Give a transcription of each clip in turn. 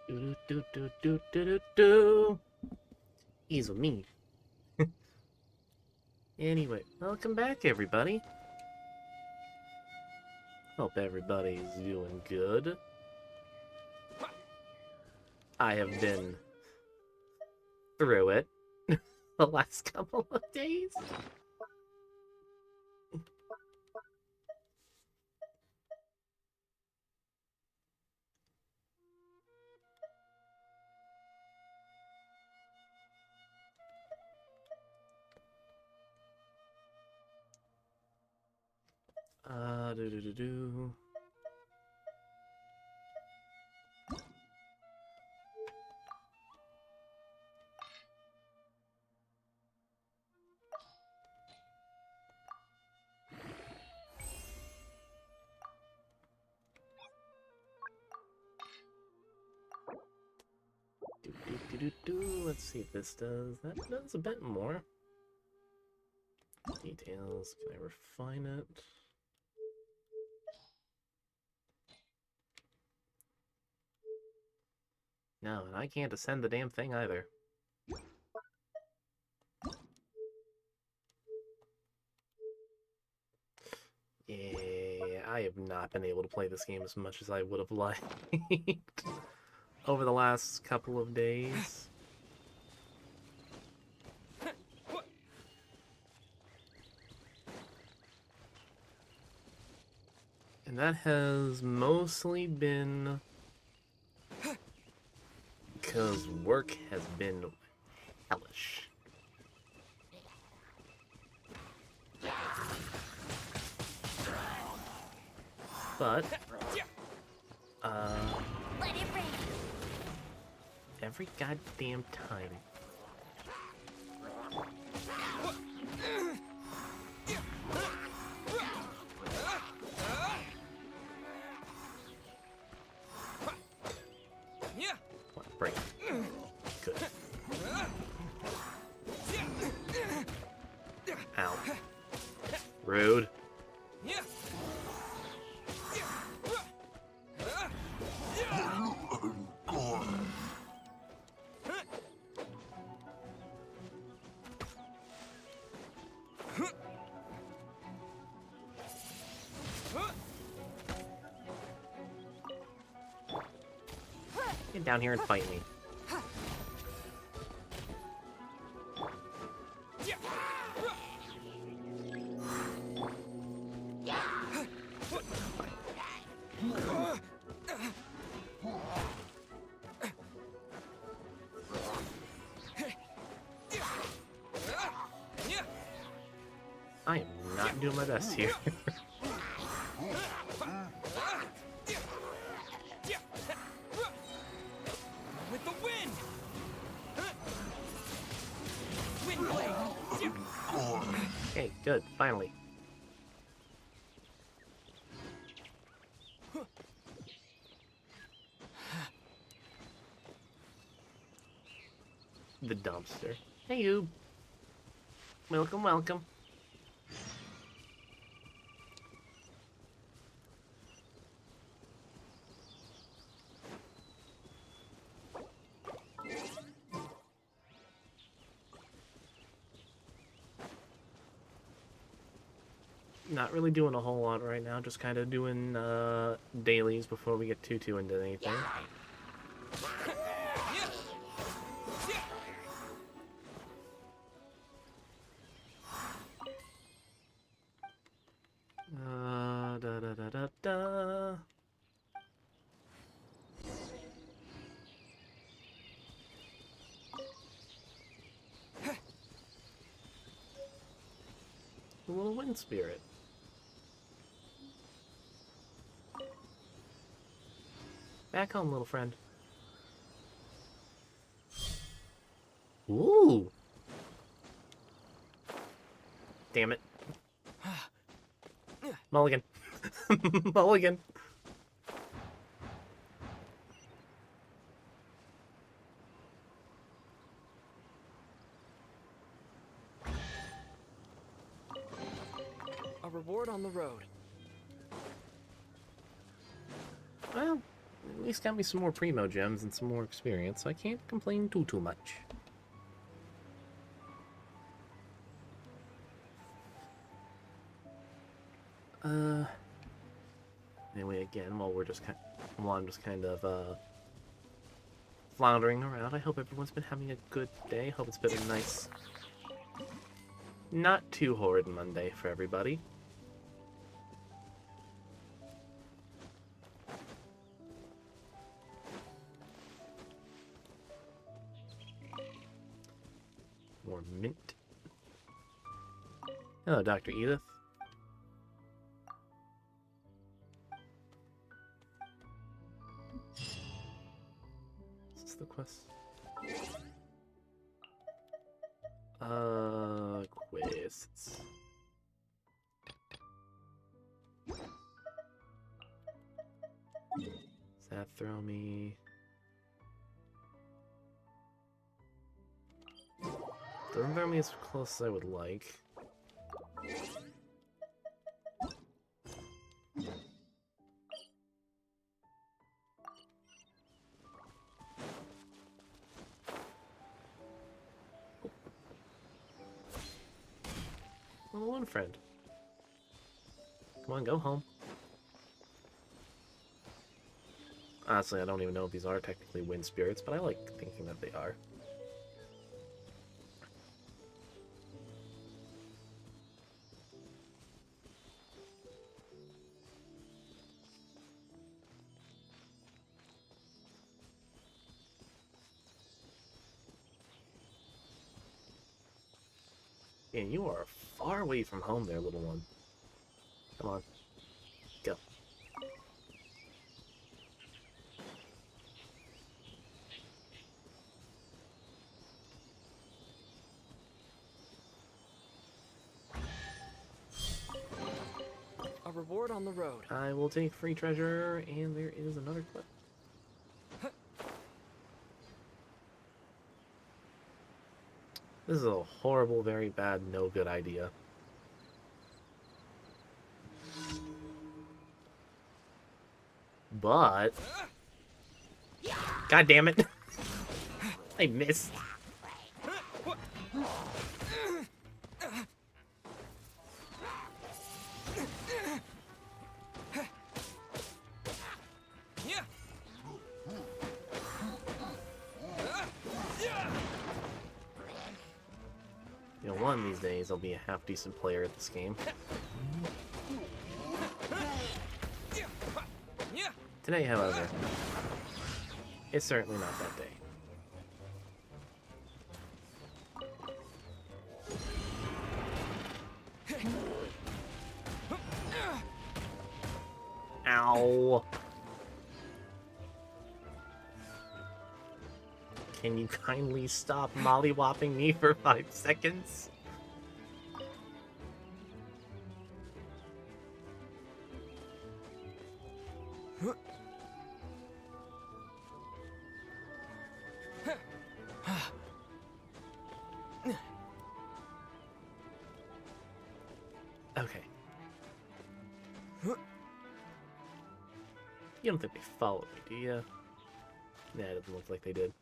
Do do do do do do do. Ease with me. Anyway, welcome back, everybody. Hope everybody's doing good. I have been through it the last couple of days. Do do do do. Do do do do do. Let's see if this does. That does a bit more. Details. Can I refine it? No, and I can't ascend the damn thing either. Yeah, I have not been able to play this game as much as I would have liked over the last couple of days. And that has mostly been because work has been hellish. But, every goddamn time. What, break? Good. Ow. Rude. Get down here and fight me. I am not doing my best here. With the wind. Wind blade. Okay, good, finally. The dumpster. Hey, you. Welcome, welcome. Not really doing a whole lot right now, just kind of doing dailies before we get too into anything. Da da da da da. A little wind spirit. Back home, little friend. Ooh! Damn it. Mulligan. Mulligan. A reward on the road. Well, least got me some more primo gems and some more experience, so I can't complain too much. Anyway, again, while I'm just kind of floundering around, I hope everyone's been having a good day. Hope it's been a nice, not too horrid Monday for everybody. More mint. Hello, Dr. Edith. What's the quest? Quests. Does that throw me? Doesn't throw me as close as I would like. Well, one friend. Come on, go home. Honestly, I don't even know if these are technically wind spirits, but I like thinking that they are. And you are far away from home there, little one. Come on. Go. A reward on the road. I will take free treasure, and there is another clip. This is a horrible, very bad, no good idea. But... God damn it! I missed. You know, one of these days I'll be a half-decent player at this game. Today, however, it's certainly not that day. Ow! Can you kindly stop mollywopping me for 5 seconds? Okay. You don't think they followed me, do you? Nah, it doesn't look like they did.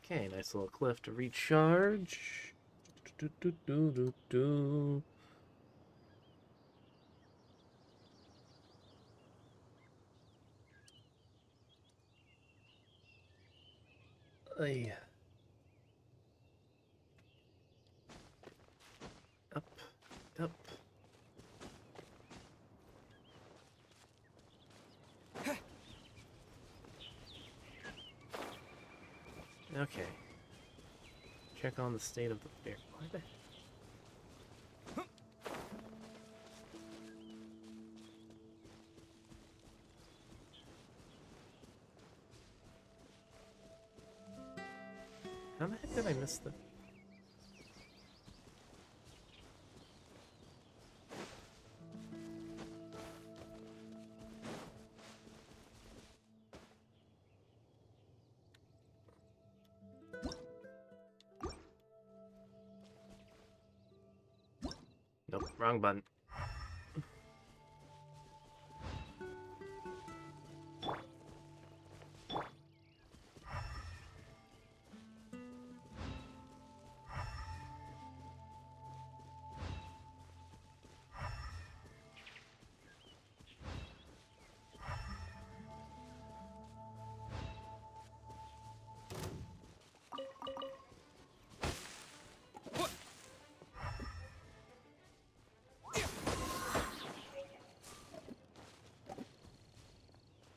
Okay, nice little cliff to recharge. Ay. Up, up. Okay. Check on the state of the bear. Why the... How the heck did I miss the... Wrong button.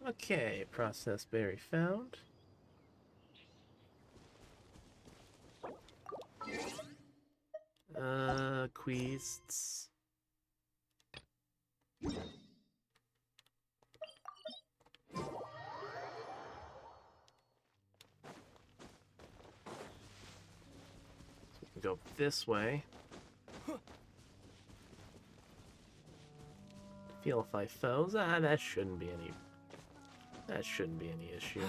Okay, process berry found. Quests. Go this way. Feelify foes. That shouldn't be any. That shouldn't be any issue.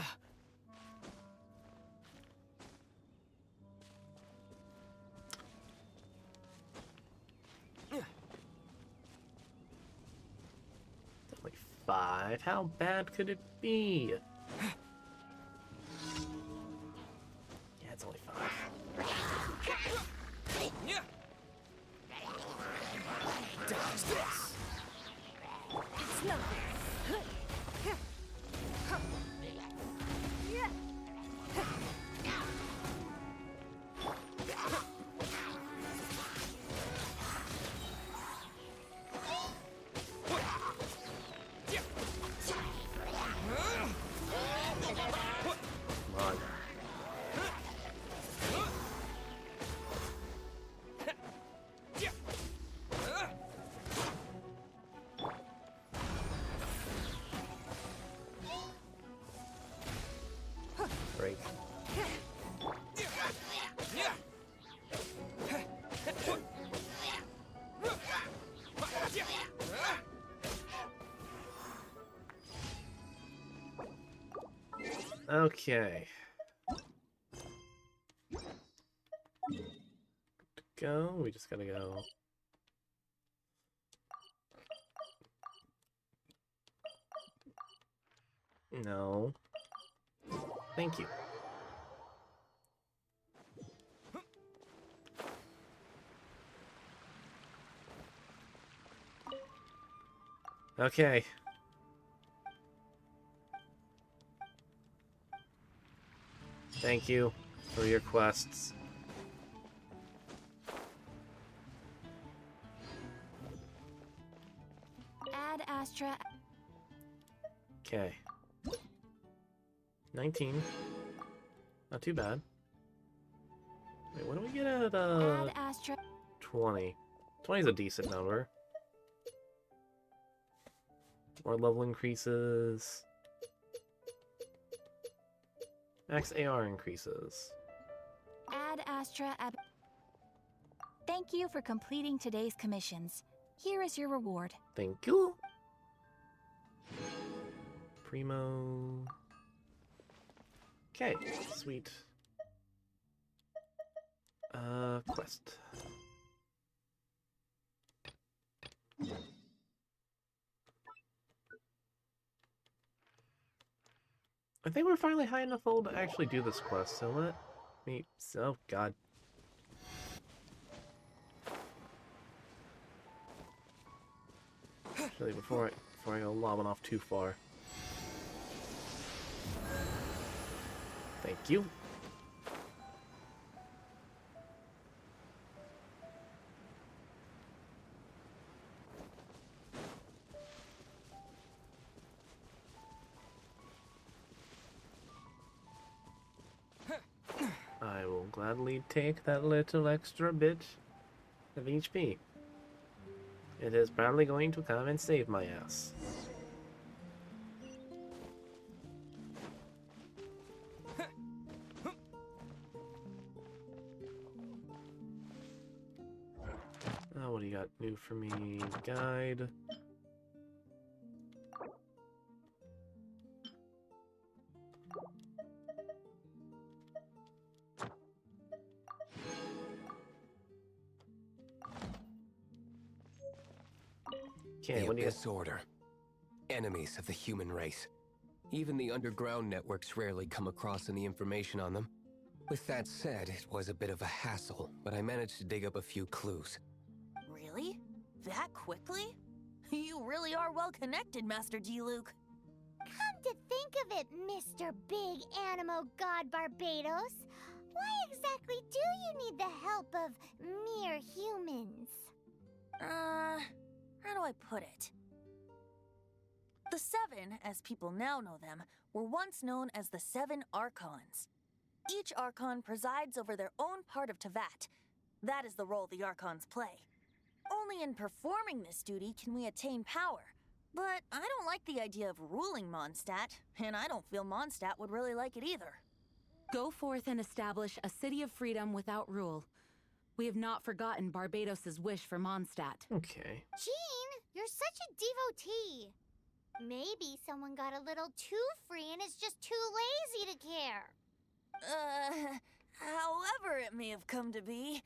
Definitely 5. How bad could it be? Yeah, it's only 5. Dodge this. It's nothing. Come on. Break. Okay. Go. We just gotta go. No. Thank you. Okay. Thank you for your quests. Ad Astra. Okay. 19. Not too bad. Wait, what do we get at Ad Astra. 20? 20 is a decent number. More level increases. Max AR increases. Ad Astra. Thank you for completing today's commissions. Here is your reward. Thank you. Primo. Okay, sweet. Quest. I think we're finally high enough level to actually do this quest, so let me... Oh, God. Actually, before I go lobbing off too far. Thank you. I will gladly take that little extra bit of HP. It is probably going to come and save my ass. Oh, what do you got new for me? Guide. Okay, The what do you... Abyss Order. Enemies of the human race. Even the underground networks rarely come across any information on them. With that said, it was a bit of a hassle, but I managed to dig up a few clues. Really? That quickly? You really are well connected, Master D-Luke. Come to think of it, Mr. Big Animo God Barbados, why exactly do you need the help of mere humans? How do I put it? The Seven, as people now know them, were once known as the Seven Archons. Each Archon presides over their own part of Teyvat. That is the role the Archons play. Only in performing this duty can we attain power. But I don't like the idea of ruling Mondstadt, and I don't feel Mondstadt would really like it either. Go forth and establish a city of freedom without rule. We have not forgotten Barbados' wish for Mondstadt. Okay. Jean, you're such a devotee. Maybe someone got a little too free and is just too lazy to care. However it may have come to be,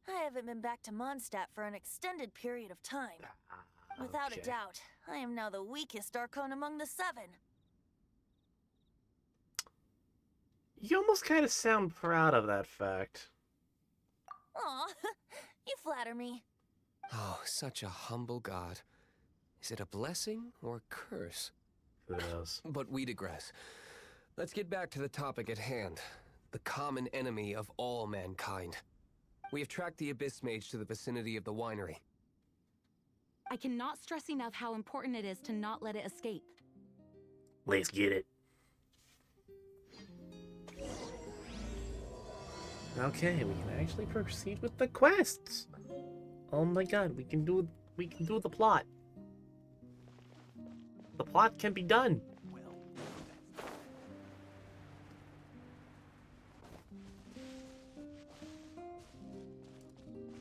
I haven't been back to Mondstadt for an extended period of time. Without a Okay. doubt, I am now the weakest Archon among the Seven. You almost kind of sound proud of that fact. Aw, you flatter me. Oh, such a humble god. Is it a blessing or a curse? Who knows? But we digress. Let's get back to the topic at hand. The common enemy of all mankind. We have tracked the Abyss Mage to the vicinity of the winery. I cannot stress enough how important it is to not let it escape. Let's get it. Okay, we can actually proceed with the quests. Oh my god, we can do the plot. The plot can be done.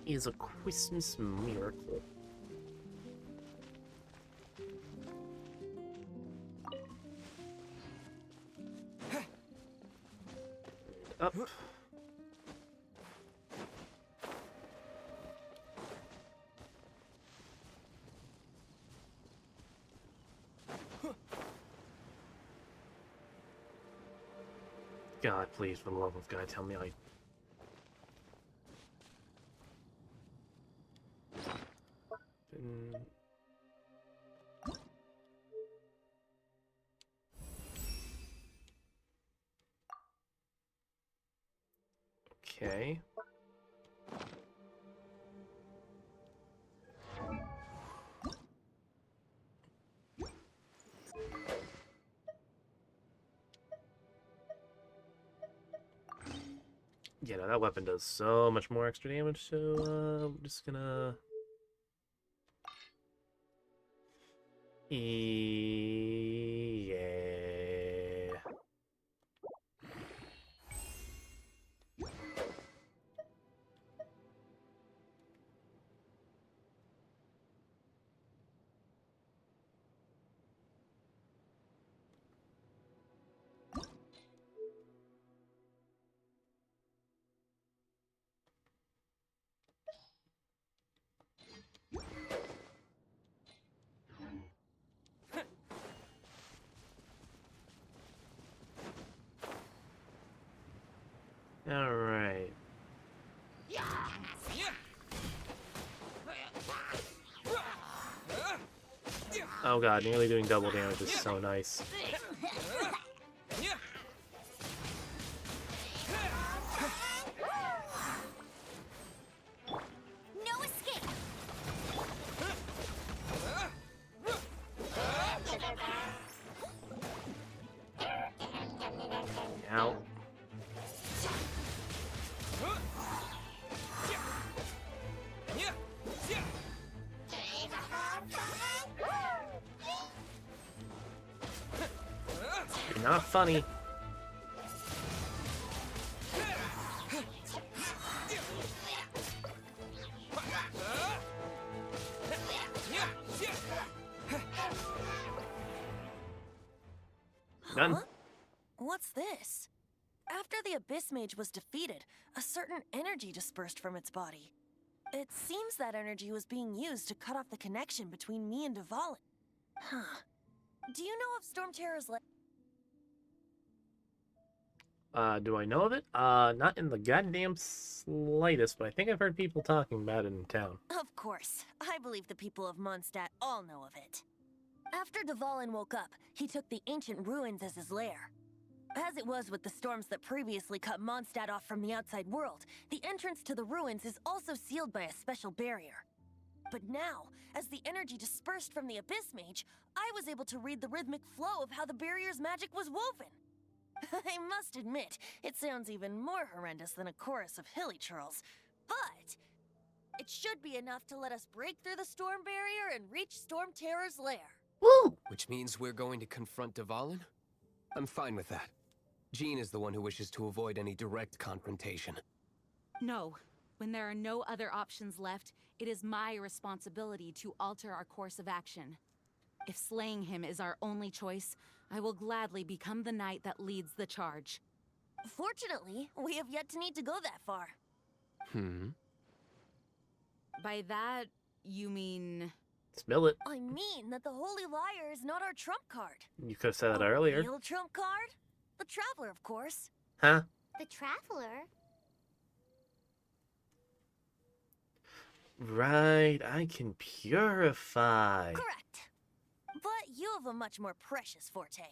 Is a Christmas miracle. Up. God, please, for the love of God, tell me I... Okay. Yeah, no, that weapon does so much more extra damage, so I'm just gonna... Yeah. All right. Oh god, nearly doing double damage is so nice. No escape! Ow. You're not funny. Done. Huh? What's this? After the Abyss Mage was defeated, a certain energy dispersed from its body. It seems that energy was being used to cut off the connection between me and Dvalin. Huh. Do you know if Storm Terror's Do I know of it? Not in the goddamn slightest, but I think I've heard people talking about it in town. Of course. I believe the people of Mondstadt all know of it. After Dvalin woke up, he took the ancient ruins as his lair. As it was with the storms that previously cut Mondstadt off from the outside world, the entrance to the ruins is also sealed by a special barrier. But now, as the energy dispersed from the Abyss Mage, I was able to read the rhythmic flow of how the barrier's magic was woven. I must admit, it sounds even more horrendous than a chorus of hilly churls, but it should be enough to let us break through the storm barrier and reach Storm Terror's lair. Woo! Which means we're going to confront Dvalin? I'm fine with that. Jean is the one who wishes to avoid any direct confrontation. No. When there are no other options left, it is my responsibility to alter our course of action. If slaying him is our only choice, I will gladly become the knight that leads the charge. Fortunately, we have yet to need to go that far. By that, you mean... Spill it. I mean that the Holy Liar is not our trump card. You could have said that Our earlier. real trump card? The Traveler, of course. Huh? The Traveler? Right, I can purify. Correct. But you have a much more precious forte.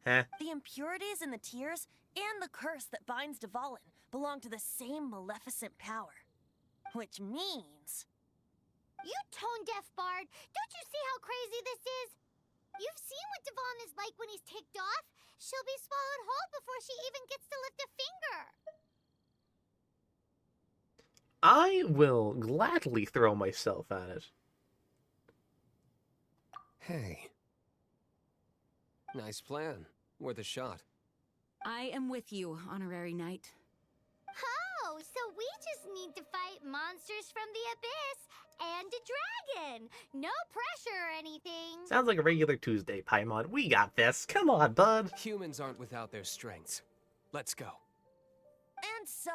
Huh? The impurities in the tears and the curse that binds Dvalin belong to the same maleficent power. Which means... You tone-deaf bard! Don't you see how crazy this is? You've seen what Dvalin is like when he's ticked off. She'll be swallowed whole before she even gets to lift a finger. I will gladly throw myself at it. Hey. Nice plan. Worth a shot. I am with you, Honorary Knight. Oh, so we just need to fight monsters from the abyss and a dragon. No pressure or anything. Sounds like a regular Tuesday, Paimon. We got this. Come on, bud. Humans aren't without their strengths. Let's go. And so,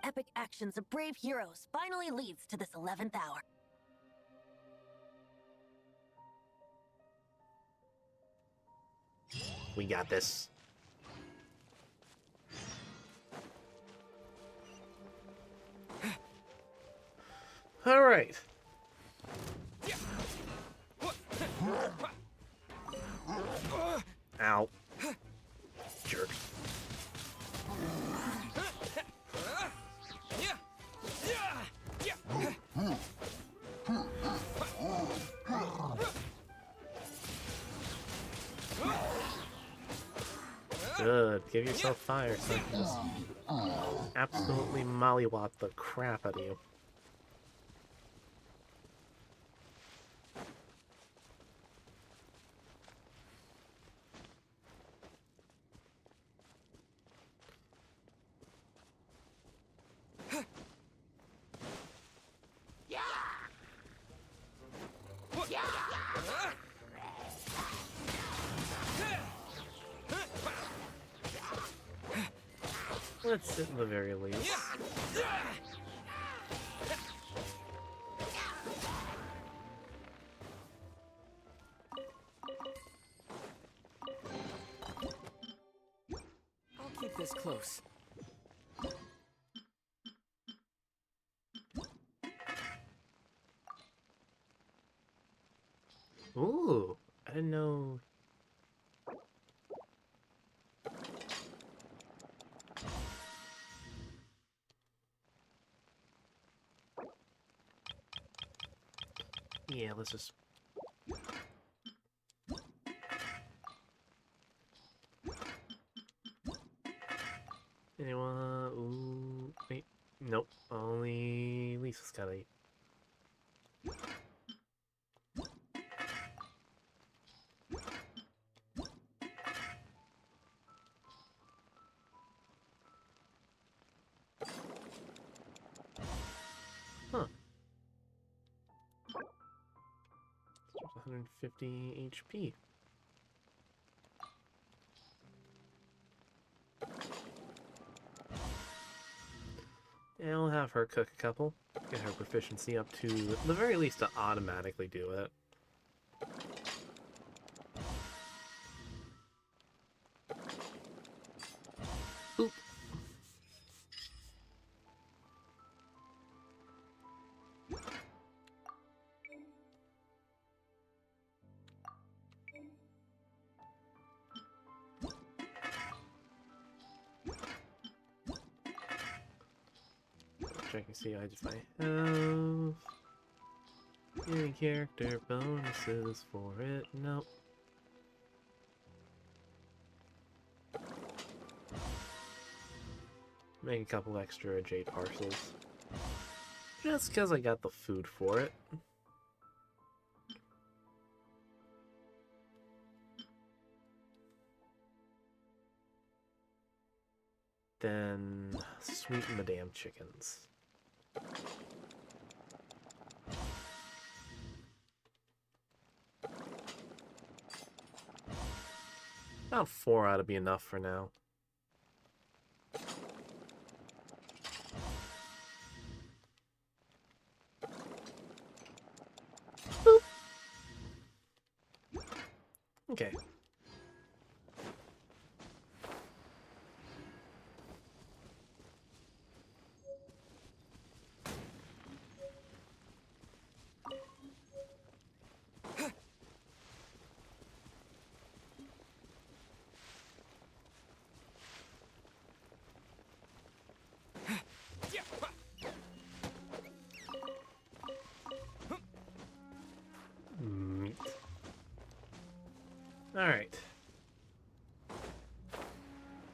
epic actions of brave heroes finally leads to this 11th hour. We got this. All right. Ow. Jerk. Good. Give yourself fire so I can just absolutely mollywop the crap out of you. Let's at the very least. I'll keep this close. Ooh, I didn't know. Yeah, let's just... Anyone? Ooh, wait. Nope. Only Lisa's got 8. Huh. 150 HP. Yeah, well, I'll have her cook a couple. Get her proficiency up to the very least to automatically do it. Oop. Check and see if I have any character bonuses for it. Nope. Make a couple extra jade parcels. Just because I got the food for it. Then sweeten the damn chickens. About 4 ought to be enough for now. Boop. Okay. Meat. Alright.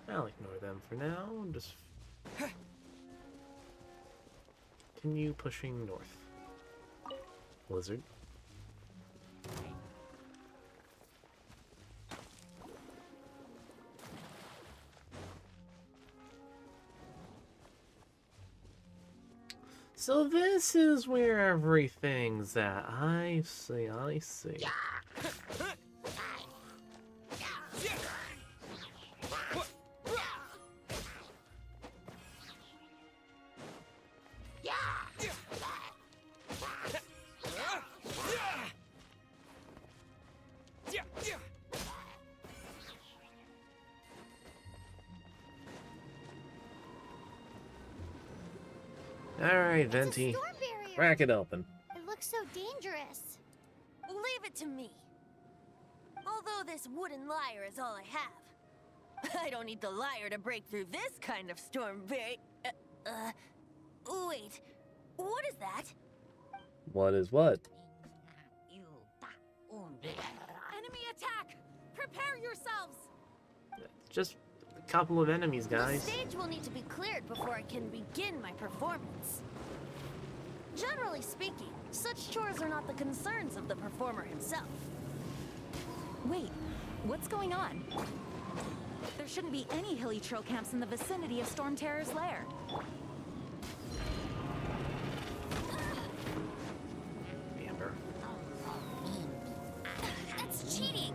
I'll ignore them for now. Just continue pushing north. Lizard. So this is where everything's at. I see, I see. Alright, It's a Venti. storm barrier. Crack it open. It looks so dangerous. Leave it to me. Although this wooden lyre is all I have. I don't need the lyre to break through this kind of storm barrier. Wait. What is that? What is what? Enemy attack! Prepare yourselves! Just a couple of enemies, The guys. stage will need to be cleared before I can begin my performance. Generally speaking, such chores are not the concerns of the performer himself. Wait, what's going on? There shouldn't be any hilly trail camps in the vicinity of Storm Terror's lair. Amber. That's cheating!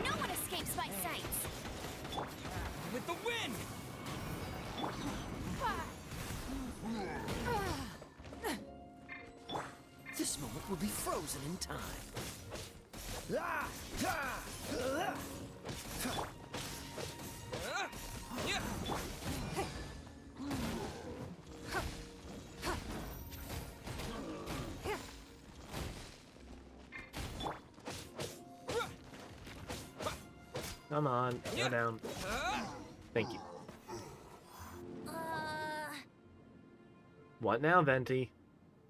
No one escapes my sights! With the wind! This moment will be frozen in time. Come on, go down. Thank you. What now, Venti?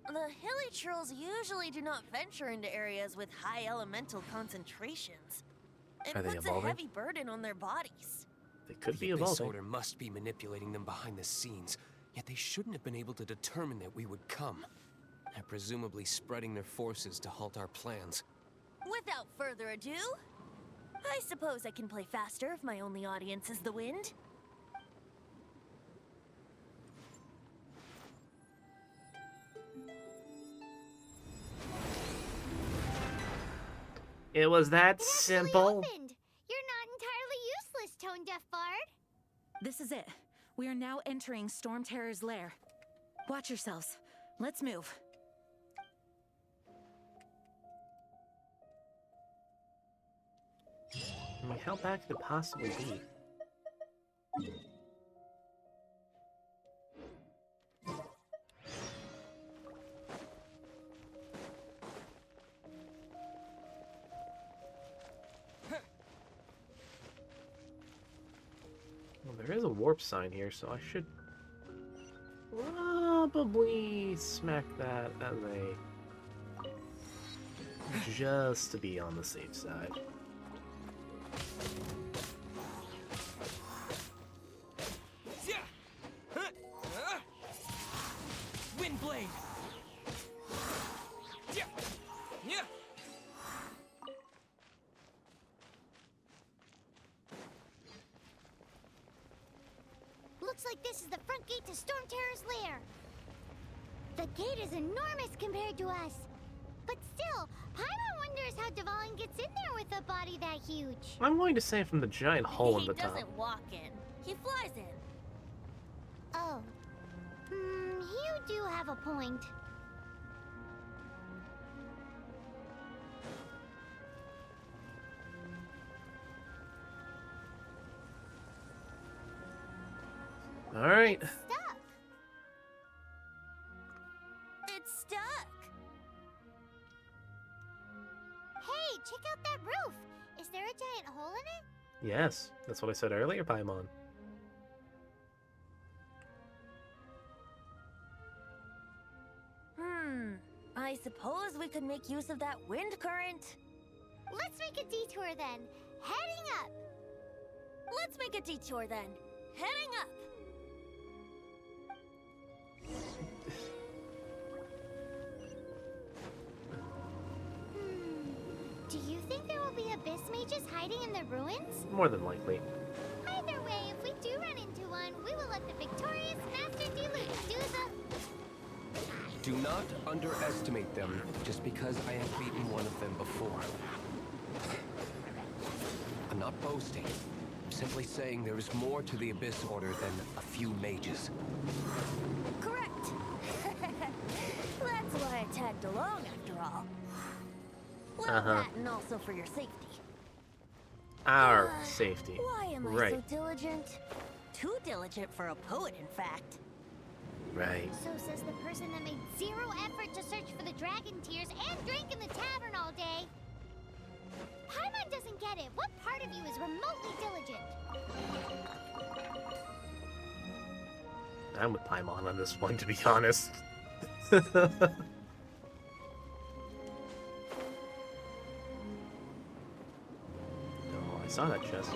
The hilly trolls usually do not venture into areas with high elemental concentrations. It Are they puts evolving? a heavy burden on their bodies. They could be The Abyss evolving. Order must be manipulating them behind the scenes, yet they shouldn't have been able to determine that we would come. They're presumably spreading their forces to halt our plans. Without further ado, I suppose I can play faster if my only audience is the wind. It was that It actually simple. opened. You're not entirely useless, Tone Deaf Bard. This is it. We are now entering Storm Terror's lair. Watch yourselves. Let's move. I mean, how bad could it possibly be? Well, there is a warp sign here, so I should probably smack that as a... just to be on the safe side. Wind blade. Yeah. Yeah. Looks like this is the front gate to Storm Terror's lair. The gate is enormous compared to us. But still, Paimon wonders how Devon gets in there with a body that huge. I'm going to say from the giant hole in He the top. doesn't walk in. He flies in. Oh. You do have a point. Alright. Stuck. It's stuck. Hey, check out that roof. Is there a giant hole in it? Yes, that's what I said earlier, Paimon. I suppose we could make use of that wind current. Let's make a detour then. Heading up. Let's make a detour then. Heading up. Do you think there will be abyss mages hiding in the ruins? More than likely. Either way, if we do run into one, we will let the victorious Master Diluc do the... Do not underestimate them just because I have beaten one of them before. I'm not boasting. I'm simply saying there is more to the Abyss Order than a few mages. Correct. That's why I tagged along after all. Well, that and also for your safety. Our safety. Why am I Right. so diligent? Too diligent for a poet, in fact. Right. So says the person that made zero effort to search for the dragon tears and drank in the tavern all day. Paimon doesn't get it. What part of you is remotely diligent? I'm with Paimon on this one, to be honest. Oh, I saw that chest.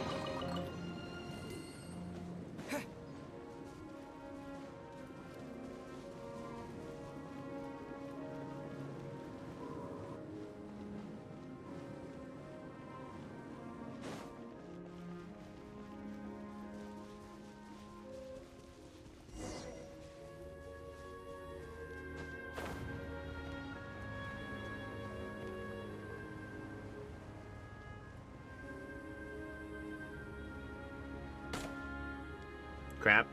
Crap.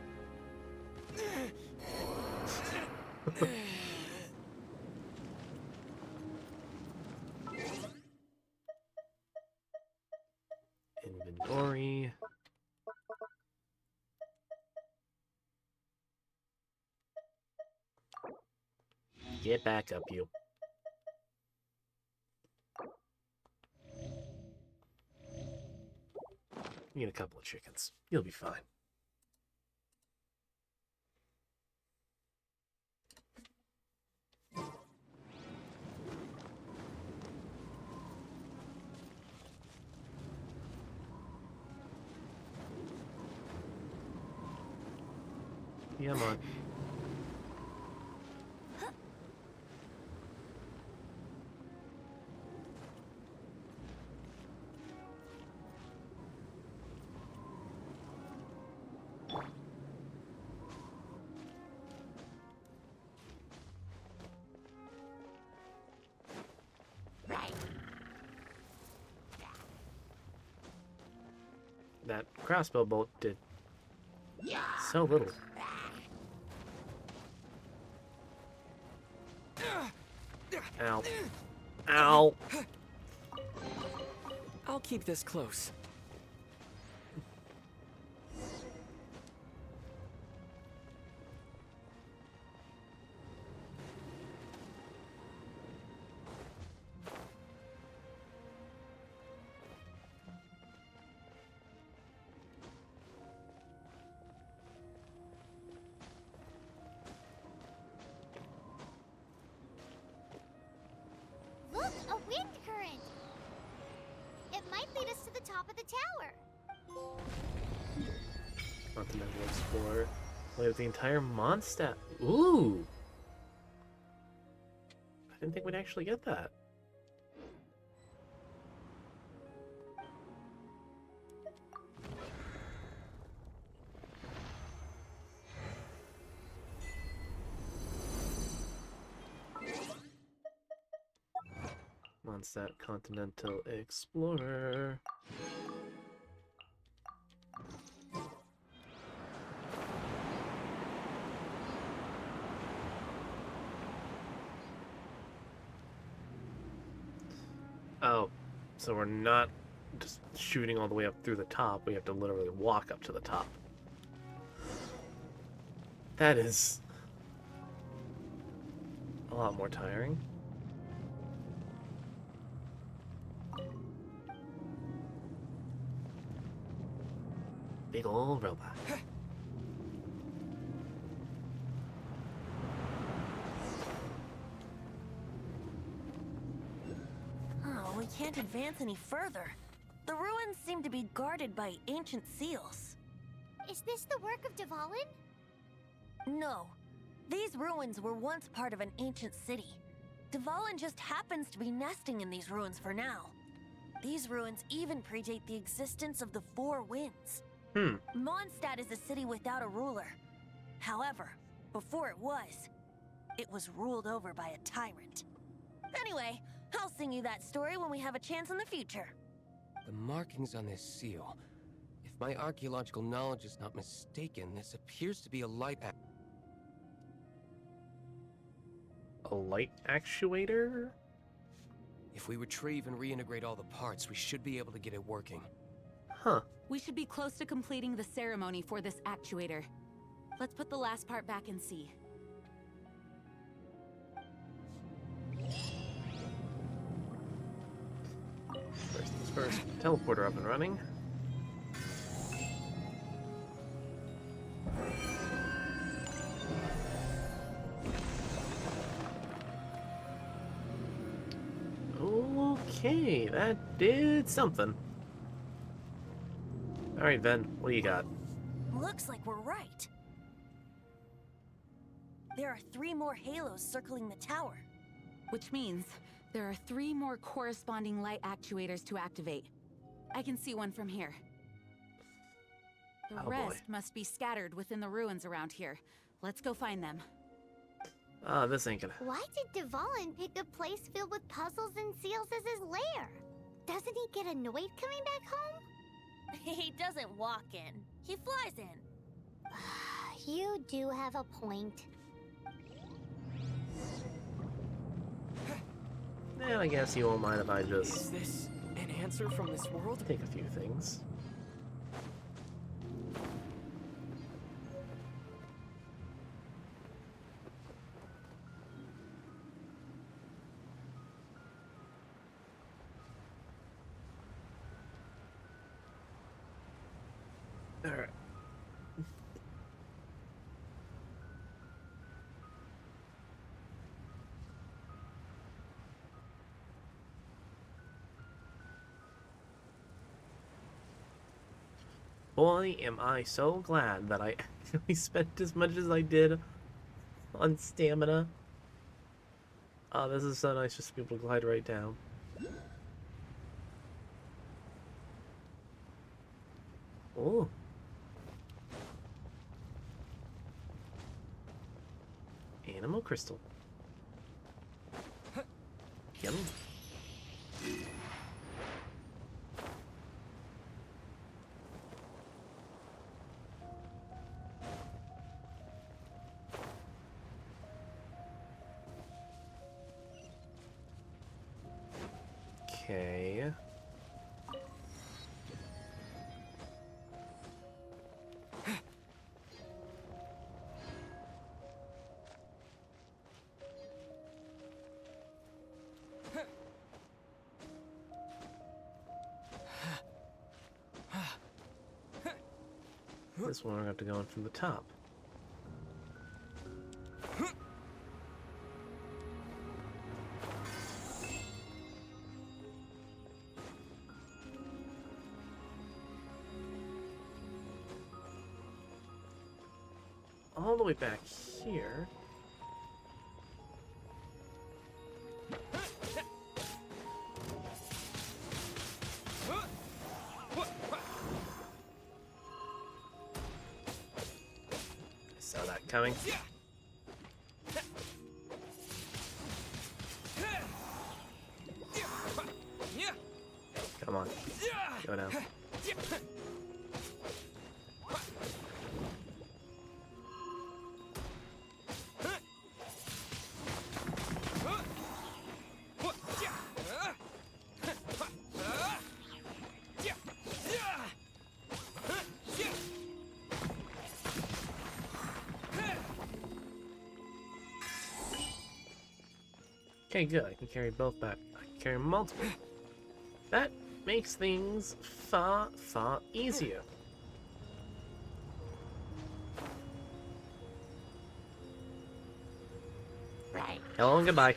Inventory. Get back up, you. Eat a couple of chickens. You'll be fine. Come on. that crossbow bolt did so little. Ow. Ow! I'll keep this close. Look, a wind current! It might lead us to the top of the tower. Continental Explorer. Play with the entire Mondstadt. Ooh! I didn't think we'd actually get that. Mondstadt Continental Explorer. Oh, so we're not just shooting all the way up through the top. We have to literally walk up to the top. That is a lot more tiring. Big ol' robot. Oh, we can't advance any further. The ruins seem to be guarded by ancient seals. Is this the work of Dvalin? No. These ruins were once part of an ancient city. Dvalin just happens to be nesting in these ruins for now. These ruins even predate the existence of the Four Winds. Mondstadt is a city without a ruler. However, before it was ruled over by a tyrant. Anyway, I'll sing you that story when we have a chance in the future. The markings on this seal. If my archaeological knowledge is not mistaken, this appears to be a light A light actuator? If we retrieve and reintegrate all the parts, we should be able to get it working. Huh. We should be close to completing the ceremony for this actuator. Let's put the last part back and see. First things first. Teleporter up and running. Okay, that did something. Alright, Ven, what do you got? Looks like we're right. There are 3 more halos circling the tower. Which means there are 3 more corresponding light actuators to activate. I can see one from here. The Oh, boy. rest must be scattered within the ruins around here. Let's go find them. Ah, this ain't gonna... Why did Dvalin pick a place filled with puzzles and seals as his lair? Doesn't he get annoyed coming back home? He doesn't walk in. He flies in. You do have a point. Eh, I guess you won't mind if I Is just this an answer from this world? take a few things. Alright. Boy, am I so glad that I actually spent as much as I did on stamina. Oh, this is so nice just to be able to glide right down. Oh. Animal crystal. Yum. Okay. This one we're going to have to go in from the top. All the way back here. Saw that coming. Come on. Go down. Okay, good. I can carry both back. I can carry multiple. That makes things far, far easier. Hello and goodbye.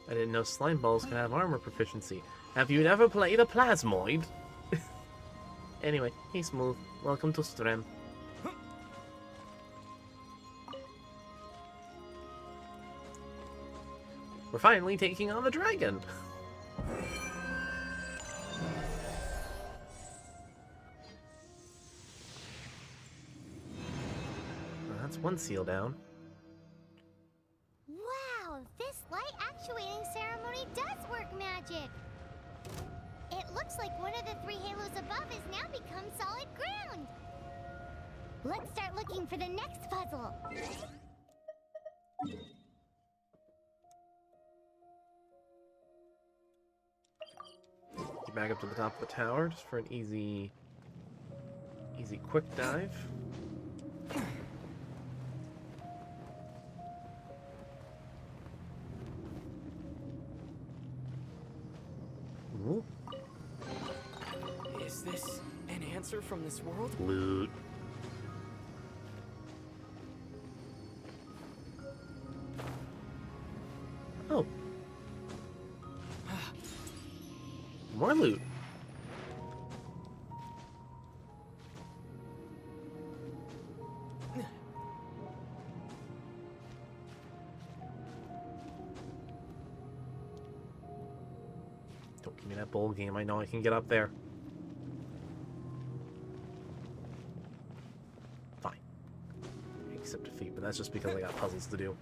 I didn't know slime balls could have armor proficiency. Have you never played a plasmoid? Anyway, hey Smooth. Welcome to Strem. We're finally taking on the dragon! Well, that's one seal down. Wow, this light actuating ceremony does work magic. It looks like one of the 3 halos above has now become solid ground. Let's start looking for the next puzzle. Get back up to the top of the tower just for an easy quick dive. Ooh. Is this an answer from this world? Loot. Oh. More loot. Don't give me that bowl game. I know I can get up there. Fine. Accept defeat, but that's just because I got puzzles to do.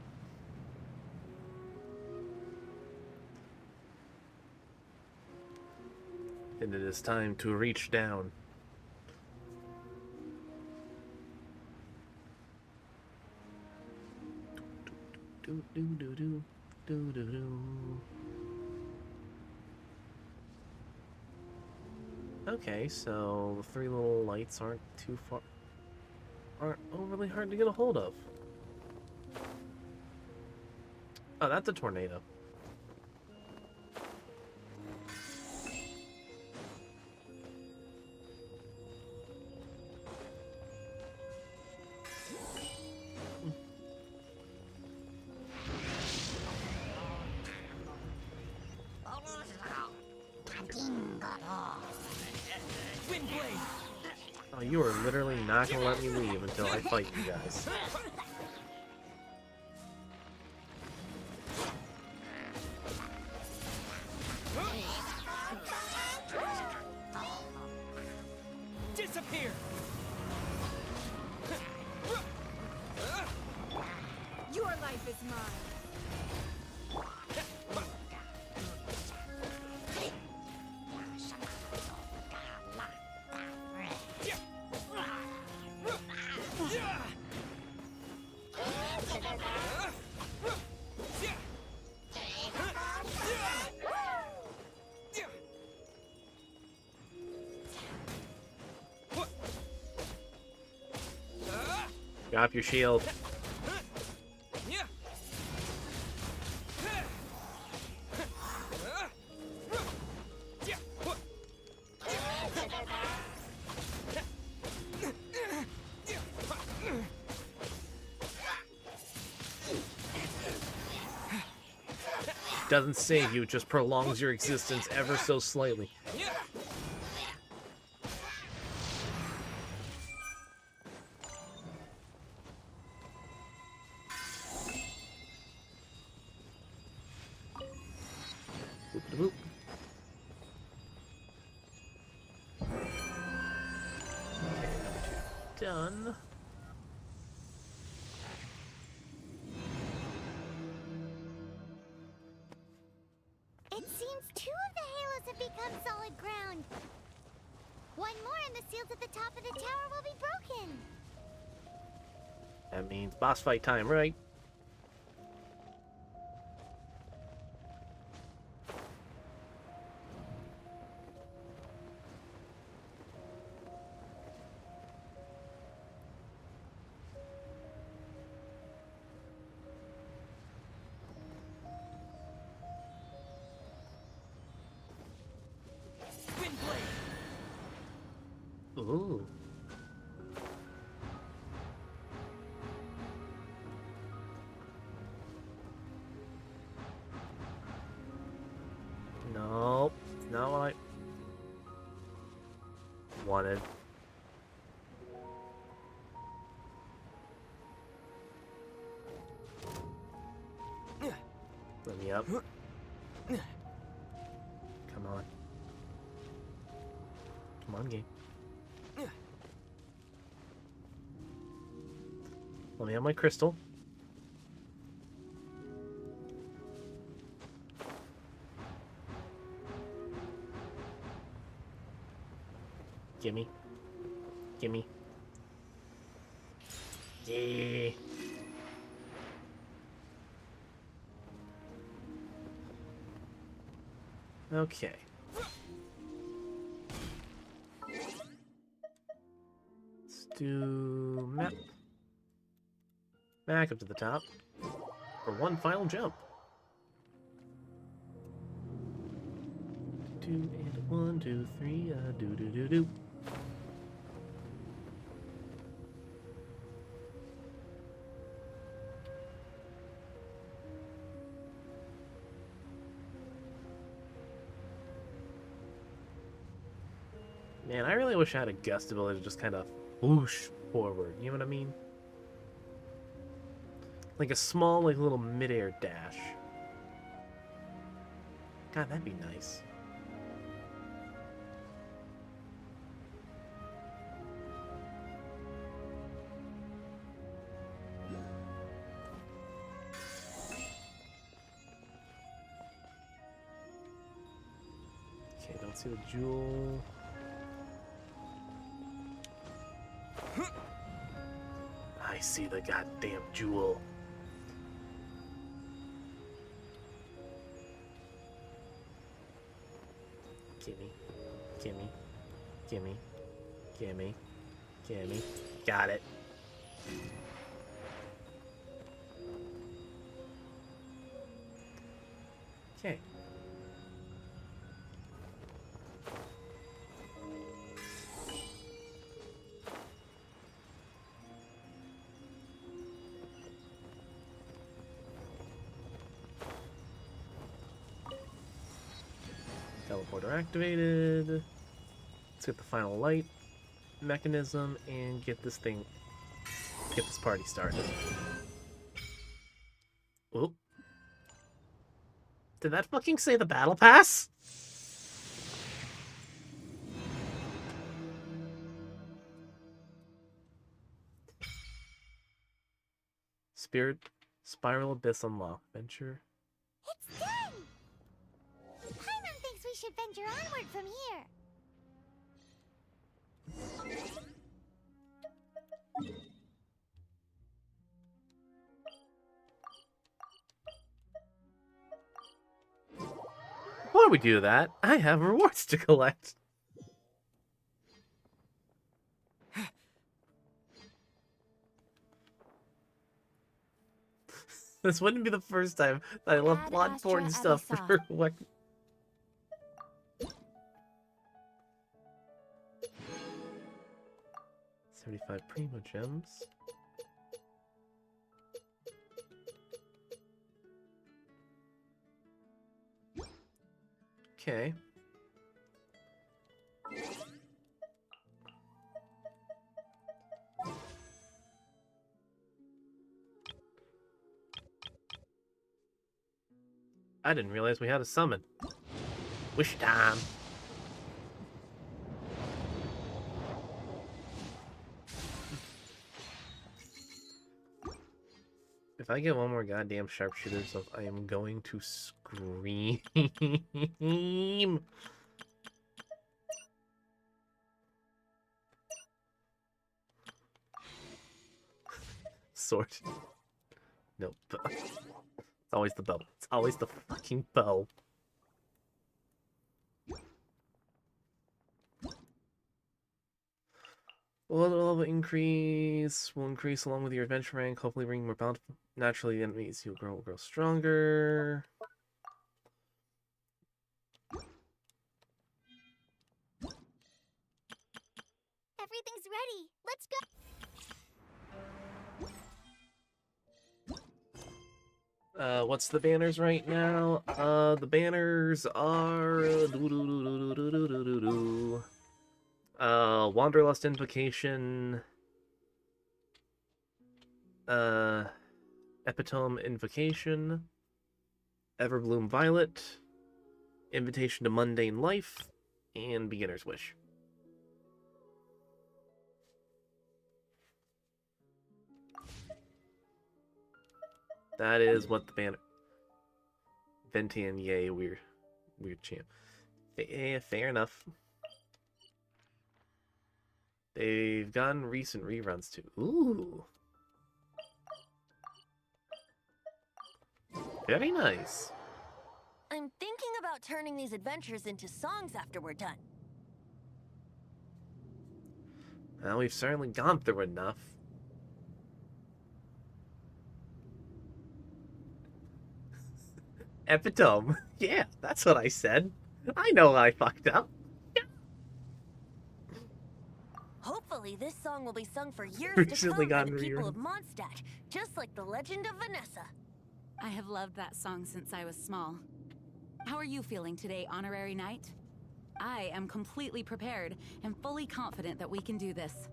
And it is time to reach down. Do do do do do do do. Okay, so the 3 little lights aren't overly hard to get a hold of. Oh, that's a tornado. Oh, you are literally not gonna let me leave until I fight you guys. Disappear! Your life is mine. Drop your shield. Doesn't save you, just prolongs your existence ever so slightly. Boop-de-boop. Okay, number 2 done. It seems 2 of the halos have become solid ground. One more and the seals at the top of the tower will be broken. That means boss fight time, right? Spin blade. Ooh. Nope, it's not what I wanted. Let me up. Come on. Come on, game. Let me have my crystal. Gimme. Gimme. Yeah. Okay. Let's do map. Back up to the top for one final jump. 2 and 1, 2, 3, do do do do. Man, I really wish I had a gust ability to just kind of whoosh forward. You know what I mean? Like a small, like little mid-air dash. God, that'd be nice. Okay, don't see the jewel. I see the goddamn jewel. Gimme, gimme, gimme, gimme, gimme. Got it. Okay. Teleporter activated. Let's get the final light mechanism and get this party started. Oop. Did that fucking say the battle pass? Spirit Spiral Abyss unlocked. Venture. It's done! Paimon thinks we should venture onward from here. before we do that, I have rewards to collect. This wouldn't be the first time that I left Ad plot Astra important stuff Abyssa. for what. 75 Primo Gems. Okay. I didn't realize we had a summon. Wish time. If I get one more goddamn sharpshooter stuff, I am going to scream. Sword. No, it's always the bow. It's always the fucking bow. Level increase will increase along with your adventure rank, hopefully bringing more bountiful. Naturally, the enemies you will grow stronger. Everything's ready. Let's go. What's the banners right now? The banners are Wanderlust Invocation, Epitome Invocation, Everbloom Violet, Invitation to Mundane Life, and Beginner's Wish. That is what the banner. Ventian, yay, weird champ. Fair enough. They've gotten recent reruns too. Ooh. Very nice. I'm thinking about turning these adventures into songs after we're done. Well, we've certainly gone through enough. Epitome. Yeah, that's what I said. I know I fucked up. Hopefully, this song will be sung for years Recently to come by the gotten people of rerun. Mondstadt, just like the legend of Vanessa. I have loved that song since I was small. How are you feeling today, Honorary Knight? I am completely prepared and fully confident that we can do this.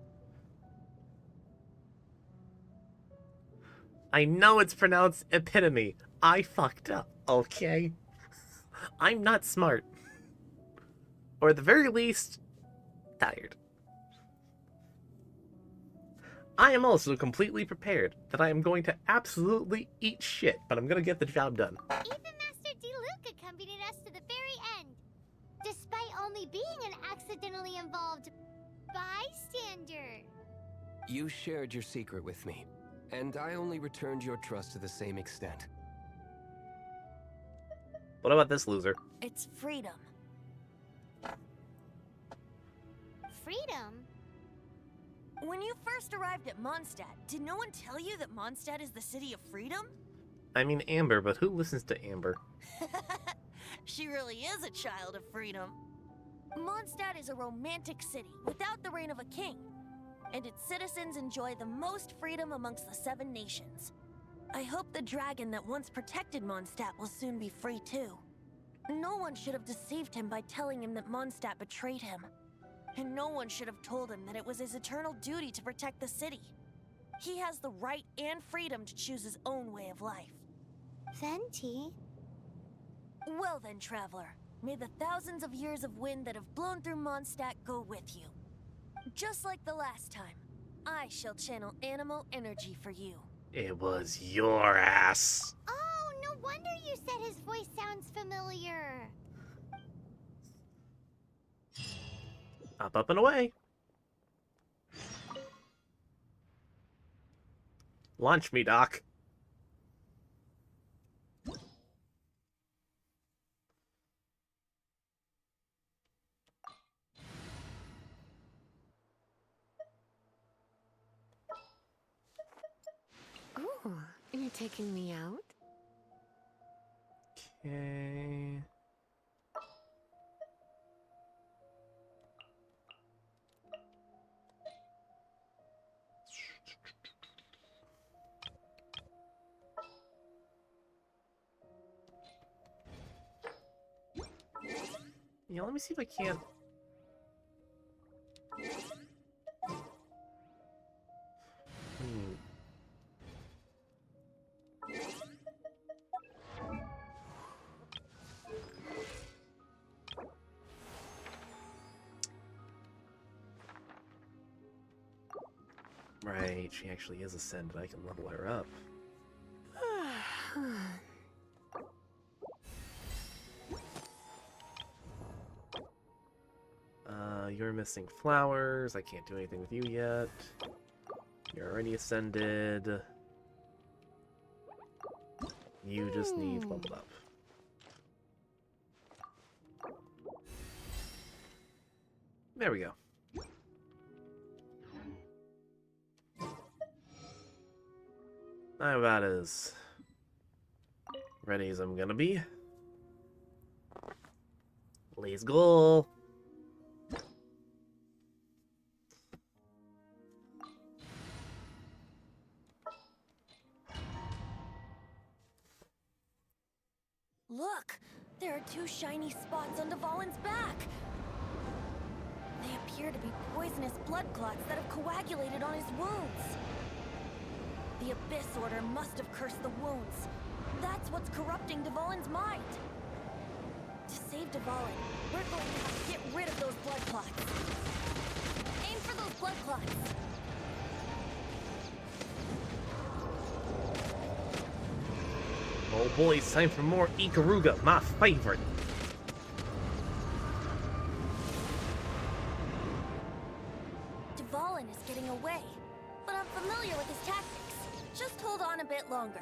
I know it's pronounced epitome. I fucked up, okay? I'm not smart. Or at the very least, tired. I am also completely prepared that I am going to absolutely eat shit, but I'm going to get the job done. Even Master Diluc accompanied us to the very end, despite only being an accidentally involved bystander. You shared your secret with me, and I only returned your trust to the same extent. What about this loser? It's freedom. Freedom? When you first arrived at Mondstadt, did no one tell you that Mondstadt is the city of freedom? I mean Amber, but who listens to Amber? She really is a child of freedom. Mondstadt is a romantic city without the reign of a king, and its citizens enjoy the most freedom amongst the 7 nations. I hope the dragon that once protected Mondstadt will soon be free too. No one should have deceived him by telling him that Mondstadt betrayed him. And no one should have told him that it was his eternal duty to protect the city. He has the right and freedom to choose his own way of life. Venti? Well then, traveler, may the thousands of years of wind that have blown through Mondstadt go with you. Just like the last time, I shall channel animal energy for you. It was your ass. Oh, no wonder you said his voice sounds familiar. Up and away. Launch me, Doc. you taking me out? Okay. Yeah, let me see if I can't. Hmm. Right, she actually is ascended. I can level her up. You're missing flowers. I can't do anything with you yet. You're already ascended. You just need leveled up. There we go. Now about as ready as I'm gonna be. Let's go. Look! There are 2 shiny spots on Dvalin's back! They appear to be poisonous blood clots that have coagulated on his wounds. The Abyss Order must have cursed the wounds. That's what's corrupting Dvalin's mind. To save Dvalin, we're going to have to get rid of those blood clots. Aim for those blood clots! Oh boy, it's time for more Ikaruga, my favorite. Dvalin is getting away, but I'm familiar with his tactics. Just hold on a bit longer.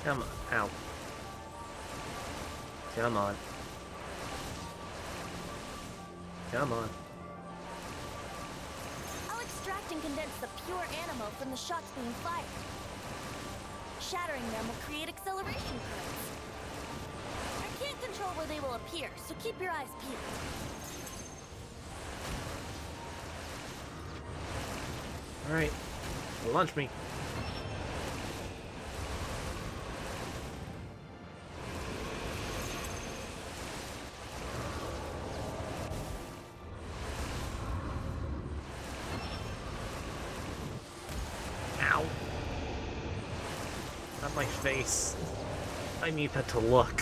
Come on, ow. Come on. Come on. I'll extract and condense the pure animo from the shots being fired. Shattering them will create acceleration currents. I can't control where they will appear, so keep your eyes peeled. Alright. Launch me. Ow. Not my face. I need that to look.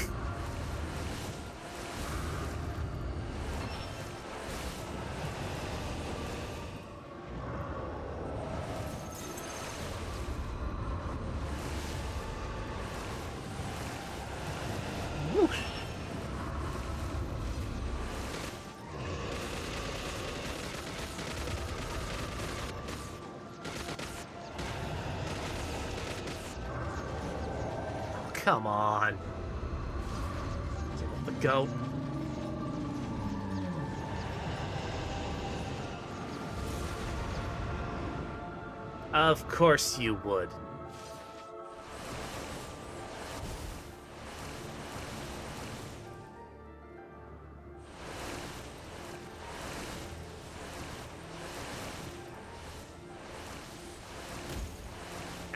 Whoosh. Come on. Give up the goat. Of course you would.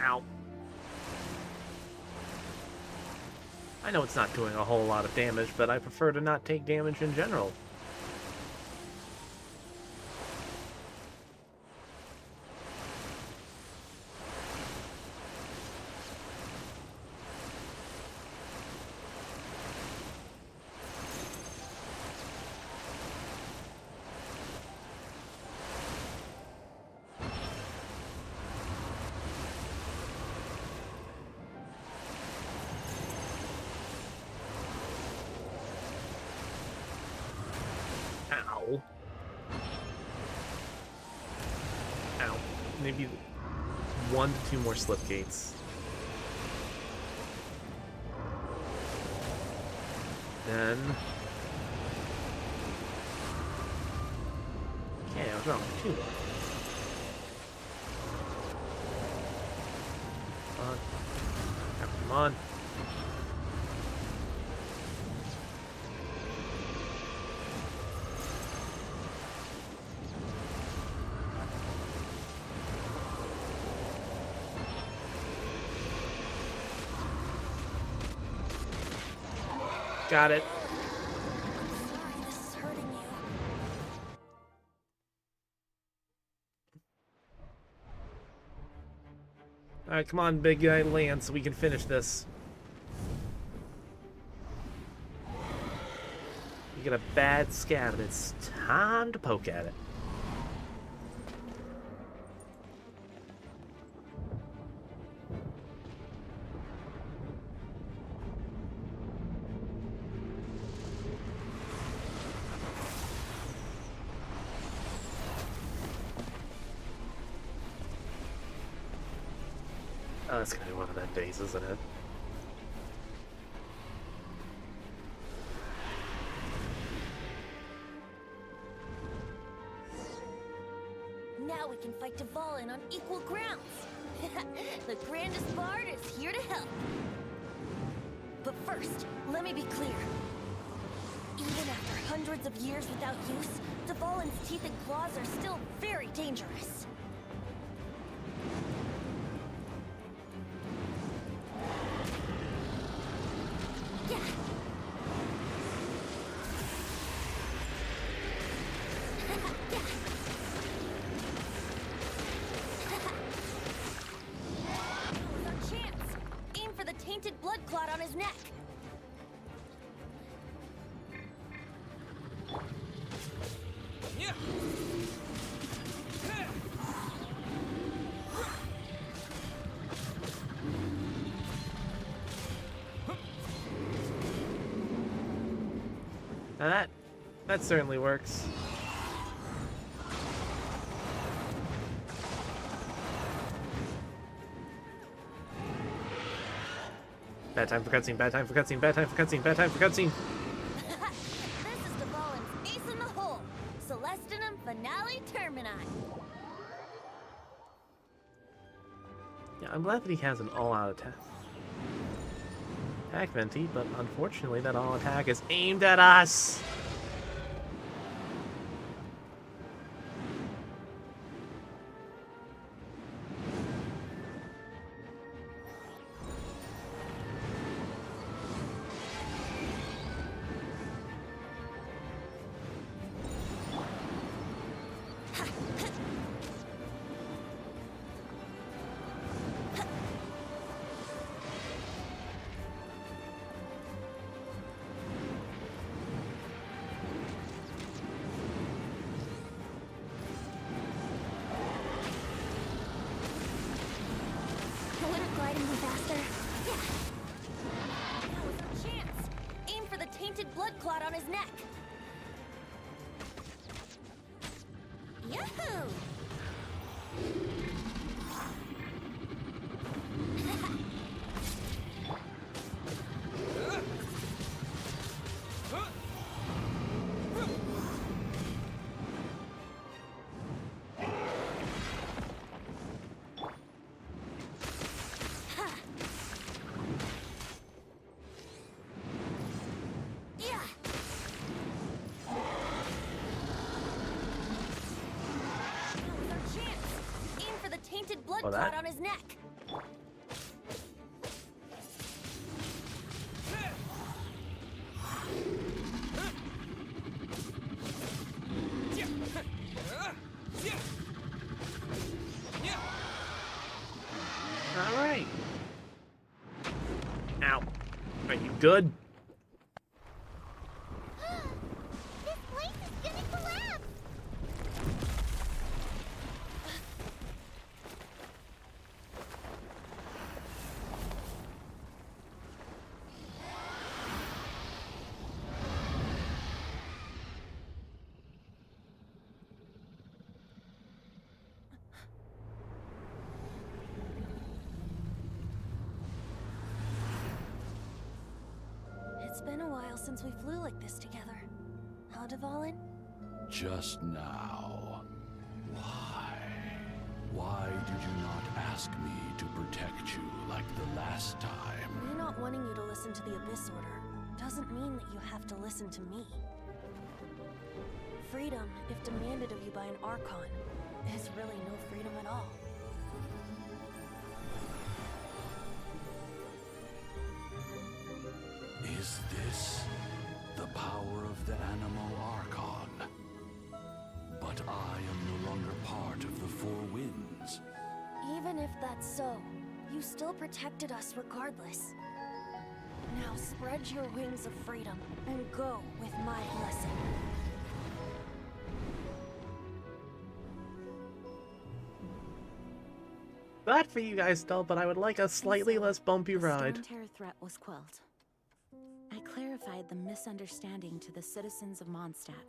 Ow. I know it's not doing a whole lot of damage, but I prefer to not take damage in general. maybe 1 to 2 more slip gates. Then... Okay, I was wrong. 2 more. Come on. Come on. Got it. Sorry, this is hurting you. Alright, come on, big guy, land so we can finish this. You get a bad scab, it's time to poke at it. Oh, that's gonna be one of them days, isn't it? Now we can fight Dvalin on equal grounds. The grandest bard is here to help. But first, let me be clear. Even after hundreds of years without use, Dvalin's teeth and claws are still very dangerous. Yeah. Now's our chance. Aim for the tainted blood clot on his neck. Yeah. Now that certainly works. Bad time for cutscene, bad time for cutscene, bad time for cutscene, bad time for cutscene. This is Dvalin's ace in the hole. Celestinum Finale Termini. Yeah, I'm glad that he has an all-out attack. Attack Venti, but unfortunately that all attack is aimed at us. Would it glide any faster? Yeah. Now is our chance. Aim for the tainted blood clot on his neck. Yahoo! Yeah. Now's our chance. Aim for the tainted blood Oh, clot that? on his neck. Alright. Ow. Are you good? This place is gonna collapse! It's been a while since we flew like this together. Huh, Dvalin? Just now. Why? Why did you not ask me to protect you like the last time? Me not wanting you to listen to the Abyss Order doesn't mean that you have to listen to me. Freedom, if demanded of you by an Archon, is really no freedom at all. Is this the power of the Animo Archon? But I am no longer part of the Four Winds. Even if that's so, you still protected us regardless. Now spread your wings of freedom and go with my blessing. Glad for you guys still, but I would like a slightly less bumpy ride. The Storm Terror threat was quelled. I clarified the misunderstanding to the citizens of Mondstadt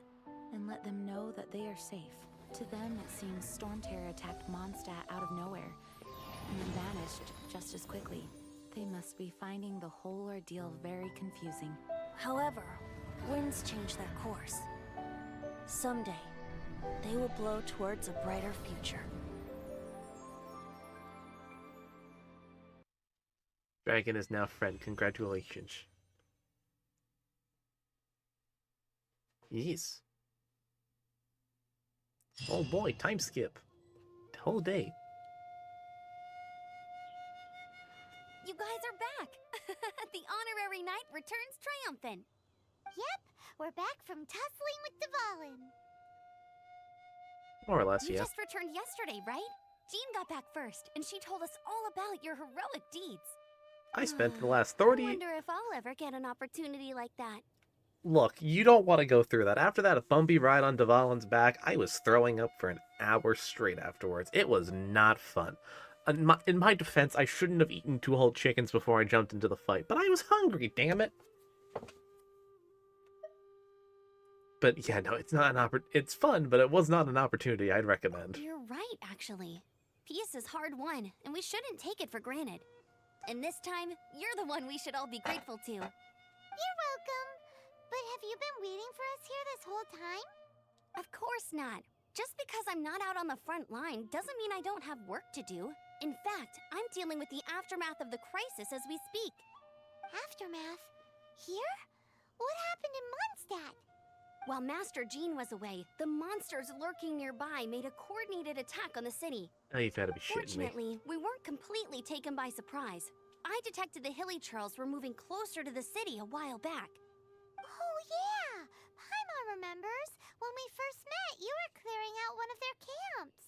and let them know that they are safe. To them, it seems Storm Terror attacked Mondstadt out of nowhere and then vanished just as quickly. They must be finding the whole ordeal very confusing. However, winds change their course. Someday, they will blow towards a brighter future. Dragon is now friend. Congratulations. Yes. Oh boy, time skip. Whole day. You guys are back! The honorary knight returns triumphant. Yep, we're back from tussling with Dvalin. More or less, You yeah. just returned yesterday, right? Jean got back first, and she told us all about your heroic deeds. I spent the last I 30... wonder if I'll ever get an opportunity like that. Look, you don't want to go through that. After that bumpy ride on Dvalin's back, I was throwing up for an hour straight afterwards. It was not fun. In my defense, I shouldn't have eaten 2 whole chickens before I jumped into the fight, but I was hungry, damn it. But yeah, no, it's not an it's fun, but it was not an opportunity I'd recommend. You're right, actually. Peace is hard won, and we shouldn't take it for granted. And this time, you're the one we should all be grateful to. You're welcome. But have you been waiting for us here this whole time? Of course not. Just because I'm not out on the front line doesn't mean I don't have work to do. In fact, I'm dealing with the aftermath of the crisis as we speak. Aftermath? Here? What happened in Mondstadt? While Master Jean was away, the monsters lurking nearby made a coordinated attack on the city. Now you've had to be shitting me. Fortunately, we weren't completely taken by surprise. I detected the Hilly Churls were moving closer to the city a while back. Oh yeah! Paimon remembers. When we first met, you were clearing out one of their camps.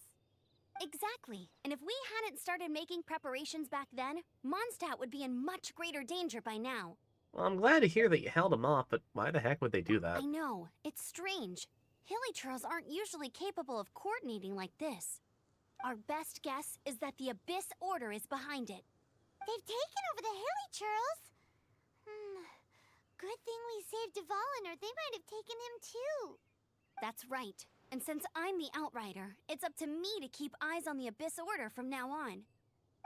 Exactly. And if we hadn't started making preparations back then, Mondstadt would be in much greater danger by now. Well, I'm glad to hear that you held them off, but why the heck would they do that? I know. It's strange. Hilly Churls aren't usually capable of coordinating like this. Our best guess is that the Abyss Order is behind it. They've taken over the Hilly Churls? Good thing we saved Dvalin, or they might have taken him too. That's right. And since I'm the Outrider, it's up to me to keep eyes on the Abyss Order from now on.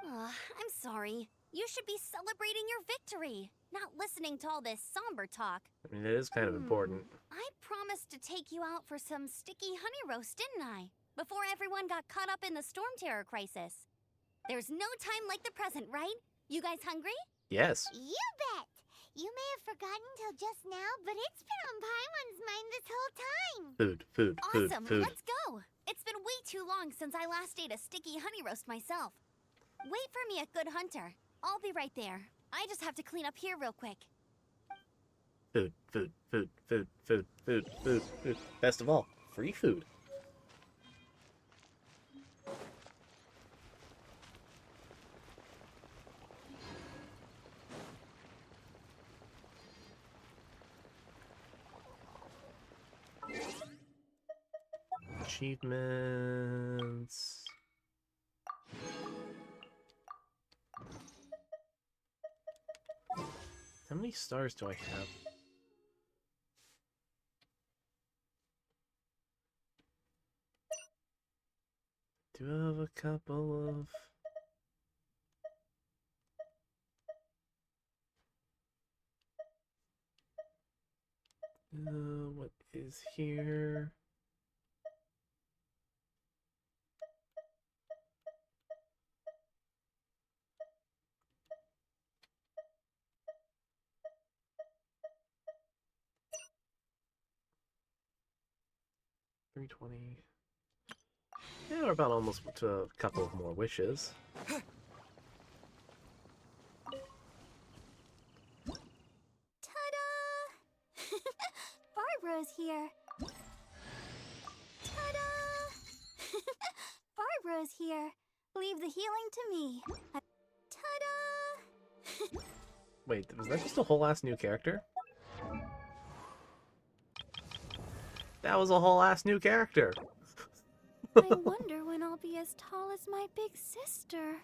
I'm sorry. You should be celebrating your victory, not listening to all this somber talk. I mean, it is kind of important. I promised to take you out for some sticky honey roast, didn't I? Before everyone got caught up in the Storm Terror crisis. There's no time like the present, right? You guys hungry? Yes. You bet! You may have forgotten till just now, but it's been on Paimon's mind this whole time. Food, Awesome, food. let's go! It's been way too long since I last ate a sticky honey roast myself. Wait for me at Good Hunter. I'll be right there. I just have to clean up here real quick. Food. Best of all, free food. Achievements. How many stars do I have? Do I have a couple of... What is here? $320. Yeah, we're about almost to a couple of more wishes. Ta-da! Barbara's here. Ta-da! Barbara's here. Leave the healing to me. Ta-da! Wait, was that just a whole ass new character? That was a whole ass new character. I wonder when I'll be as tall as my big sister.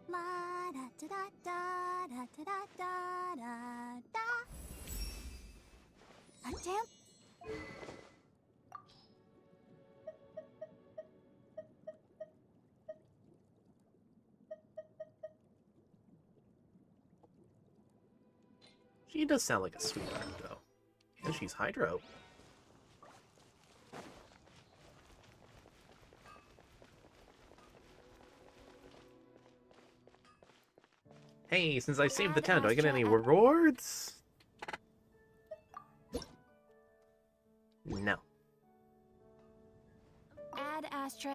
La da da da da da da da da da. A damn. She does sound like a sweetheart, though. And she's Hydro. Hey, since I saved the town, do I get any rewards? No. Add Astra.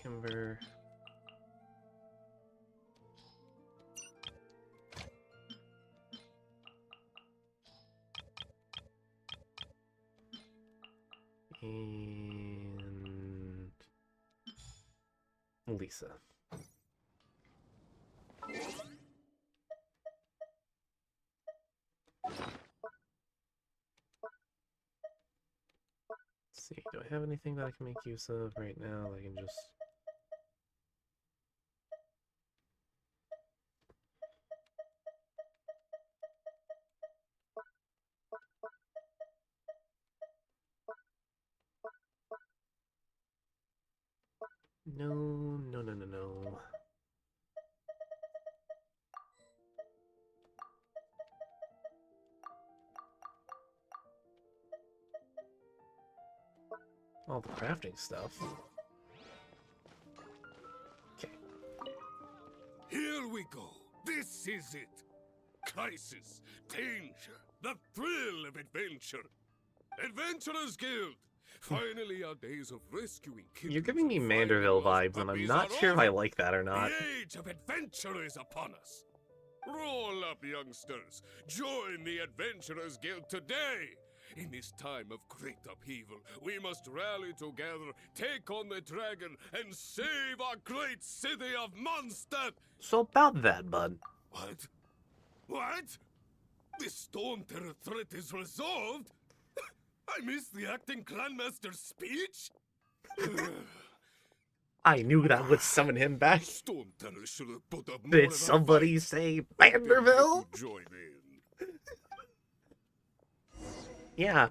Kimber. And Lisa. Let's see, do I have anything that I can make use of right now that I can just... No, no, no, no, no. All the crafting stuff. Okay. Here we go. This is it. Crisis, danger, the thrill of adventure. Adventurers Guild. Finally, our days of rescuing kittens. You're giving me and finding Manderville lost vibes, and I'm puppies not are sure if I over. like that or not. The age of adventure is upon us. Roll up, youngsters. Join the Adventurers Guild today. In this time of great upheaval, we must rally together, take on the dragon, and save our great city of Mondstadt. So about that, bud. What? What? The Storm Terror threat is resolved? I missed the acting clanmaster's speech? I knew that would summon him back. Storm Terror should have put up more Did of a somebody fight. say Didn't Manderville? you join in? Yeah.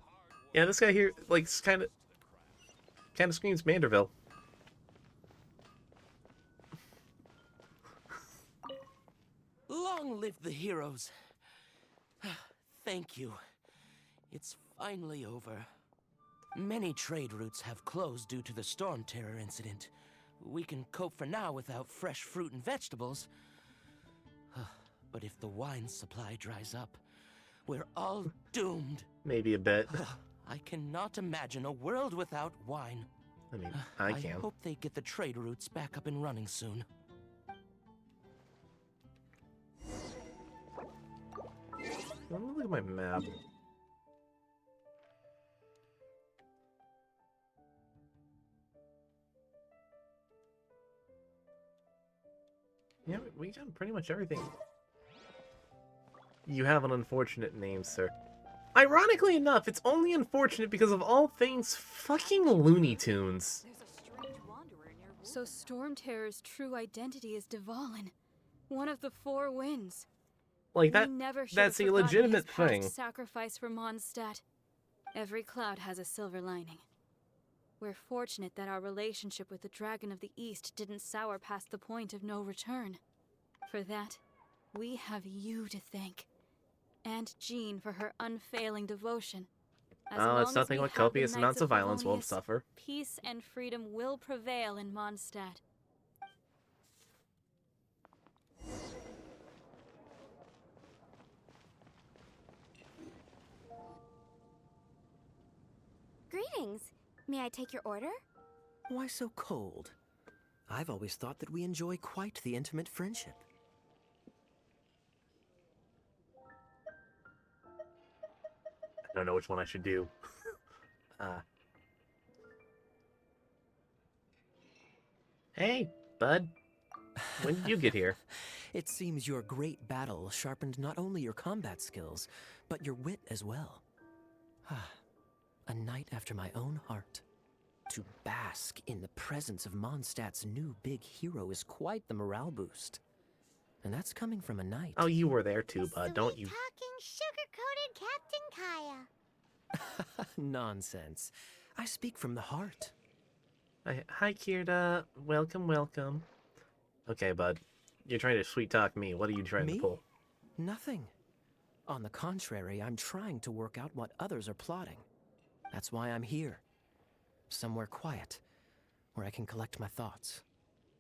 Yeah, this guy here, like, kind of screams Manderville. Long live the heroes. Thank you. It's finally over. Many trade routes have closed due to the Storm Terror incident. We can cope for now without fresh fruit and vegetables. But if the wine supply dries up, we're all doomed. Maybe a bit. I cannot imagine a world without wine. I mean, I can. I hope they get the trade routes back up and running soon. Let me look at my map. Yeah, we've done pretty much everything. You have an unfortunate name, sir. Ironically enough, it's only unfortunate because of all things fucking Looney Tunes. So Storm Terror's true identity is Dvalin, one of the four winds. Like We never should that's have a forgotten legitimate his past thing. sacrifice for Mondstadt. Every cloud has a silver lining. We're fortunate that our relationship with the Dragon of the East didn't sour past the point of no return. For that, we have you to thank. And Jean for her unfailing devotion. As Oh, long it's as nothing we what have the copious Knights amounts of violence won't Favonius, suffer. peace and freedom will prevail in Mondstadt. Greetings. May I take your order? Why so cold? I've always thought that we enjoy quite the intimate friendship. I don't know which one I should do. Hey, bud. When did you get here? It seems your great battle sharpened not only your combat skills, but your wit as well. A knight after my own heart. To bask in the presence of Mondstadt's new big hero is quite the morale boost. And that's coming from a knight. Oh, you were there too, bud, don't you? Talking sugar-coated Captain Kaya. Nonsense. I speak from the heart. Hi, Kirda. Welcome, welcome. Okay, bud. You're trying to sweet-talk me. What are you trying to pull? Nothing. On the contrary, I'm trying to work out what others are plotting. That's why I'm here. Somewhere quiet, where I can collect my thoughts.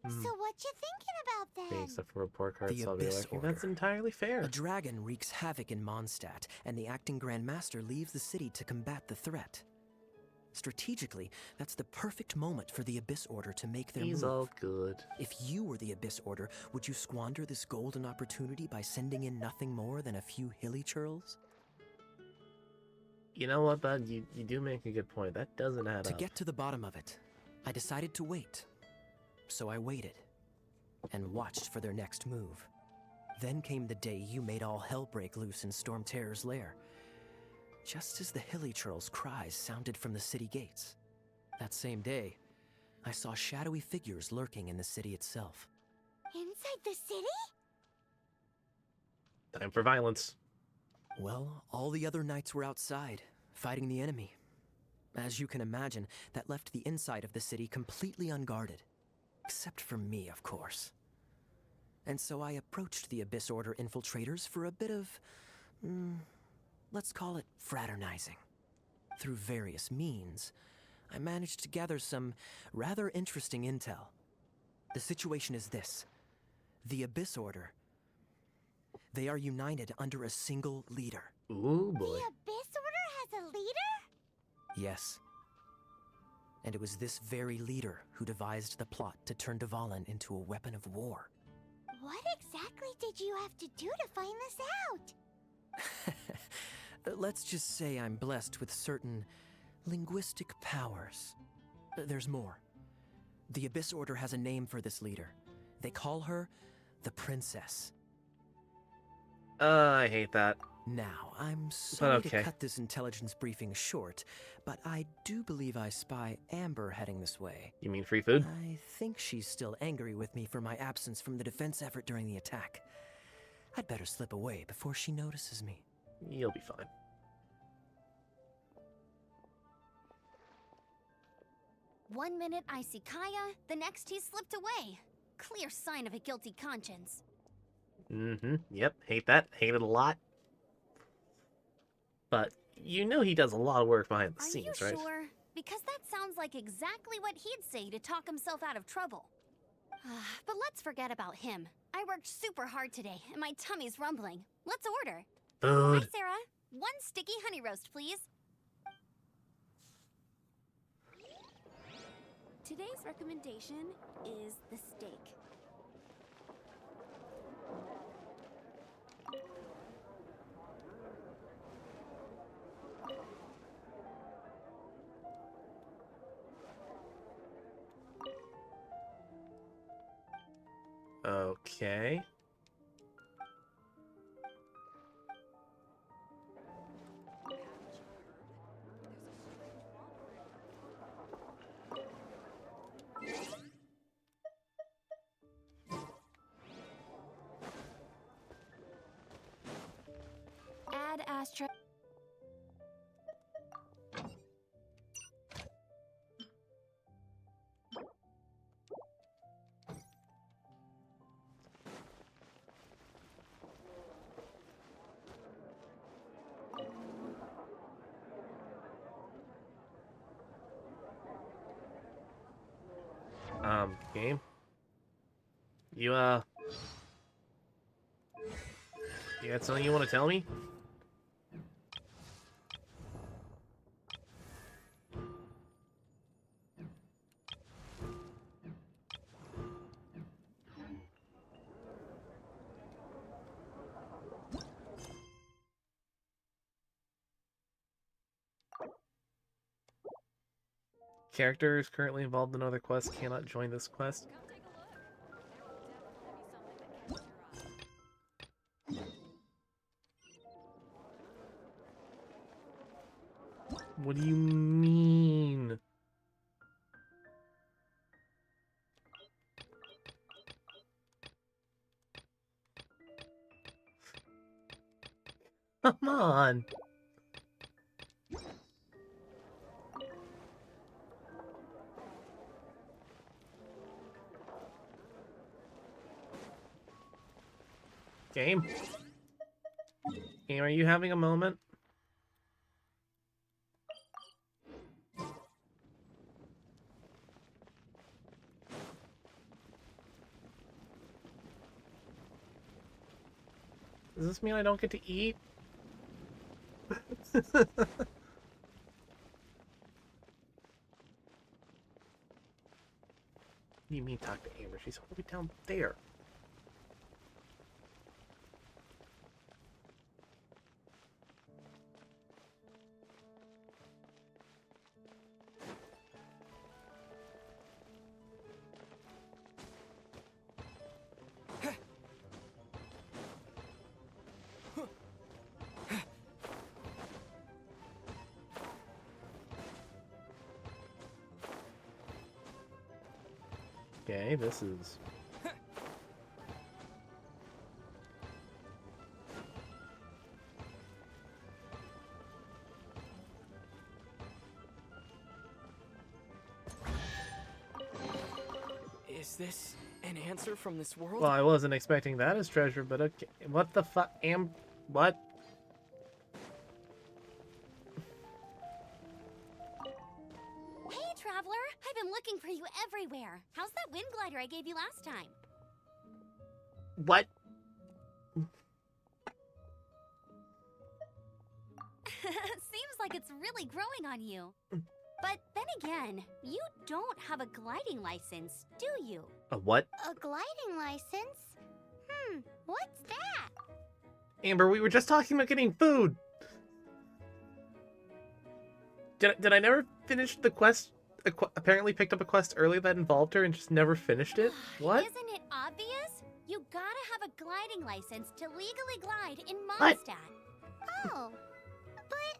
So what you thinking about them? Okay, except for report cards, The I'll be Abyss lurking. Order. That's entirely fair. A dragon wreaks havoc in Mondstadt, and the acting Grand Master leaves the city to combat the threat. Strategically, that's the perfect moment for the Abyss Order to make their He's move. all good. If you were the Abyss Order, would you squander this golden opportunity by sending in nothing more than a few hilly churls? You know what, bud? You do make a good point. That doesn't add To up. get to the bottom of it, I decided to wait. So I waited, and watched for their next move. Then came the day you made all hell break loose in Storm Terror's lair. Just as the hilly churl's cries sounded from the city gates. That same day, I saw shadowy figures lurking in the city itself. Inside the city? Time for violence. Well, all the other knights were outside, fighting the enemy. As you can imagine, that left the inside of the city completely unguarded. Except for me, of course. And so I approached the Abyss Order infiltrators for a bit of, let's call it fraternizing. Through various means, I managed to gather some rather interesting intel. The situation is this. The Abyss Order, they are united under a single leader. Ooh, boy. The Abyss Order has a leader? Yes. And it was this very leader who devised the plot to turn Dvalin into a weapon of war. What exactly did you have to do to find this out? Let's just say I'm blessed with certain linguistic powers. There's more. The Abyss Order has a name for this leader. They call her the Princess. I hate that. Now, I'm sorry okay. to cut this intelligence briefing short, but I do believe I spy Amber heading this way. You mean free food? I think she's still angry with me for my absence from the defense effort during the attack. I'd better slip away before she notices me. You'll be fine. One minute I see Kaya, the next he slipped away. Clear sign of a guilty conscience. Yep, hate that. Hate it a lot. But you know he does a lot of work behind the scenes, Are you right? sure? Because that sounds like exactly what he'd say to talk himself out of trouble. But let's forget about him. I worked super hard today, and my tummy's rumbling. Let's order. Food. Hi, Sarah. One sticky honey roast, please. Today's recommendation is the steak. Okay. Ad Astra. Game. You got something you want to tell me? Characters currently involved in other quests cannot join this quest. What do you mean? Come on. Game? Game, are you having a moment? Does this mean I don't get to eat? You mean talk to Amber? She's all the way down there. Okay, this is... Is this an answer from this world? Well, I wasn't expecting that as treasure, but okay. What the fuck? What? Hey, Traveler! I've been looking for you everywhere. How's that wind glider I gave you last time? What? Seems like it's really growing on you. But then again, you don't have a gliding license, do you? A what? A gliding license? What's that? Amber, we were just talking about getting food. Did I never finish the quest? Apparently picked up a quest earlier that involved her and just never finished it? What? Isn't it obvious? You gotta have a gliding license to legally glide in What? Mondstadt. Oh, but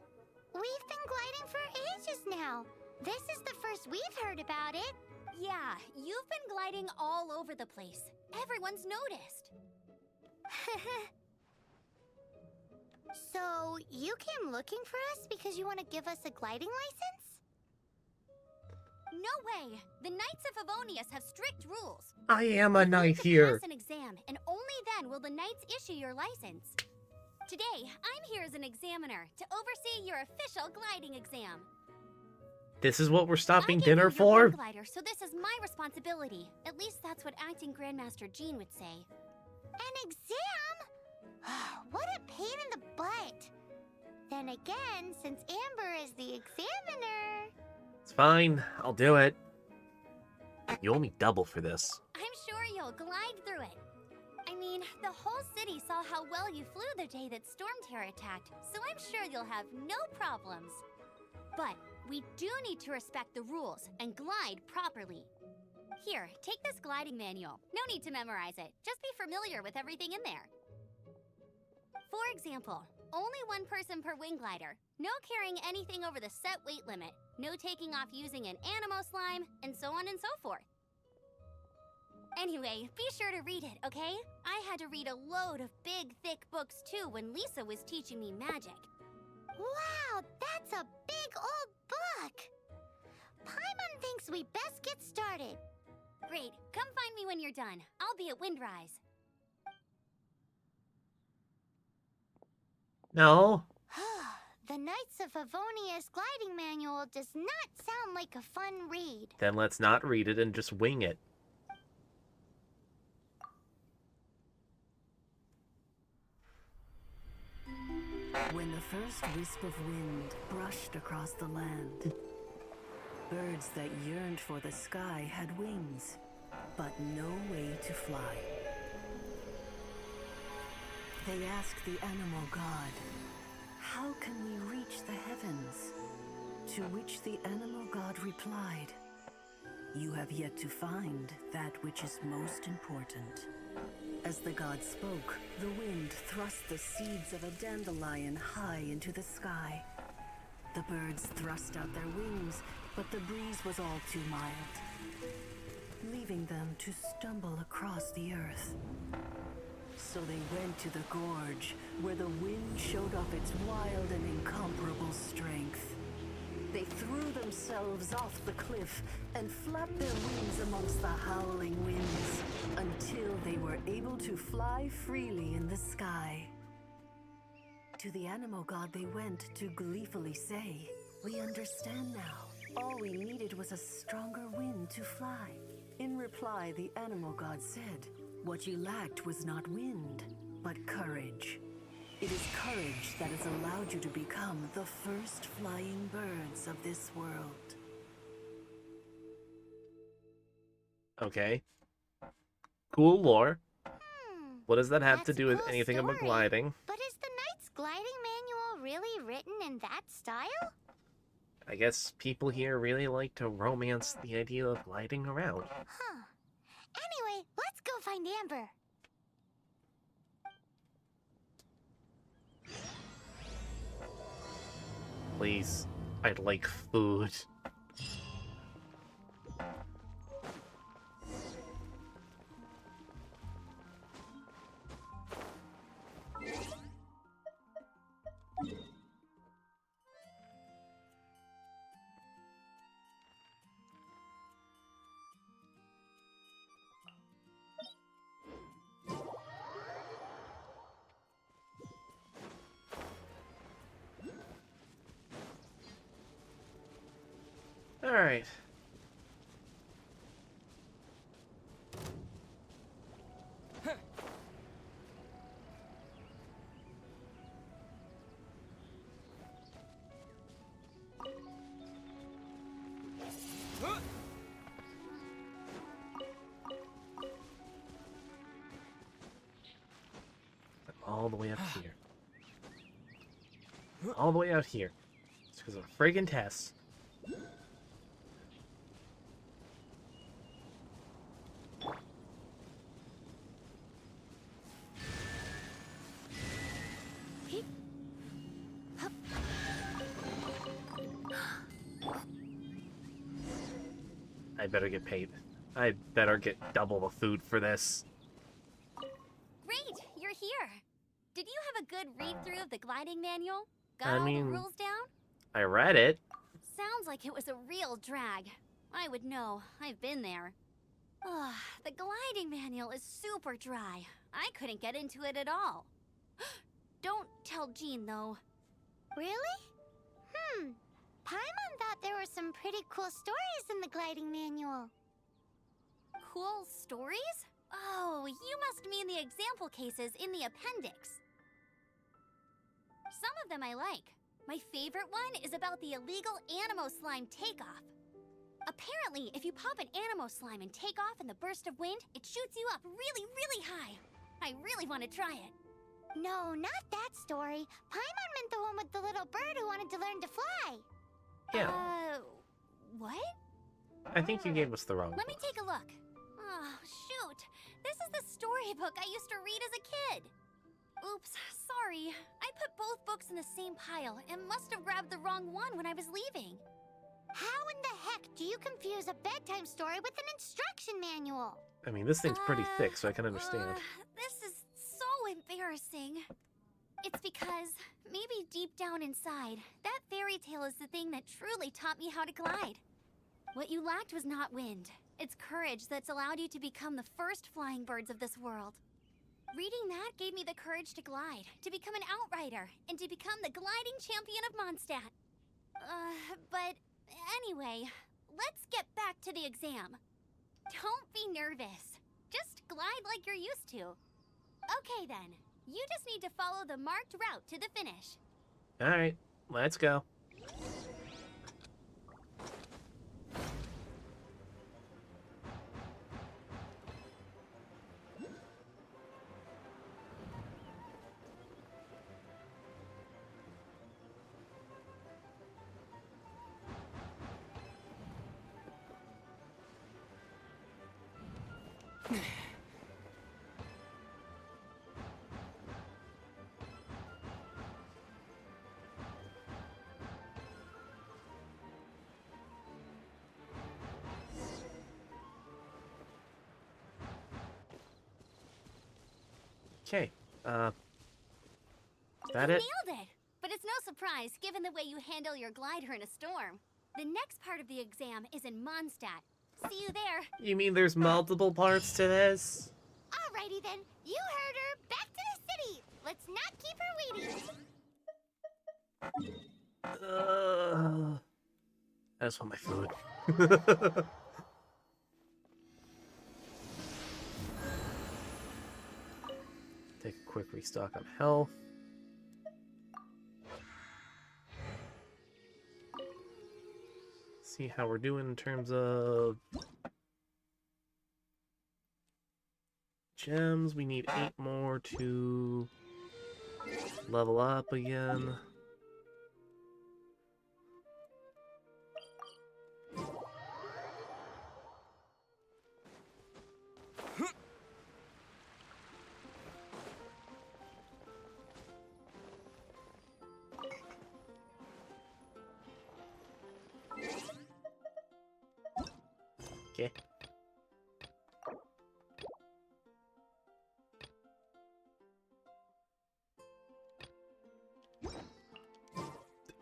we've been gliding for ages now. This is the first we've heard about it. Yeah, you've been gliding all over the place. Everyone's noticed. So, you came looking for us because you want to give us a gliding license? No way! The Knights of Favonius have strict rules. I am a You knight need to here. pass an exam, and only then will the Knights issue your license. Today, I'm here as an examiner to oversee your official gliding exam. This is what we're stopping I gave dinner you your for? wind glider, so this is my responsibility. At least that's what Acting Grandmaster Jean would say. An exam? What a pain in the butt. Then again, since Amber is the examiner... It's fine. I'll do it. You owe me double for this. I'm sure you'll glide through it. I mean, the whole city saw how well you flew the day that Storm Terror attacked, so I'm sure you'll have no problems. But we do need to respect the rules and glide properly. Here, take this gliding manual. No need to memorize it. Just be familiar with everything in there. For example, only one person per wing glider. No carrying anything over the set weight limit. No taking off using an animo slime, and so on and so forth. Anyway, be sure to read it, okay? I had to read a load of big, thick books too when Lisa was teaching me magic. Wow, that's a big old book! Paimon thinks we best get started. Great, come find me when you're done. I'll be at Windrise. No. The Knights of Favonia's gliding manual does not sound like a fun read. Then let's not read it and just wing it. When the first wisp of wind brushed across the land, birds that yearned for the sky had wings, but no way to fly. They asked the animal god, "How can we reach the heavens?" To which the animal god replied, "You have yet to find that which is most important." As the god spoke, the wind thrust the seeds of a dandelion high into the sky. The birds thrust out their wings, but the breeze was all too mild, leaving them to stumble across the earth. So they went to the gorge, where the wind showed off its wild and incomparable strength. They threw themselves off the cliff and flapped their wings amongst the howling winds until they were able to fly freely in the sky. To the animal god they went to gleefully say, "We understand now. All we needed was a stronger wind to fly." In reply, the animal god said, "What you lacked was not wind, but courage. It is courage that has allowed you to become the first flying birds of this world." Okay. Cool lore. What does that have to That's do with cool anything about story. gliding? But is the Knight's gliding manual really written in that style? I guess people here really like to romance the idea of gliding around. Huh. Anyway, let's go find Amber. Please, I'd like food. Alright. All the way up here. All the way out here. It's because of a friggin' test. I better get paid. I better get double the food for this. Great, you're here. Did you have a good read-through of the gliding manual? Got I all mean, the rules down? I read it. Sounds like it was a real drag. I would know. I've been there. Ugh, the gliding manual is super dry. I couldn't get into it at all. Don't tell Jean, though. Really? Paimon thought there were some pretty cool stories in the gliding manual. Cool stories? Oh, you must mean the example cases in the appendix. Some of them I like. My favorite one is about the illegal Animo slime takeoff. Apparently, if you pop an Animo slime and take off in the burst of wind, it shoots you up really, really high. I really want to try it. No, not that story. Paimon meant the one with the little bird who wanted to learn to fly. Yeah. What? I think you gave us the wrong Let me book. take a look. Oh, shoot. This is the storybook I used to read as a kid. Oops, sorry. I put both books in the same pile and must have grabbed the wrong one when I was leaving. How in the heck do you confuse a bedtime story with an instruction manual? I mean, this thing's pretty thick, so I can understand. This is so embarrassing. It's because, maybe deep down inside, that fairy tale is the thing that truly taught me how to glide. What you lacked was not wind. It's courage that's allowed you to become the first flying birds of this world. Reading that gave me the courage to glide, to become an outrider, and to become the gliding champion of Mondstadt. But anyway, let's get back to the exam. Don't be nervous. Just glide like you're used to. Okay then, you just need to follow the marked route to the finish. Alright, let's go. Okay, is that You it? nailed it! But it's no surprise, given the way you handle your glider in a storm. The next part of the exam is in Mondstadt. See you there. You mean there's multiple parts to this? Alrighty then, you heard her. Back to the city. Let's not keep her waiting. I just want my food. Take a quick restock on health. See how we're doing in terms of gems. We need 8 more to level up again. Okay.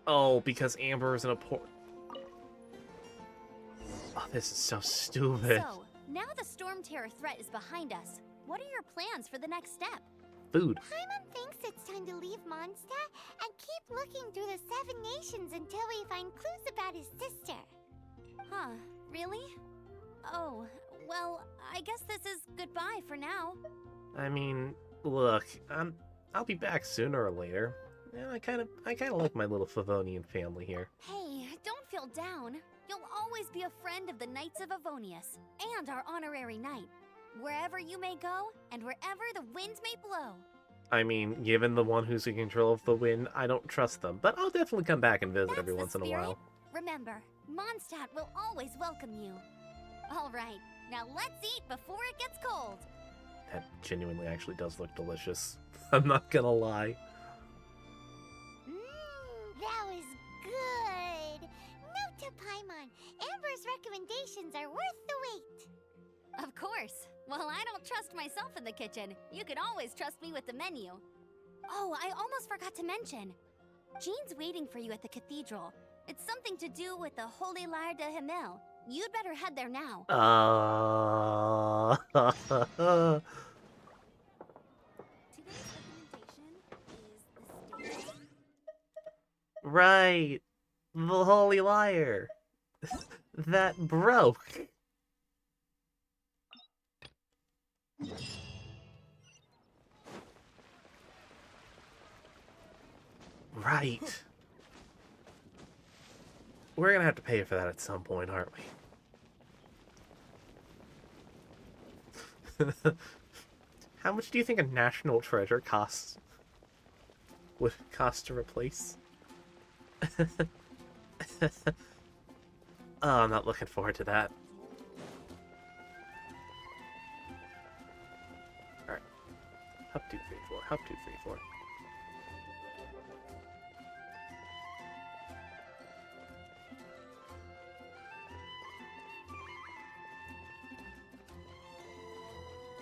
Oh, because Amber is in a port. Oh, this is so stupid. So, now the storm terror threat is behind us. What are your plans for the next step? Food. Paimon thinks it's time to leave Mondstadt and keep looking through the 7 nations until we find clues about his sister. Huh, really? Oh, well, I guess this is goodbye for now. I mean, look, I'll be back sooner or later. Yeah, I kind of like my little Favonian family here. Hey, don't feel down. You'll always be a friend of the Knights of Avonius, and our honorary knight. Wherever you may go, and wherever the winds may blow. I mean, given the one who's in control of the wind, I don't trust them, but I'll definitely come back and visit That's every the once in a spirit. while. Remember, Mondstadt will always welcome you. All right, now let's eat before it gets cold. That genuinely actually does look delicious. I'm not gonna lie. That was good. Note to Paimon, Amber's recommendations are worth the wait. Of course. Well, I don't trust myself in the kitchen. You can always trust me with the menu. Oh, I almost forgot to mention. Jean's waiting for you at the cathedral. It's something to do with the Holy Lyre de Himmel. You'd better head there now. Right. The Holy Lyre. That broke. Right. We're gonna have to pay for that at some point, aren't we? How much do you think a national treasure costs? Would cost to replace? Oh, I'm not looking forward to that. Alright. Hop 2, 3, 4. Hop 2, 3, 4.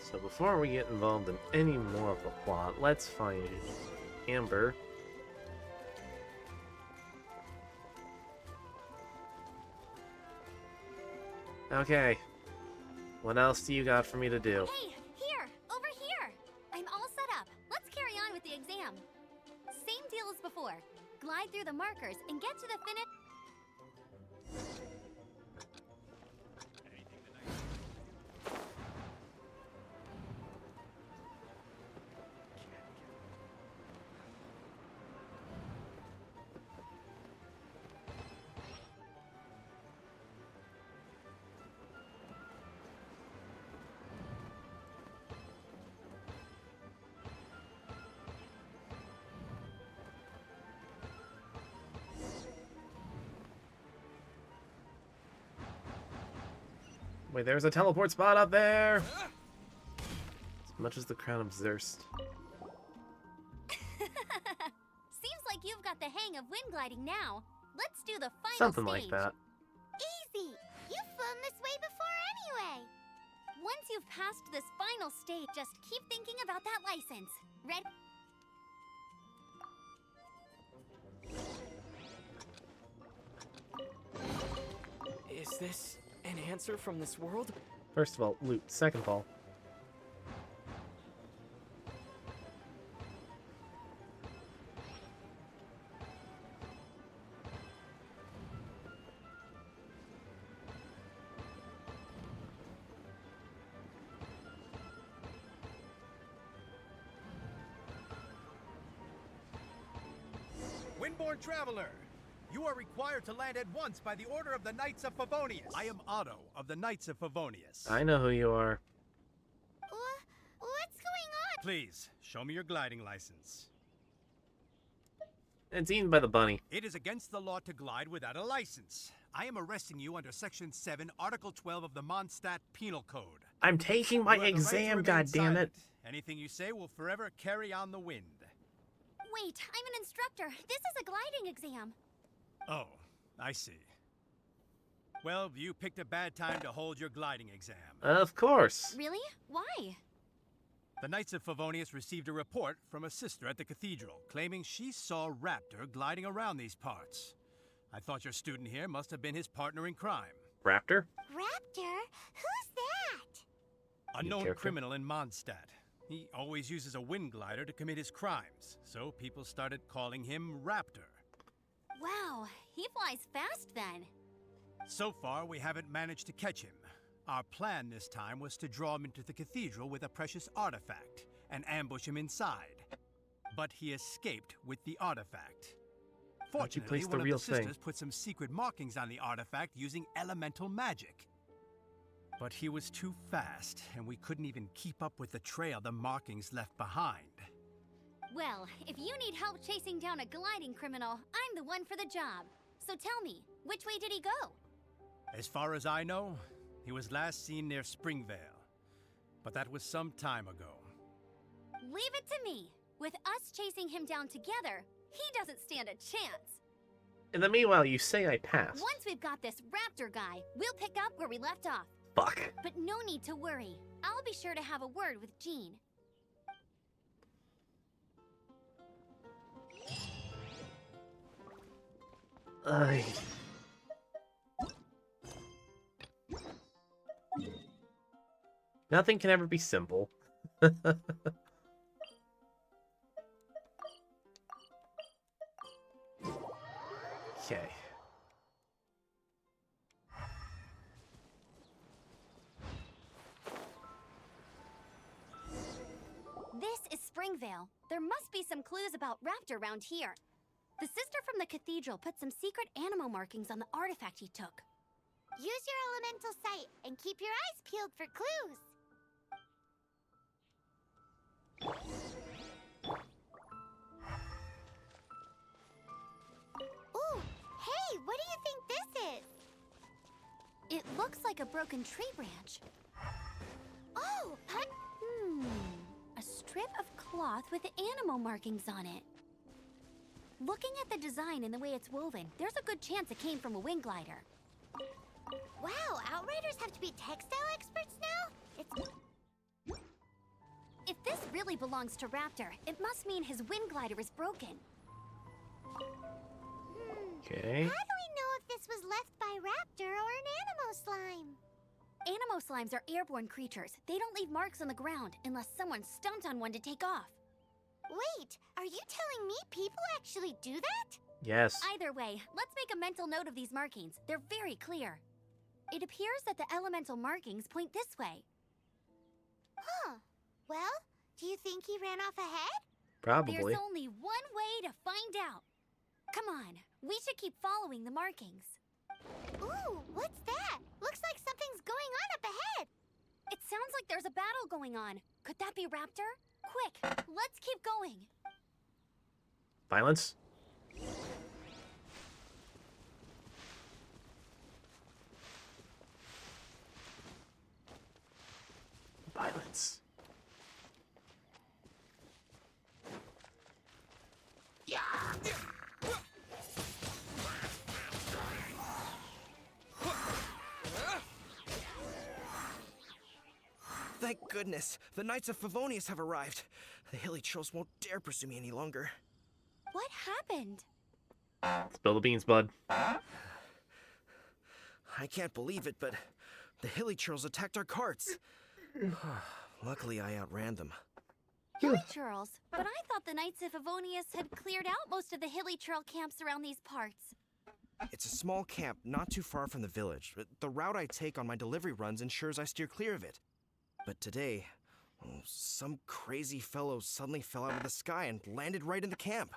So before we get involved in any more of the plot, let's find Amber. Okay. What else do you got for me to do? Hey, here! Over here! I'm all set up. Let's carry on with the exam. Same deal as before. Glide through the markers and get to the finish. Wait, there's a teleport spot up there! As much as the crown of Zerst. Seems like you've got the hang of wind gliding now. Let's do the final Something stage. like that. Easy! You've flown this way before anyway! Once you've passed this final stage, just keep thinking about that license. Red. Is this an answer from this world? First of all, loot. Second of all, Windborn Traveler! You are required to land at once by the order of the Knights of Favonius. I am Otto of the Knights of Favonius. I know who you are. What's going on? Please, show me your gliding license. It's eaten by the bunny. It is against the law to glide without a license. I am arresting you under Section 7, Article 12 of the Mondstadt Penal Code. I'm taking my You have the right to exam, remain goddammit. silent. Anything you say will forever carry on the wind. Wait, I'm an instructor. This is a gliding exam. Oh, I see. Well, you picked a bad time to hold your gliding exam. Of course. Really? Why? The Knights of Favonius received a report from a sister at the cathedral claiming she saw Raptor gliding around these parts. I thought your student here must have been his partner in crime. Raptor? Raptor? Who's that? Unknown character? criminal in Mondstadt. He always uses a wind glider to commit his crimes, so people started calling him Raptor. Wow, he flies fast then. So far, we haven't managed to catch him. Our plan this time was to draw him into the cathedral with a precious artifact and ambush him inside. But he escaped with the artifact. How'd you Fortunately, place the one of real the sisters thing? put some secret markings on the artifact using elemental magic. But he was too fast, and we couldn't even keep up with the trail the markings left behind. Well, if you need help chasing down a gliding criminal, I'm the one for the job. So tell me, which way did he go? As far as I know, he was last seen near Springvale. But that was some time ago. Leave it to me. With us chasing him down together, he doesn't stand a chance. In the meanwhile, you say I passed. Once we've got this Raptor guy, we'll pick up where we left off. Fuck. But no need to worry. I'll be sure to have a word with Jean. Ay. Nothing can ever be simple. Okay. This is Springvale. There must be some clues about Raptor around here. The sister from the cathedral put some secret animal markings on the artifact he took. Use your elemental sight and keep your eyes peeled for clues. Ooh, hey, what do you think this is? It looks like a broken tree branch. Oh! A strip of cloth with animal markings on it. Looking at the design and the way it's woven, there's a good chance it came from a wing glider. Wow, Outriders have to be textile experts now? If this really belongs to Raptor, it must mean his wing glider is broken. Okay. How do we know if this was left by Raptor or an Animo slime? Animo slimes are airborne creatures. They don't leave marks on the ground unless someone stomped on one to take off. Wait, are you telling me people actually do that? Yes. Either way, let's make a mental note of these markings. They're very clear. It appears that the elemental markings point this way. Huh. Well, do you think he ran off ahead? Probably. There's only one way to find out. Come on, we should keep following the markings. Ooh, what's that? Looks like something's going on up ahead. It sounds like there's a battle going on. Could that be Raptor? Quick, let's keep going. Violence? Violence. Thank goodness, the Knights of Favonius have arrived. The hilly trolls won't dare pursue me any longer. What happened? Spill the beans, bud. I can't believe it, but the hilly trolls attacked our carts. Luckily, I outran them. Hilly Churls? But I thought the Knights of Favonius had cleared out most of the hilly trail camps around these parts. It's a small camp not too far from the village. The route I take on my delivery runs ensures I steer clear of it. But today, some crazy fellow suddenly fell out of the sky and landed right in the camp.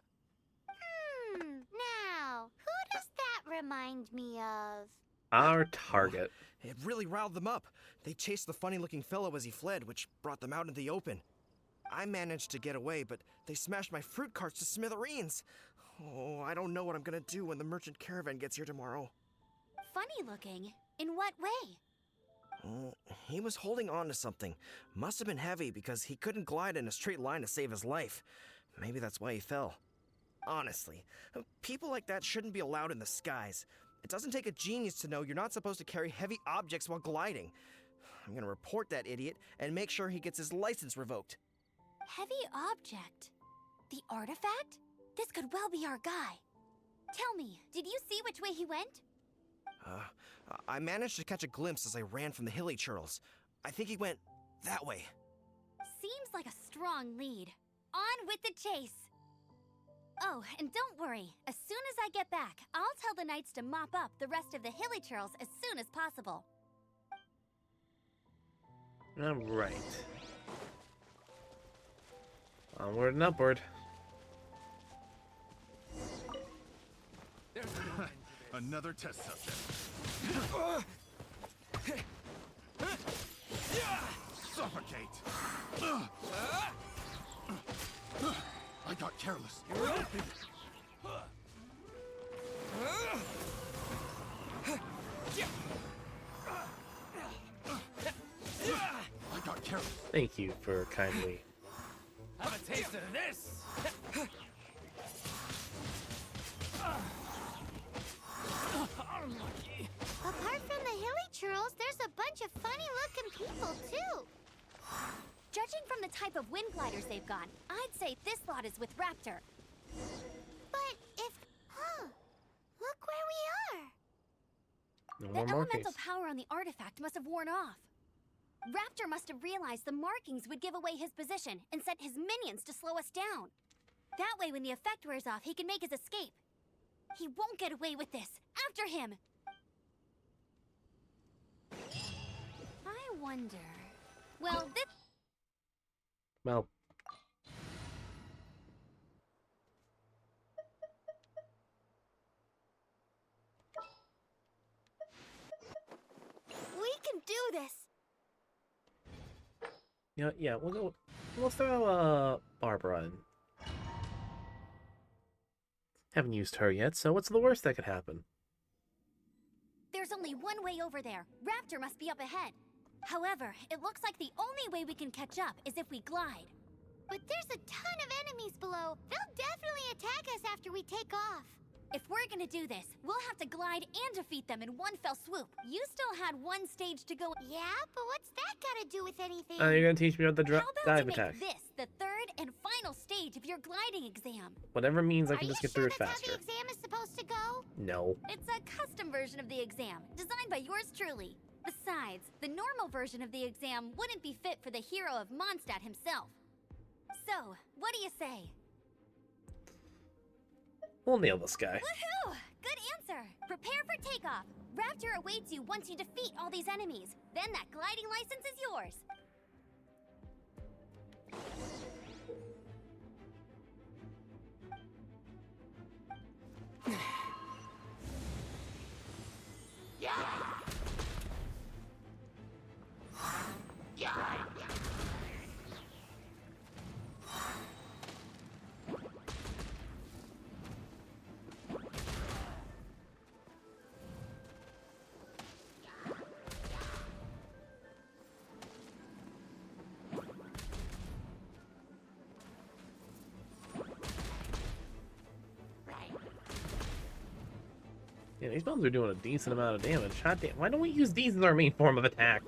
Now, who does that remind me of? Our target. It really riled them up. They chased the funny-looking fellow as he fled, which brought them out in the open. I managed to get away, but they smashed my fruit carts to smithereens. Oh, I don't know what I'm gonna do when the merchant caravan gets here tomorrow. Funny looking? In what way? He was holding on to something. Must have been heavy because he couldn't glide in a straight line to save his life. Maybe that's why he fell. Honestly, people like that shouldn't be allowed in the skies. It doesn't take a genius to know you're not supposed to carry heavy objects while gliding. I'm gonna report that idiot and make sure he gets his license revoked. Heavy object? The artifact? This could well be our guy. Tell me, did you see which way he went? I managed to catch a glimpse as I ran from the hilly churls. I think he went that way. Seems like a strong lead. On with the chase! Oh, and don't worry. As soon as I get back, I'll tell the knights to mop up the rest of the hilly churls as soon as possible. Alright. Onward and upward. Another test subject. Suffocate! I got careless. I got careless. Thank you for kindly. Have a taste of this! Apart from the hilly churls, there's a bunch of funny-looking people, too. Judging from the type of wind gliders they've got, I'd say this lot is with Raptor. But if... Look where we are. No The more markings. elemental power on the artifact must have worn off. Raptor must have realized the markings would give away his position and sent his minions to slow us down. That way, when the effect wears off, he can make his escape. He won't get away with this. After him! I wonder... Well, this... Well, We can do this. yeah, we'll throw Barbara in. Haven't used her yet, so what's the worst that could happen? There's only one way over there. Raptor must be up ahead. However, it looks like the only way we can catch up is if we glide. But there's a ton of enemies below. They'll definitely attack us after we take off. If we're gonna do this, we'll have to glide and defeat them in one fell swoop. You still had one stage to go. Yeah, but what's that gotta do with anything? You're gonna teach me about the How about dive you attack. make this the third and final stage of your gliding exam? Whatever means I can Are just you get through sure it that's faster. how the exam is supposed to go? No. It's a custom version of the exam, designed by yours truly. Besides, the normal version of the exam wouldn't be fit for the hero of Mondstadt himself. So, what do you say? We'll nail this guy. Woohoo! Good answer! Prepare for takeoff. Raptor awaits you once you defeat all these enemies. Then that gliding license is yours. Yeah, these bombs are doing a decent amount of damage. God damn, why don't we use these as our main form of attack?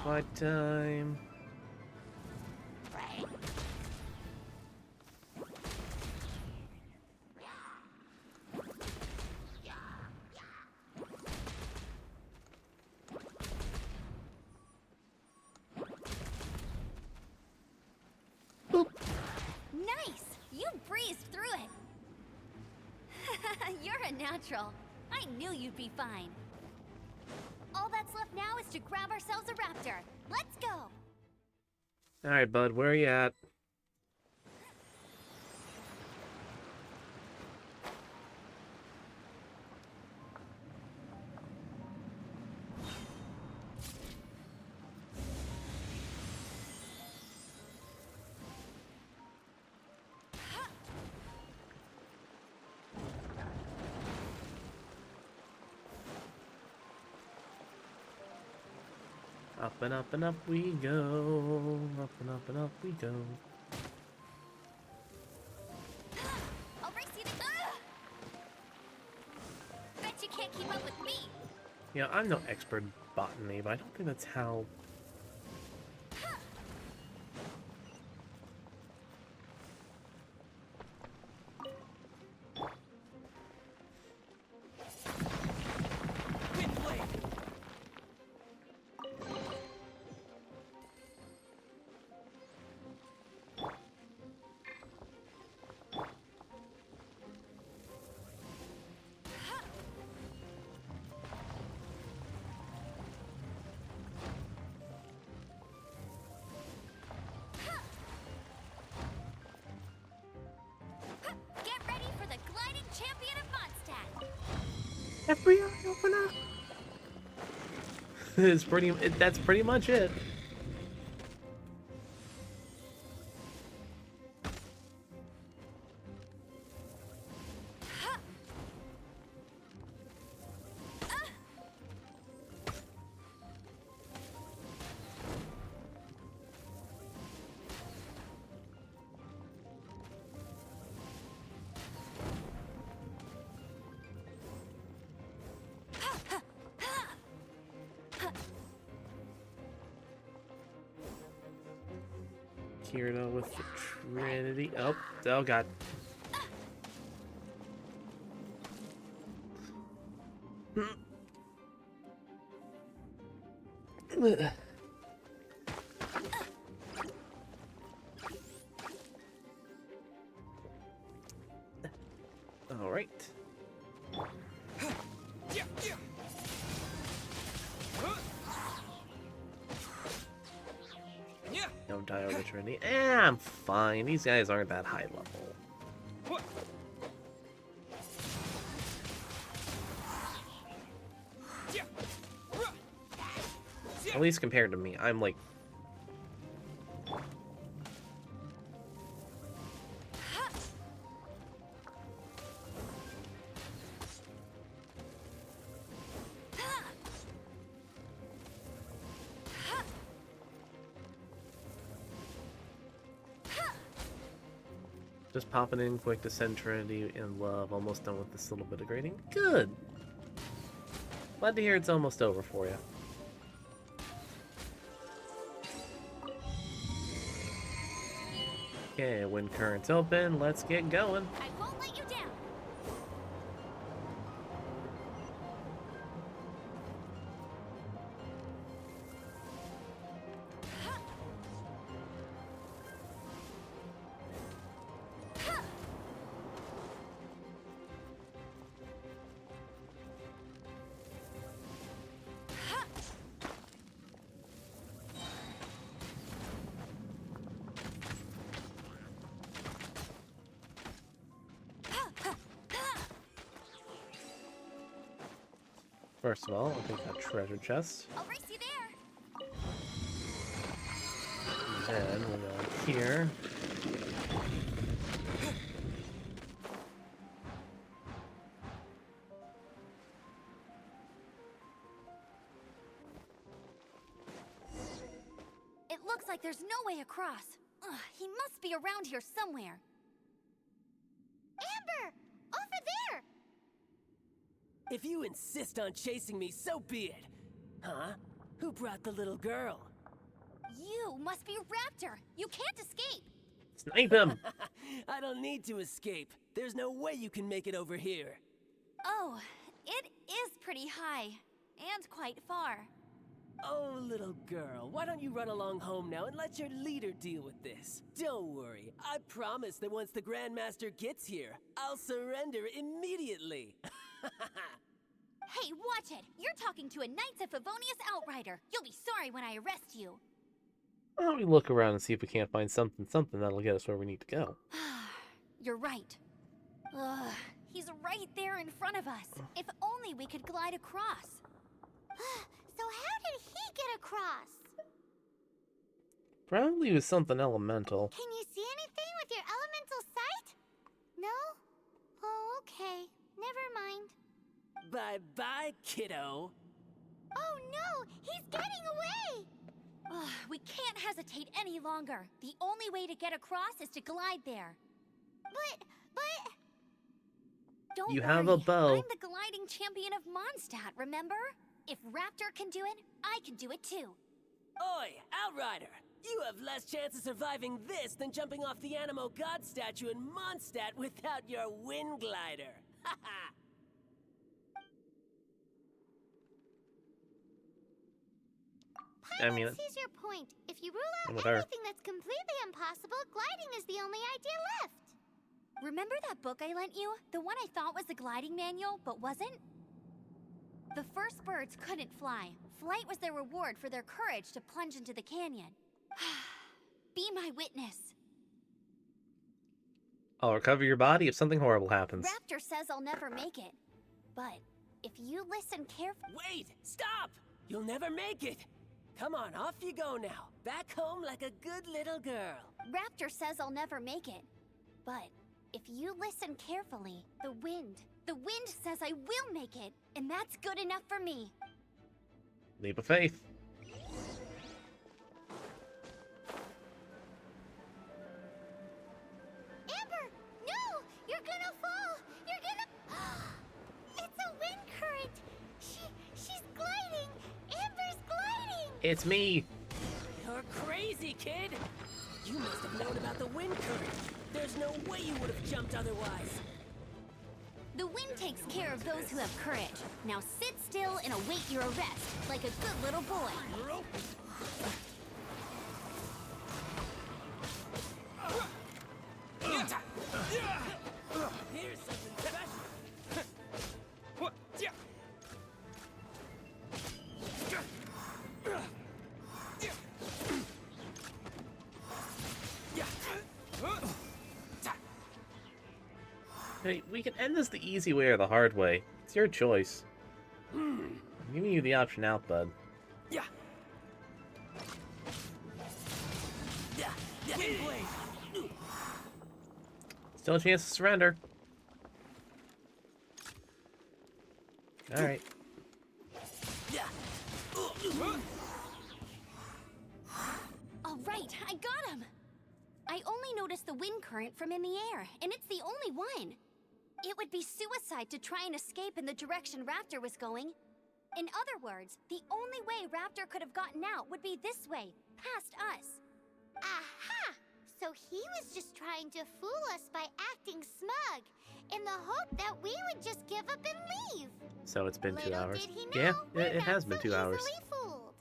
Fight time. Nice! You breezed through it. You're a natural. I knew you'd be fine. All that's left now is to grab ourselves a raptor. Let's go! Alright, bud, where are you at? Up and up we go. Up and up we go. I'll race you to... Bet you can't keep up with me! Yeah, I'm no expert in botany, but I don't think that's how... Get ready for the gliding champion of Mondstadt! FBI, open up! That's pretty much it. Kirito with the Trinity. Oh god. No die over Trinity. I'm fine. These guys aren't that high level. At least compared to me, I'm like... Just popping in quick to send Trinity in love. Almost done with this little bit of grading. Good! Glad to hear it's almost over for you. Okay, wind current's open. Let's get going. I won't let you down. First of all, I'll take that treasure chest. I'll race you there. And then we'll go here. It looks like there's no way across. Ugh, he must be around here somewhere. Amber! Over there! If you insist on chasing me, so be it. Huh? Who brought the little girl? You must be Raptor. You can't escape. Snipe him! I don't need to escape. There's no way you can make it over here. Oh, it is pretty high. And quite far. Oh, little girl, why don't you run along home now and let your leader deal with this? Don't worry, I promise that once the Grandmaster gets here, I'll surrender immediately. Hey, watch it! You're talking to a Knights of Favonius outrider. You'll be sorry when I arrest you. Why don't we look around and see if we can't find something that'll get us where we need to go. You're right. Ugh, he's right there in front of us. If only we could glide across. So how did he get across? Probably with something elemental. Can you see anything with your elemental sight? No? Oh, okay. Never mind. Bye-bye, kiddo. Oh no! He's getting away! Ugh, we can't hesitate any longer. The only way to get across is to glide there. But... Don't You worry. have a bow. I'm the gliding champion of Mondstadt, remember? If Raptor can do it, I can do it too. Oi, Outrider! You have less chance of surviving this than jumping off the Animo God statue in Mondstadt without your wind glider. Haha! I mean, sees your point. If you rule out with her. anything that's completely impossible, gliding is the only idea left. Remember that book I lent you? The one I thought was the gliding manual, but wasn't? The first birds couldn't fly. Flight was their reward for their courage to plunge into the canyon. Be my witness. I'll recover your body if something horrible happens. Raptor says I'll never make it. But if you listen carefully... Wait! Stop! You'll never make it! Come on, off you go now. Back home like a good little girl. Raptor says I'll never make it. But if you listen carefully, the wind says I will make it, and that's good enough for me. Leap of faith. Amber! No! You're gonna fall! You're gonna... It's a wind current! She's gliding! Amber's gliding! It's me! You're crazy, kid! You must have known about the wind current. There's no way you would have jumped otherwise. The wind takes care of those who have courage. Now sit still and await your arrest, like a good little boy. Here's something special. Hey, we can end this the easy way or the hard way. It's your choice. I'm giving you the option out, bud. Yeah. Yeah. Wind blade. Still a chance to surrender. Alright. All right, I got him! I only noticed the wind current from in the air, and it's the only one. It would be suicide to try and escape in the direction Raptor was going. In other words, the only way Raptor could have gotten out would be this way, past us. Aha! So he was just trying to fool us by acting smug, in the hope that we would just give up and leave. So it's been 2 Little hours. did he know, Yeah, we're it not has been so 2 hours. easily fooled.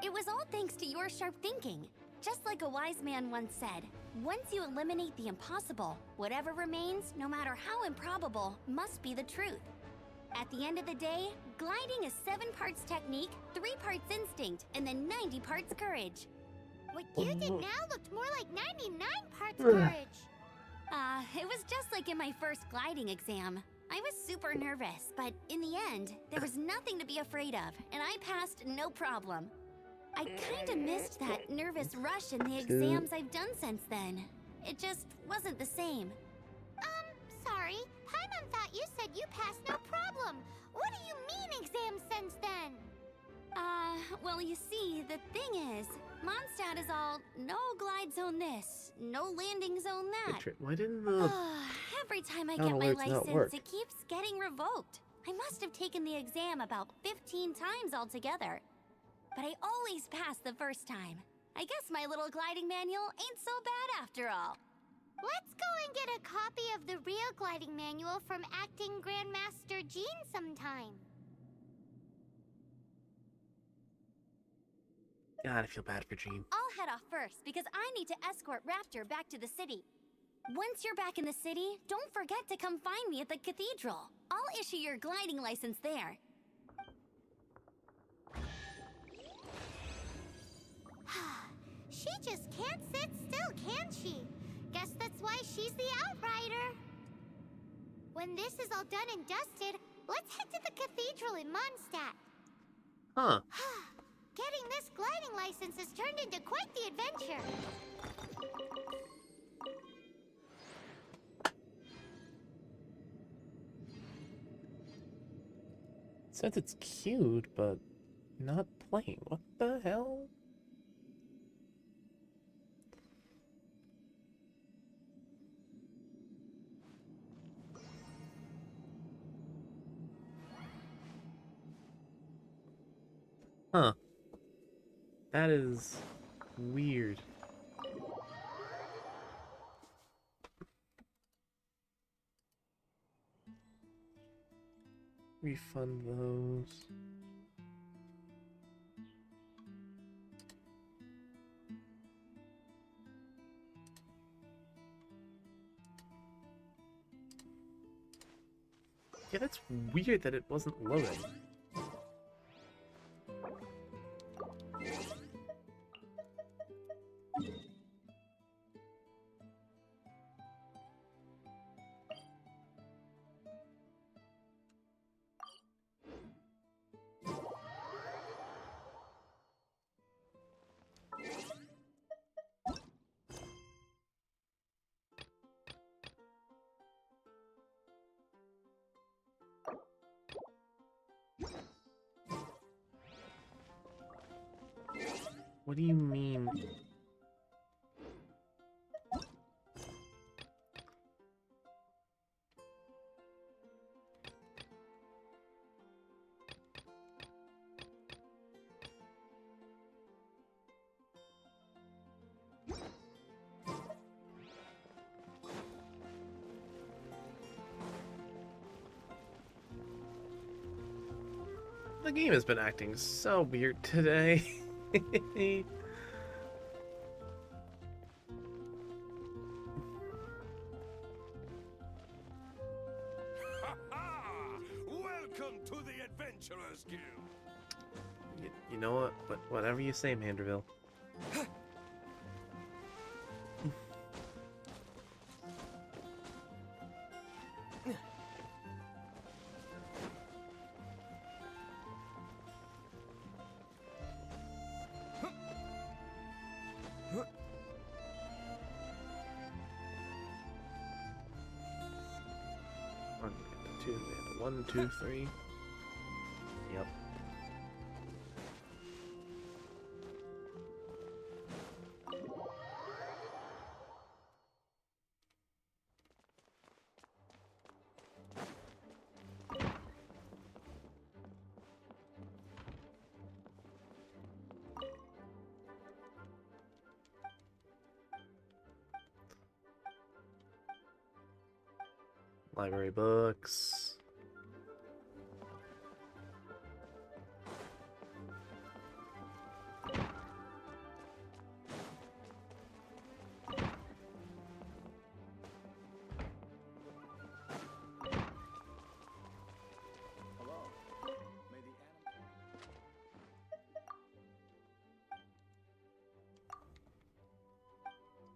It was all thanks to your sharp thinking. Just like a wise man once said, once you eliminate the impossible, whatever remains, no matter how improbable, must be the truth. At the end of the day, gliding is 7 parts technique, 3 parts instinct, and then 90 parts courage. What you did now looked more like 99 parts courage. It was just like in my first gliding exam. I was super nervous, but in the end, there was nothing to be afraid of, and I passed no problem. I kinda missed that nervous rush in the exams I've done since then. It just wasn't the same. Sorry. Paimon thought you said you passed no problem. What do you mean exam since then? Well, you see, the thing is, Mondstadt is all, no glide zone this, no landing zone that. Why didn't the... Every time I don't get know my why it's not license, work. it keeps getting revoked. I must have taken the exam about 15 times altogether. But I always pass the first time. I guess my little gliding manual ain't so bad after all. Let's go and get a copy of the real gliding manual from Acting Grandmaster Jean sometime. God, I feel bad for Jean. I'll head off first because I need to escort Raptor back to the city. Once you're back in the city, don't forget to come find me at the cathedral. I'll issue your gliding license there. She just can't sit still, can she? Guess that's why she's the Outrider. When this is all done and dusted, let's head to the cathedral in Mondstadt. Huh. Getting this gliding license has turned into quite the adventure. It says it's cute, but not playing. What the hell? Huh. That is weird. Refund those. Yeah, that's weird that it wasn't loading. What do you mean? The game has been acting so weird today. Welcome to the Adventurers Guild. You know what? But whatever you say, Manderville. 1, 2, 3. Yep. Library books.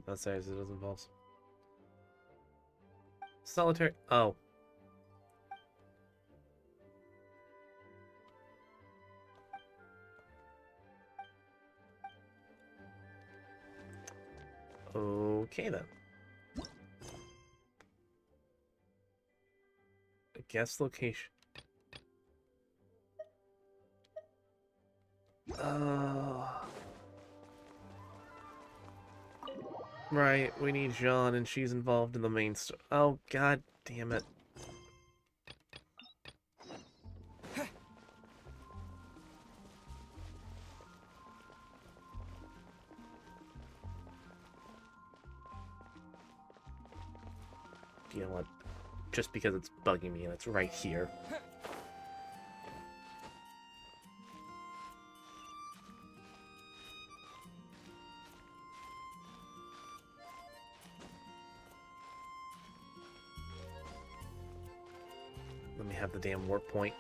That says it doesn't involve solitary. Oh. Okay then. A guest location. Right, we need Jean, and she's involved in the main story. Oh, god damn it. You know what? Just because it's bugging me and it's right here. Let me have the damn warp point.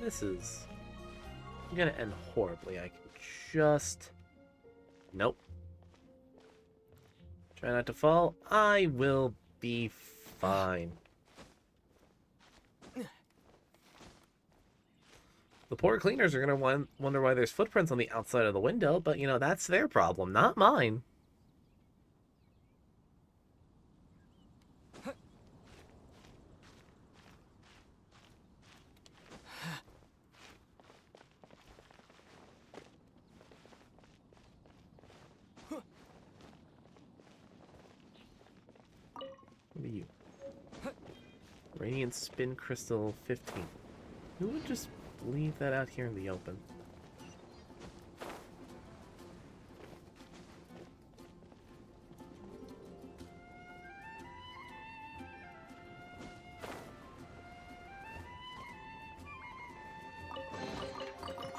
This is gonna end horribly. I can just... Nope. Try not to fall. I will be fine. The poor cleaners are gonna wonder why there's footprints on the outside of the window, but you know, that's their problem, not mine. What are you? Radiant Spin Crystal 15. Who would just leave that out here in the open?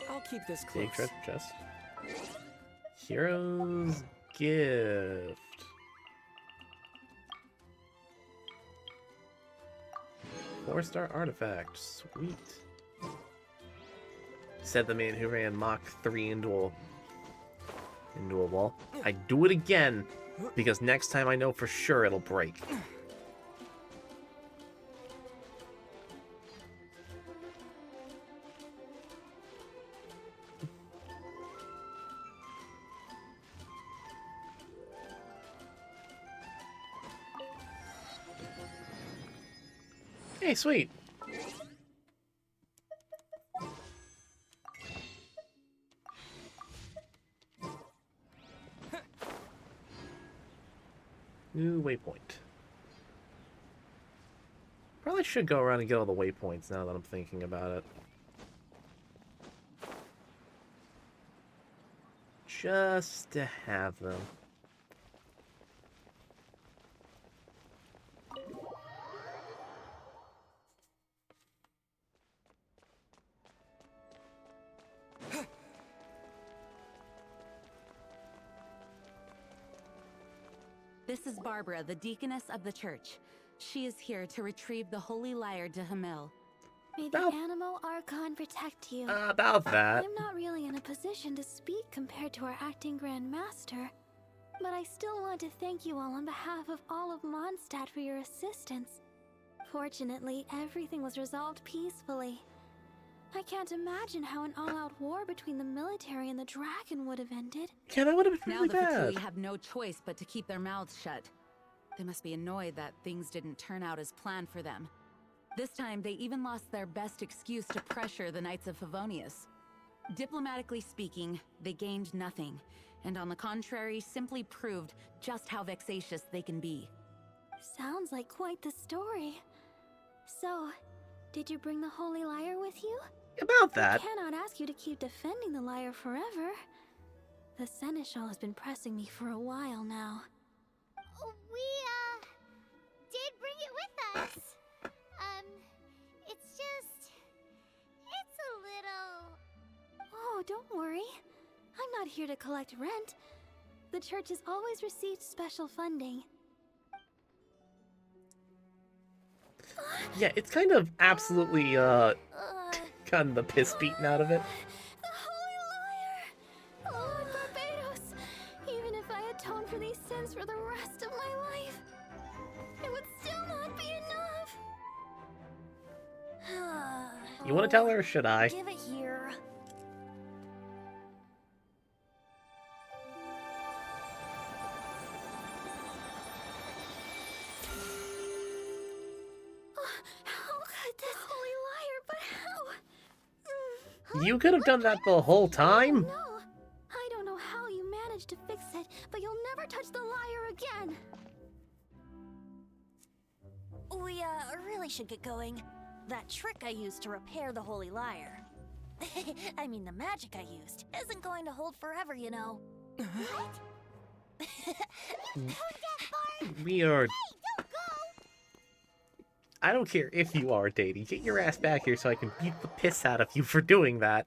I'll keep this close. Big treasure chest. Hero's Gift. Four-star artifact. Sweet. Said the man who ran Mach 3 into a wall. I do it again, because next time I know for sure it'll break. Hey, sweet. New waypoint. Probably should go around and get all the waypoints now that I'm thinking about it. Just to have them. This is Barbara, the deaconess of the church. She is here to retrieve the holy lyre de Hamil. May the Animo Archon protect you. About that. I'm not really in a position to speak compared to our acting Grand Master, but I still want to thank you all on behalf of all of Mondstadt for your assistance. Fortunately, everything was resolved peacefully. I can't imagine how an all-out war between the military and the dragon would have ended. Yeah, that would have been Now really the bad. Fatui have no choice but to keep their mouths shut. They must be annoyed that things didn't turn out as planned for them. This time, they even lost their best excuse to pressure the Knights of Favonius. Diplomatically speaking, they gained nothing, and on the contrary, simply proved just how vexatious they can be. Sounds like quite the story. So, did you bring the Holy Lyre with you? About that. I cannot ask you to keep defending the lyre forever. The Seneschal has been pressing me for a while now. We, did bring it with us. It's just... it's a little... Oh, don't worry. I'm not here to collect rent. The church has always received special funding. Yeah, it's kind of absolutely, gotten the piss beaten out of it. The Holy Lyre! Lord Barbados! Even if I atoned for these sins for the rest of my life, it would still not be enough. You want to tell her, or should I? Give it here. How could this Holy Lyre, but how? You could have done that the whole time. No, I don't know how you managed to fix it, but you'll never touch the lyre again. We, really should get going. That trick I used to repair the Holy Lyre. I mean, the magic I used isn't going to hold forever, you know. What? We are... Don't go! I don't care if you are, Datey. Get your ass back here so I can beat the piss out of you for doing that.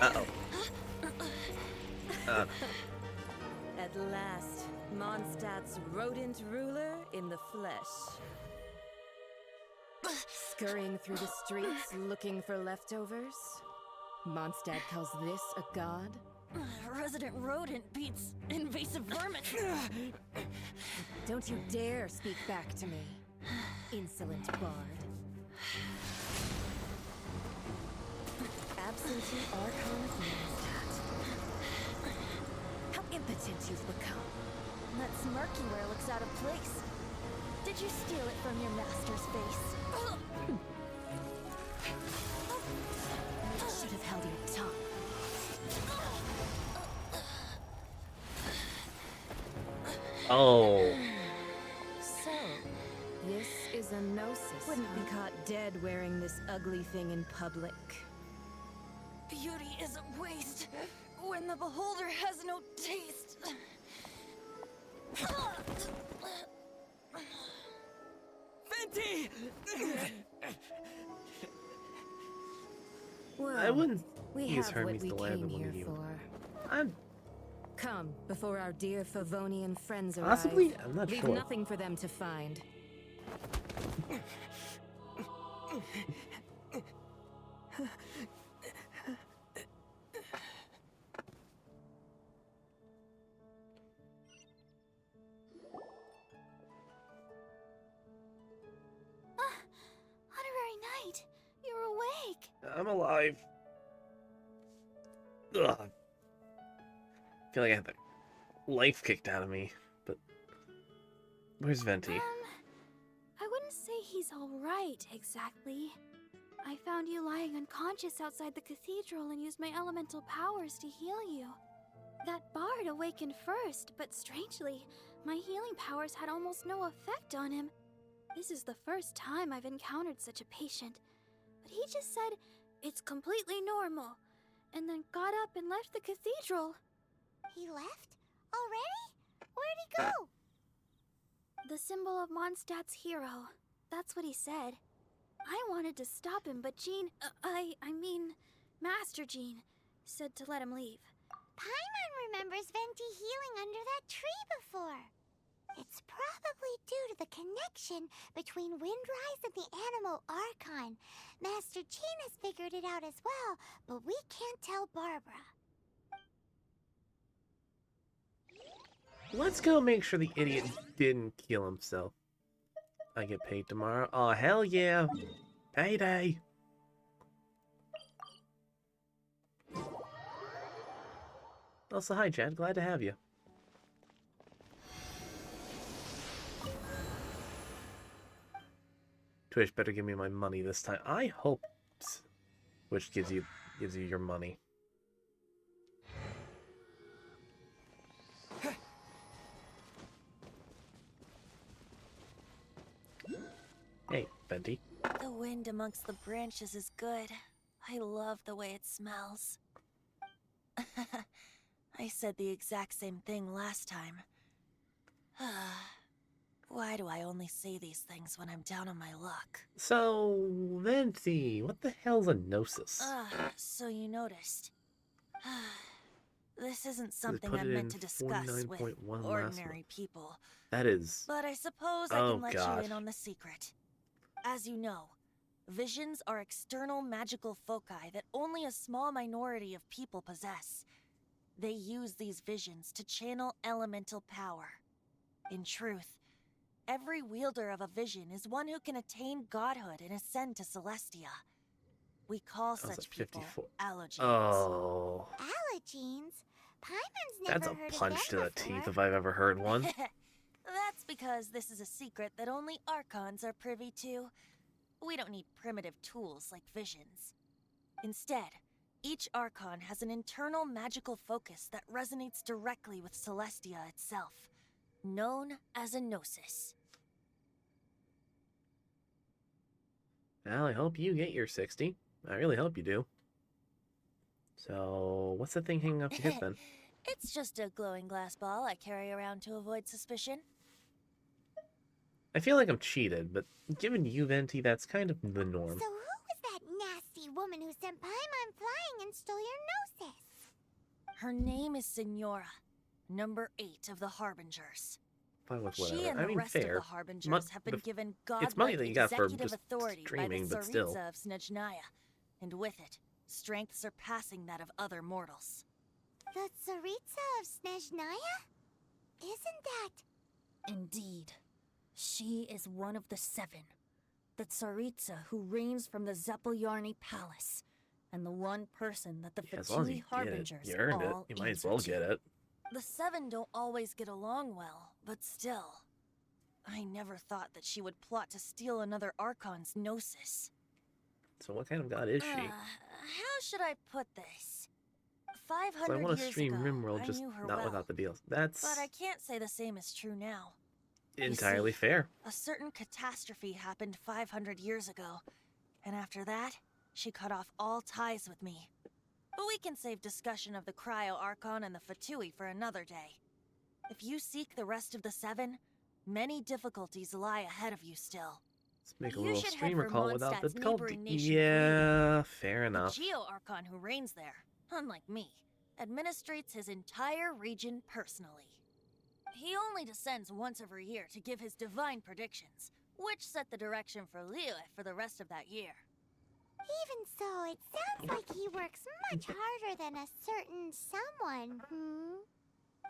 Uh-oh. At last, Mondstadt's rodent ruler in the flesh. Scurrying through the streets looking for leftovers? Mondstadt calls this a god? Resident rodent beats invasive vermin. Don't you dare speak back to me, insolent bard. Absentee Archon of Mondstadt. How impotent you've become. That smirky wear looks out of place. Did you steal it from your master's face? You should have held your tongue. Oh. So, this is a gnosis. Wouldn't be caught dead wearing this ugly thing in public. Beauty isn't waste when the beholder has no taste. Venti! Well, I wouldn't we use have Hermes what we to land came on here you. for. Come, before our dear Favonian friends arrive. Possibly? I'm not Leave sure. nothing for them to find. Honorary Knight, you're awake. I'm alive. Ugh. I feel like I had the life kicked out of me, but... Where's Venti? I wouldn't say he's alright, exactly. I found you lying unconscious outside the cathedral and used my elemental powers to heal you. That bard awakened first, but strangely, my healing powers had almost no effect on him. This is the first time I've encountered such a patient, but he just said it's completely normal, and then got up and left the cathedral. He left? Already? Where'd he go? The symbol of Mondstadt's hero. That's what he said. I wanted to stop him, but Jean, I mean, Master Jean, said to let him leave. Paimon remembers Venti healing under that tree before. It's probably due to the connection between Windrise and the Animal Archon. Master Jean has figured it out as well, but we can't tell Barbara. Let's go make sure the idiot didn't kill himself. I get paid tomorrow. Oh, hell yeah. Payday. Also, hi, Chad. Glad to have you. Twitch better give me my money this time. I hope Twitch gives you your money. Hey, Venti. The wind amongst the branches is good. I love the way it smells. I said the exact same thing last time. Why do I only say these things when I'm down on my luck? So, Venti, what the hell's a gnosis? So you noticed. This isn't They something put I'm it meant in to discuss with 49.1 last ordinary month. people. That is... But I suppose I Oh, can let God. you in on the secret. As you know, visions are external magical foci that only a small minority of people possess. They use these visions to channel elemental power. In truth, every wielder of a vision is one who can attain godhood and ascend to Celestia. We call That was such a people 54. Allogenes. Oh. Allogenes? Paimon's never That's a heard punch of to them the before. teeth if I've ever heard one. That's because this is a secret that only Archons are privy to. We don't need primitive tools like visions. Instead, each Archon has an internal magical focus that resonates directly with Celestia itself, known as a gnosis. Well, I hope you get your 60. I really hope you do. So, what's the thing hanging off your hip then? It's just a glowing glass ball I carry around to avoid suspicion. I feel like I'm cheated, but given you, Venti, that's kind of the norm. So who was that nasty woman who sent Paimon flying and stole your gnosis? Her name is Signora, number 8 of the Harbingers. Fine with She whatever. and I the mean, rest fair. of the Harbingers have been given It's money godlike that you got for executive just authority streaming, by the but still. Tsaritsa of Snezhnaya, and with it, strength surpassing that of other mortals. The Tsaritsa of Snezhnaya? Isn't that... Indeed. She is one of the 7. The Tsaritsa who reigns from the Zeppeljorny Palace, and the one person that the Yeah, as long as you Fatui get it, Harbingers you earned it. all You might as answer well to. get it. The 7 don't always get along well, but still. I never thought that she would plot to steal another Archon's gnosis. So what kind of god is she? How should I put this? So I 500 want to years stream ago, Rimworld, I just knew her not well, without the deals. That's but I can't say the same is true now. You entirely see, fair. A certain catastrophe happened 500 years ago, and after that, she cut off all ties with me. But we can save discussion of the Cryo Archon and the Fatui for another day. If you seek the rest of the 7, many difficulties lie ahead of you still. Let's make a You little should head streamer for call without the Mondstadt's cult. neighboring nation, Yeah, fair The enough. Geo Archon who reigns there, unlike me, administrates his entire region personally. He only descends once every year to give his divine predictions, which set the direction for Liyue for the rest of that year. Even so, it sounds like he works much harder than a certain someone,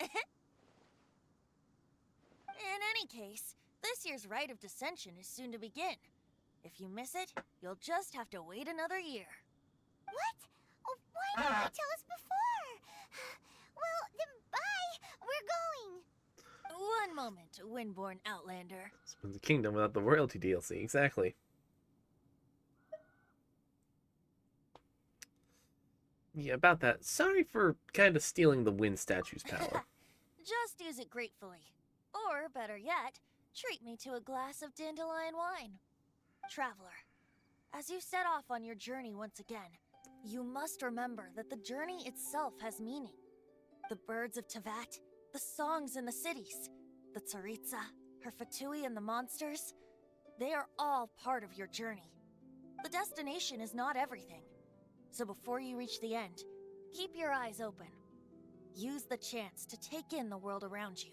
In any case, this year's Rite of Dissension is soon to begin. If you miss it, you'll just have to wait another year. What? Oh, why didn't you tell us before? Well, then bye! We're going! One moment, Windborn Outlander. Spins the kingdom without the royalty DLC, exactly. Yeah, about that. Sorry for kind of stealing the wind statue's power. Just use it gratefully. Or, better yet, treat me to a glass of dandelion wine. Traveler, as you set off on your journey once again, you must remember that the journey itself has meaning. The birds of Tevat, the songs in the cities, the Tsaritsa, her Fatui and the monsters, they are all part of your journey. The destination is not everything. So before you reach the end, keep your eyes open. Use the chance to take in the world around you.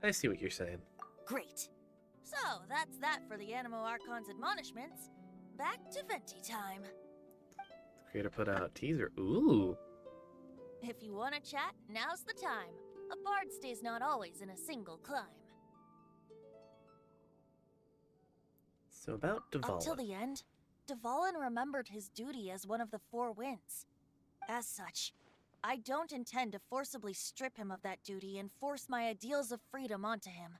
I see what you're saying. Great. So, that's that for the Animo Archon's admonishments. Back to Venti time. Creator put out a teaser. Ooh. If you want to chat, now's the time. A bard stays not always in a single climb. So about Dvalin. Up till the end, Dvalin remembered his duty as one of the Four Winds. As such, I don't intend to forcibly strip him of that duty and force my ideals of freedom onto him.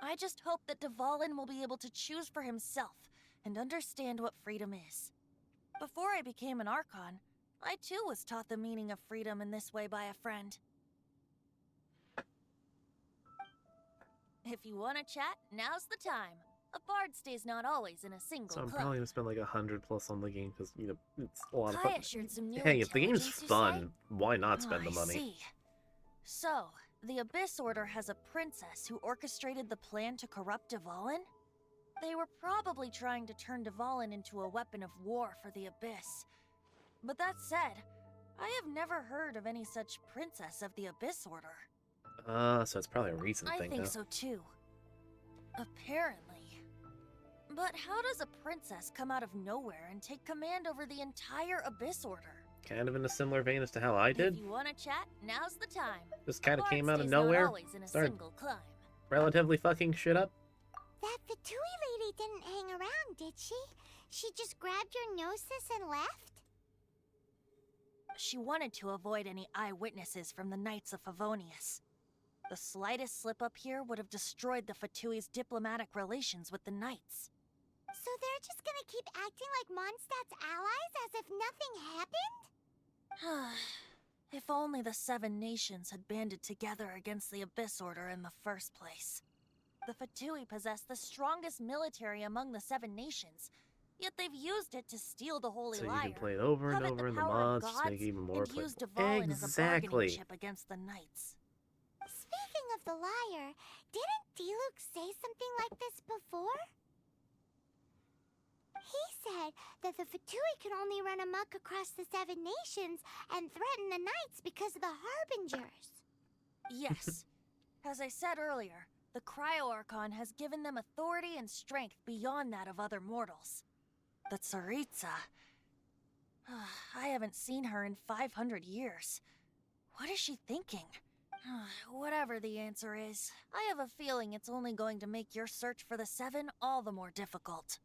I just hope that Dvalin will be able to choose for himself and understand what freedom is. Before I became an Archon, I too was taught the meaning of freedom in this way by a friend. If you want to chat, now's the time. A bard stays not always in a single So I'm club. probably gonna spend like 100 plus on the game because it's a lot of Kai fun. assured some new Hey, if the game's intelligence, you fun, say? why not spend Oh, the I money? see. So, the Abyss Order has a princess who orchestrated the plan to corrupt Dvalin? They were probably trying to turn Dvalin into a weapon of war for the Abyss. But that said, I have never heard of any such princess of the Abyss Order. So it's probably a recent I thing, think huh? so too. Apparently. But how does a princess come out of nowhere and take command over the entire Abyss Order? Kind of in a similar vein as to how I did. If you want to chat, now's the time. Just kind of A came bard out of stays not nowhere, always in a started single climb. relatively fucking shit up. That Fatui lady didn't hang around, did she? She just grabbed your gnosis and left? She wanted to avoid any eyewitnesses from the Knights of Favonius. The slightest slip-up here would have destroyed the Fatui's diplomatic relations with the Knights. So they're just gonna keep acting like Mondstadt's allies as if nothing happened? If only the Seven Nations had banded together against the Abyss Order in the first place. The Fatui possess the strongest military among the Seven Nations, yet they've used it to steal the Holy So you Lyre, can play it over and covet over the in the power of mods, just make gods, it even more and use playable. Dvalin as a bargaining Exactly. chip against the Knights. Speaking of the lyre, didn't Diluc say something like this before? He said that the Fatui can only run amok across the Seven Nations and threaten the Knights because of the Harbingers. Yes. As I said earlier, the Cryo-Archon has given them authority and strength beyond that of other mortals. The Tsaritsa... I haven't seen her in 500 years. What is she thinking? Whatever the answer is, I have a feeling it's only going to make your search for the Seven all the more difficult.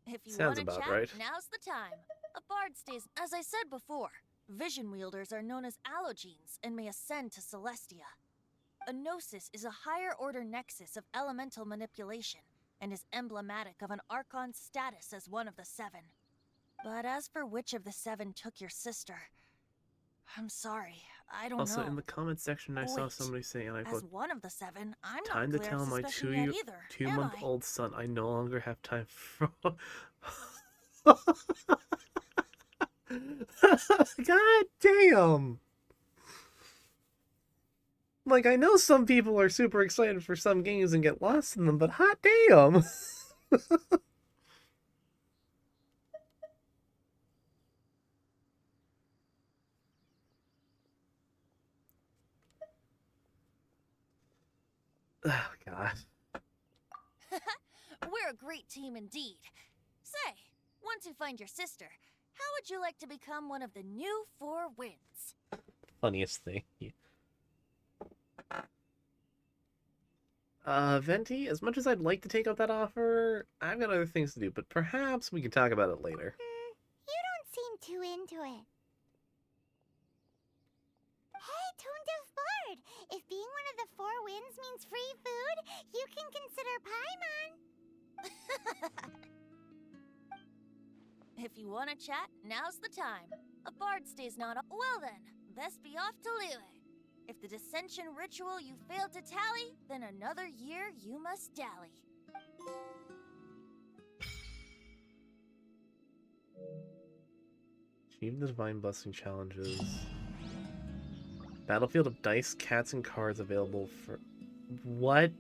If you Sounds want to about chat, right. now's the time. A bard stays... As I said before, vision wielders are known as allogenes and may ascend to Celestia. A gnosis is a higher order nexus of elemental manipulation and is emblematic of an Archon's status as one of the Seven. But as for which of the Seven took your sister, I'm sorry, I don't Also, know. in the comments section, I saw Wait, somebody saying, and I as quote, one of the Seven, I'm time not to clear tell of my suspicion yet either, am I? two-month-old son I no longer have time for... God damn! Like, I know some people are super excited for some games and get lost in them, but hot damn! Oh, God. We're a great team indeed. Say, once you find your sister, how would you like to become one of the new Four Winds? Funniest thing. Venti, as much as I'd like to take up that offer, I've got other things to do, but perhaps we can talk about it later. You don't seem too into it. Hey, Tone Deaf Bard! If being one of the Four Winds means free food, you can consider Paimon. If you want to chat, now's the time. A bard stays not... Well then, best be off to Liyue. If the dissension ritual you failed to tally, then another year you must dally. Achieve the divine blessing challenges. Battlefield of dice, cats, and cards available for... What?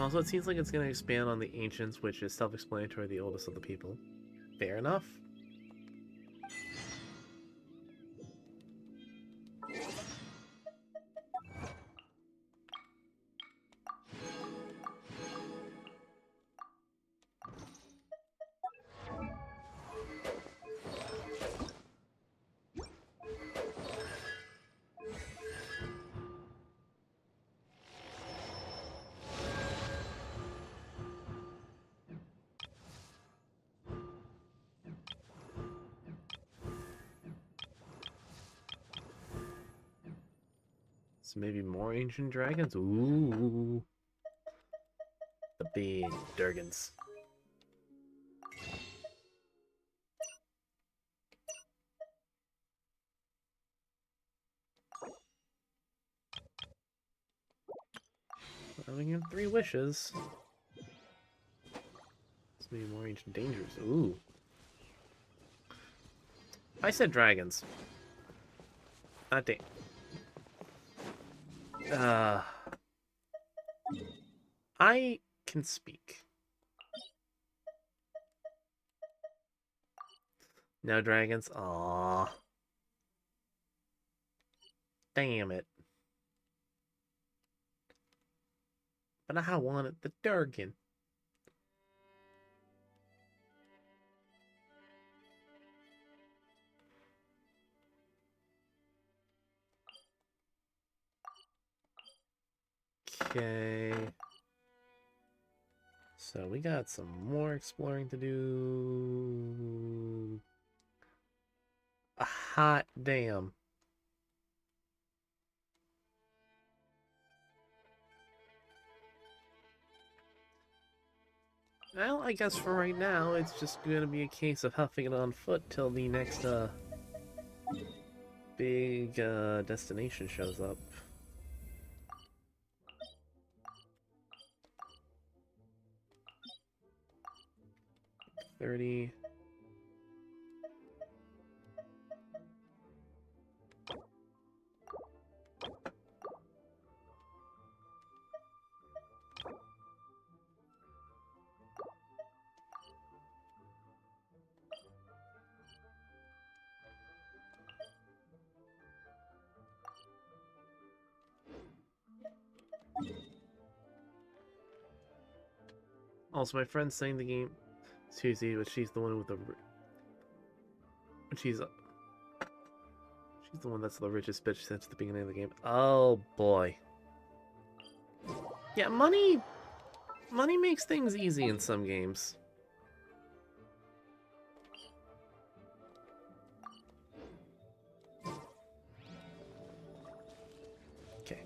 Also, it seems like it's going to expand on the ancients, which is self-explanatory, the oldest of the people. Fair enough. So maybe more ancient dragons? Ooh. The big Durgans. Having him 3 wishes. This may be more ancient dangers. Ooh. I said dragons. Not da- I can speak. No dragons? Aww. Damn it. But I wanted the Durgan. Okay. So we got some more exploring to do. A hot damn. Well, I guess for right now, it's just gonna be a case of huffing it on foot till the next, big, destination shows up. 30. Also, my friend's saying the game is easy, but she's the one with the... She's the one that's the richest bitch since the beginning of the game. Oh, boy. Yeah, money makes things easy in some games. Okay.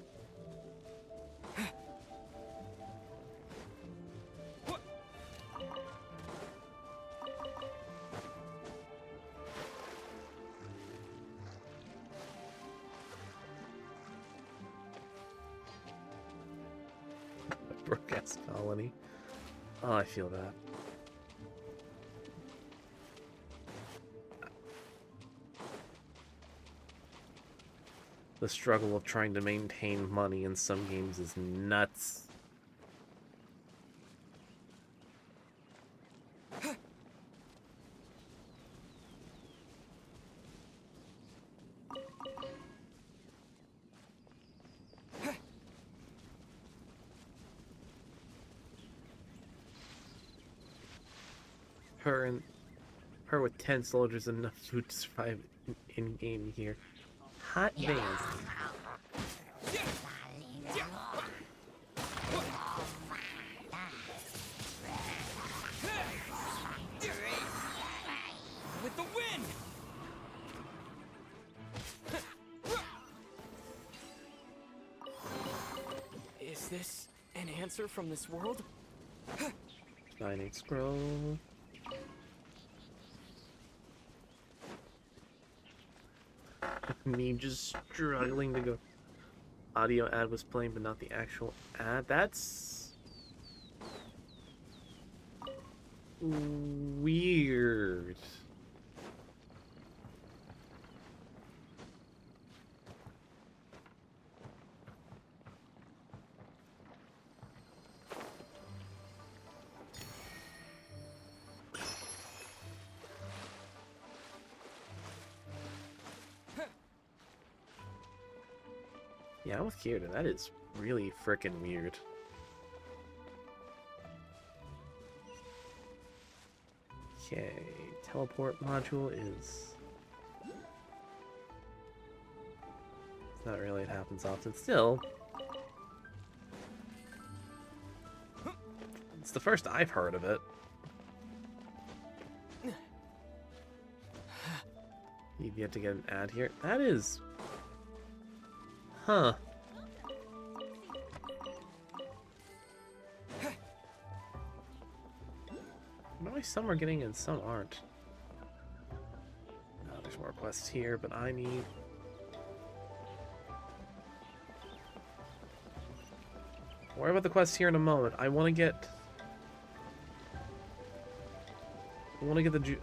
Broke-ass colony. Oh, I feel that. The struggle of trying to maintain money in some games is nuts. Her with 10 soldiers and enough food to survive in game here. Hot damn. With the wind! Is this an answer from this world? 9-8 scroll. Me just struggling to go. Audio ad was playing, but not the actual ad. That's weird. Yeah, I'm with Kyoto. That is really frickin' weird. Okay, teleport module is... It's not really, it happens often. Still, it's the first I've heard of it. You've yet to get an ad here. That is... Huh. Why some are getting and some aren't. Oh, there's more quests here, but I need... Worry about the quests here in a moment. I want to get... the...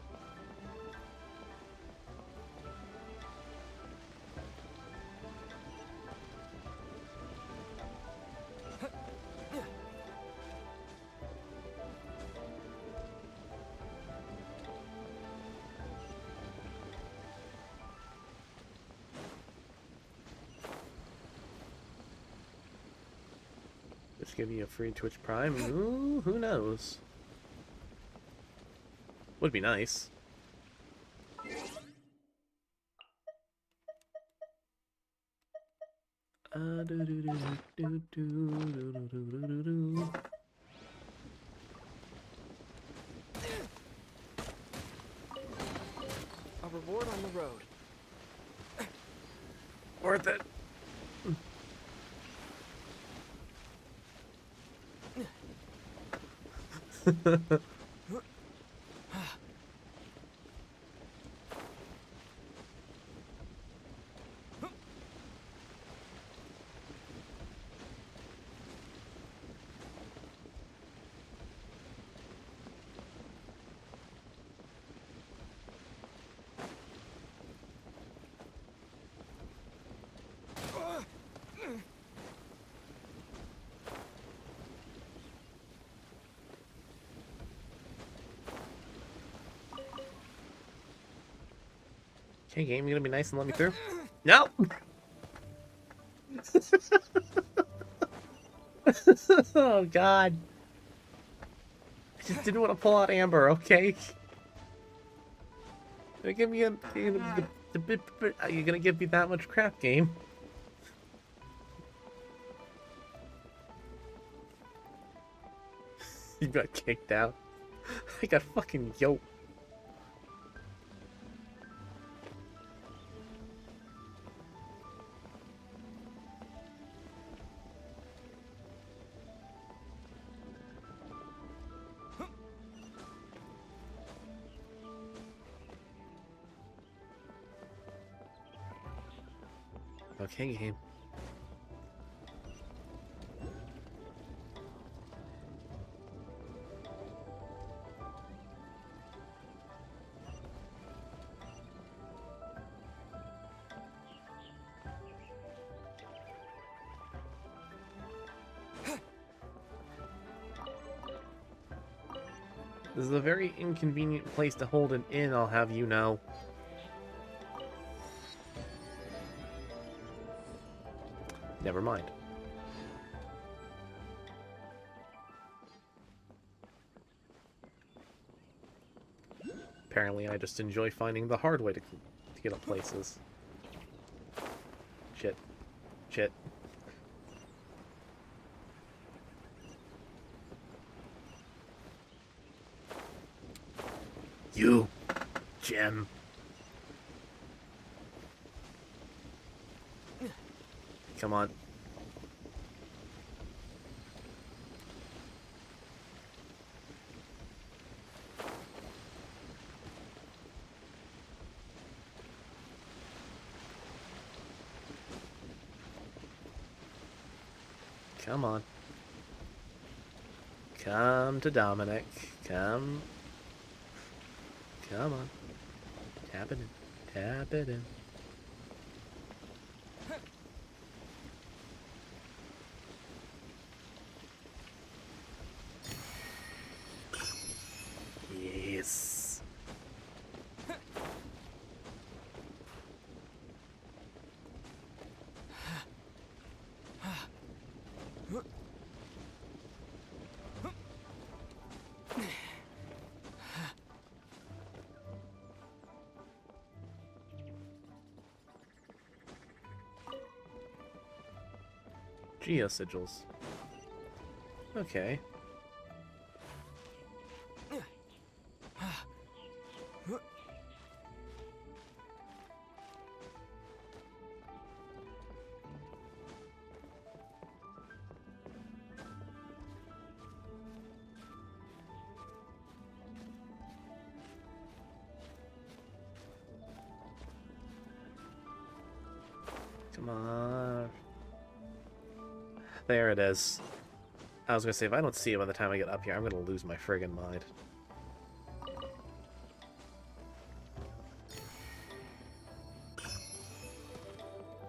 Just give you a free Twitch Prime? Ooh, who knows? Would be nice. A reward on the road. Worth it. Okay, game, you gonna be nice and let me through? No! Oh, God. I just didn't want to pull out Amber, okay? You're gonna give me that much crap, game? You got kicked out. I got fucking yoked. Okay, game. This is a very inconvenient place to hold an inn, I'll have you know. Never mind. Apparently I just enjoy finding the hard way to get up places. Shit. Shit. You, Gem. Come on. Come on. Come to Dominic. Come. Come on. Tap it in. Tap it in. Yes. Geosigils. Okay. Come on. There it is. I was gonna say, if I don't see it by the time I get up here, I'm gonna lose my friggin' mind.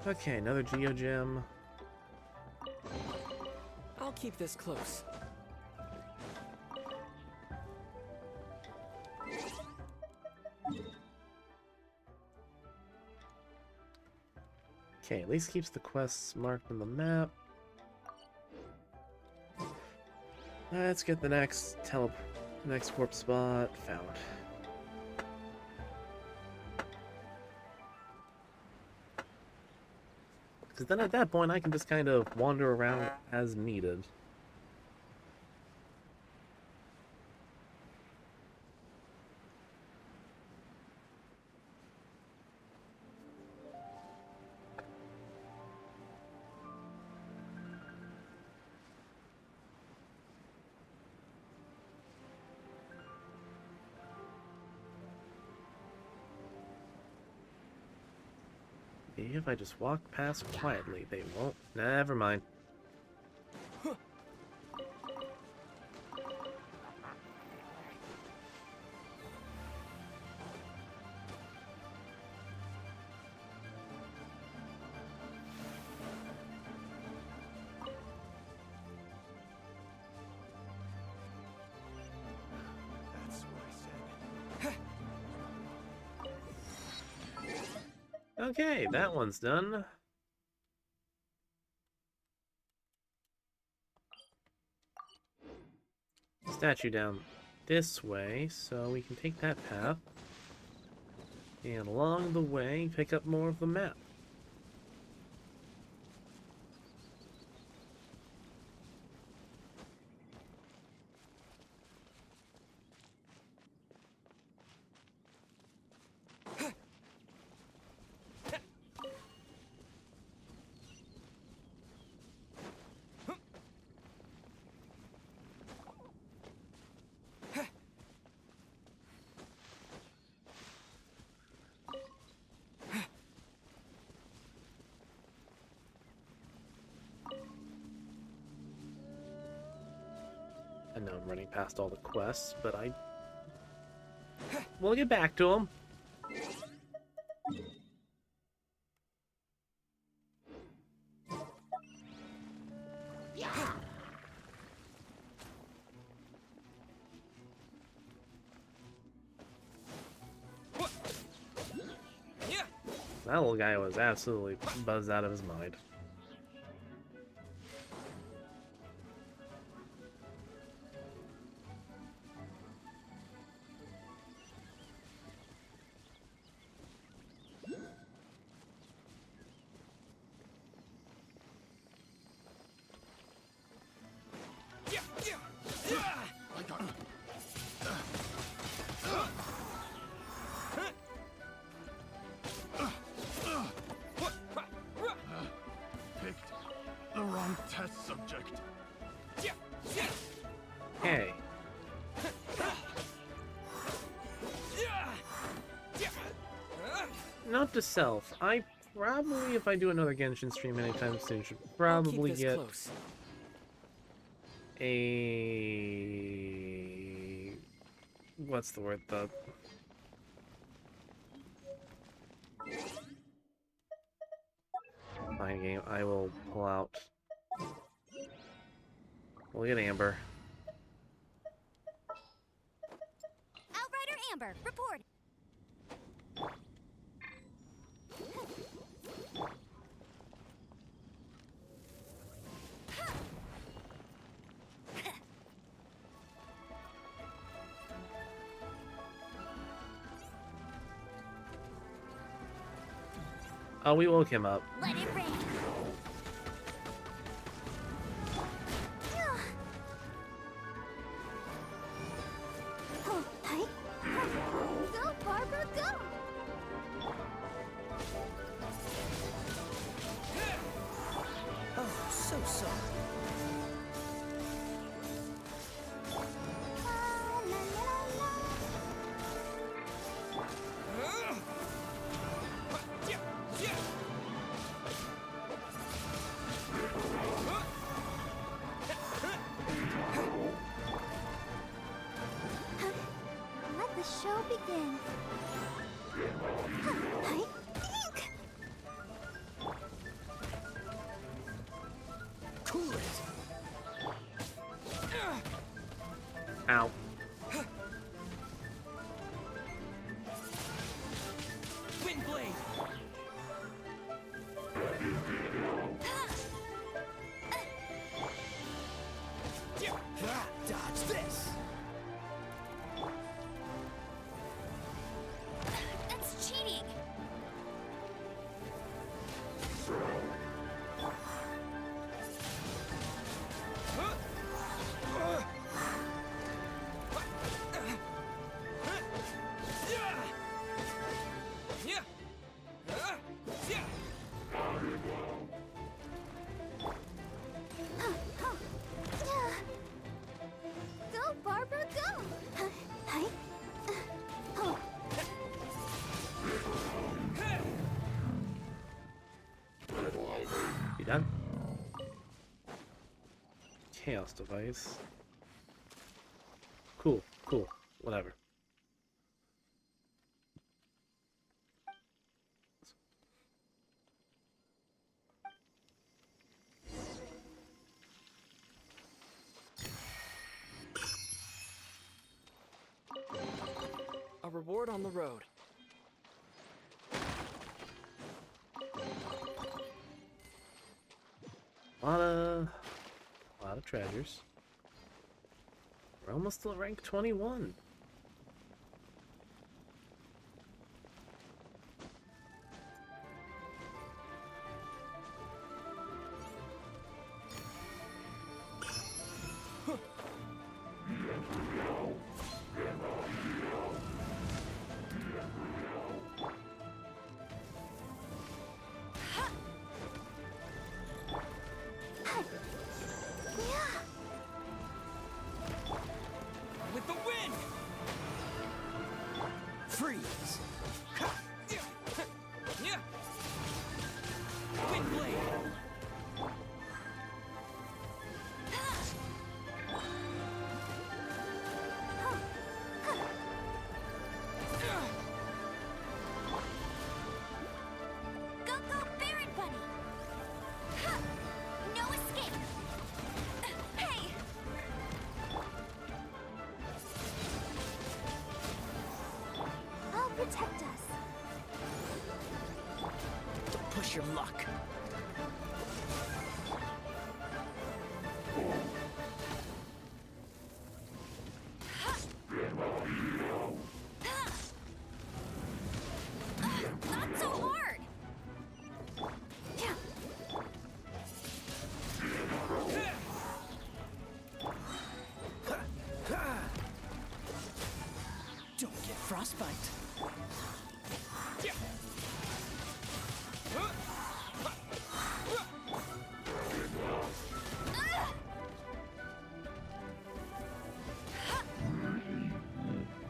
Okay, another Geogem. I'll keep this close. Okay, at least keeps the quests marked on the map. Let's get the next warp spot found. Because then at that point I can just kind of wander around as needed. Maybe if I just walk past quietly, they won't. Never mind. Okay, that one's done. Statue down this way, so we can take that path. And along the way, pick up more of the map. I know I'm running past all the quests, but we'll get back to them. That little guy was absolutely buzzed out of his mind. Test subject. Hey. Note to self, I probably, if I do another Genshin stream anytime soon, should probably get close. a... what's the word? Fine game, I will pull out. We'll get Amber. Outrider Amber, report. Oh, we woke him up. Let it rain. Oh, hi. Go, Barbara, go! Oh, so sorry. Let the show begin. Hi. Ink. Cool it. Ow. Windblade! Dodge this. That's cheating. Go, Barbara, go! Hi. Oh. You done? Chaos device. Cool, cool, whatever. A reward on the road. A lot of treasures. We're almost to rank 21. With the wind! Freeze! Windblade! Go, go, Baron Bunny! Ha! No escape! Hey! I'll protect us. Don't push your luck. Not so hard! Don't get frostbite.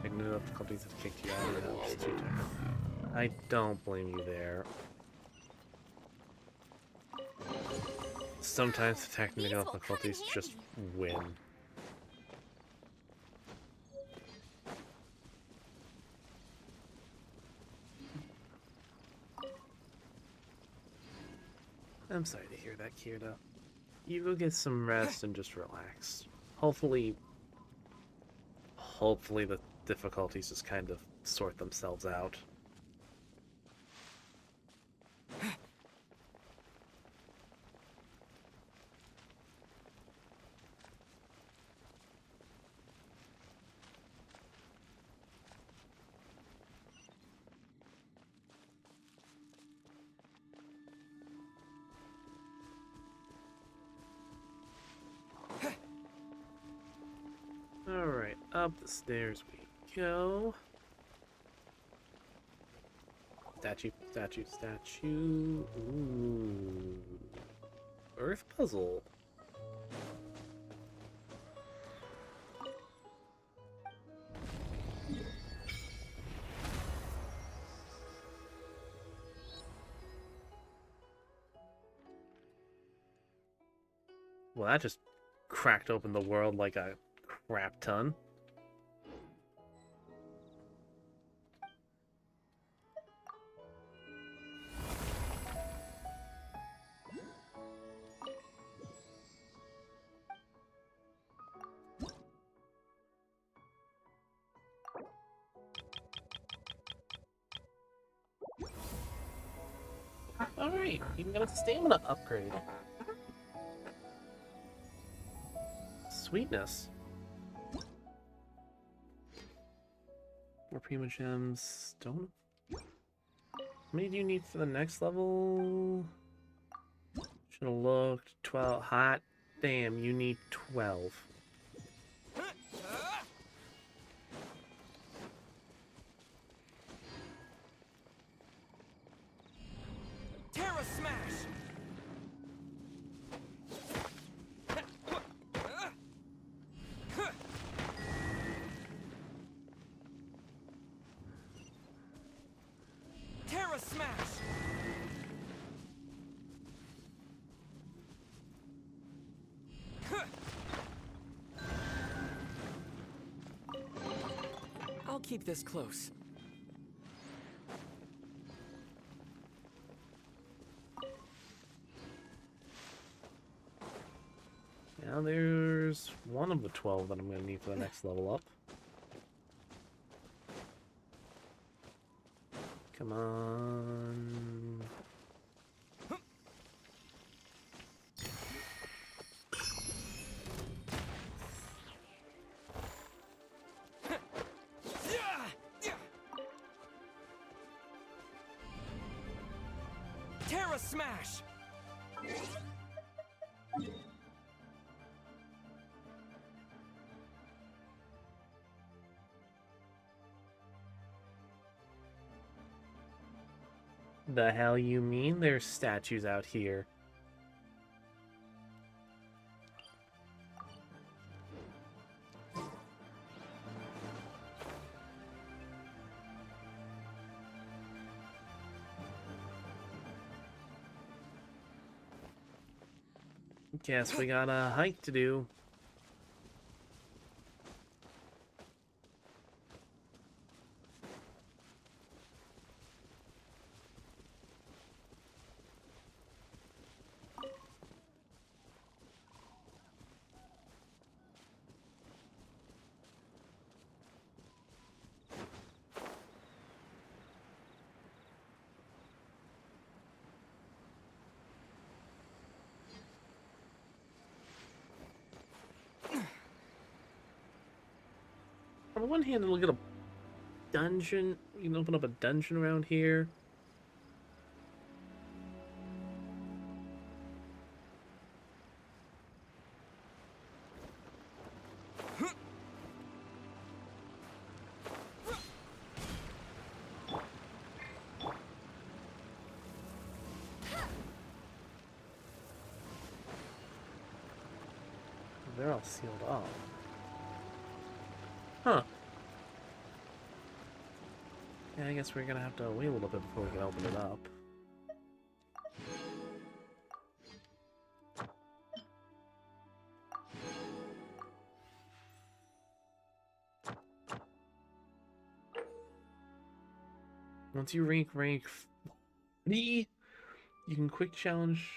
Technical difficulties have kicked you out of the house 2 times. I don't blame you there. Sometimes the technical difficulties just win. I'm sorry to hear that, Kirta. You go get some rest and just relax. Hopefully the difficulties just kind of sort themselves out. Up the stairs we go. Statue, statue, statue. Ooh. Earth puzzle. Well, that just cracked open the world like a crap ton. Alright, even got a stamina upgrade. Sweetness. More prima gems. Don't. How many do you need for the next level? Should have looked. 12. Hot damn, you need 12. Terra Smash! Terra Smash! I'll keep this close. Now there's one of the 12 that I'm going to need for the next level up. Come on. Terra Smash! The hell you mean there's statues out here? Guess we got a hike to do. On the one hand, it'll get a dungeon. You can open up a dungeon around here. They're all sealed off. Huh. Yeah, I guess we're gonna have to wait a little bit before we can open it up. Once you rank 40, you can quick challenge.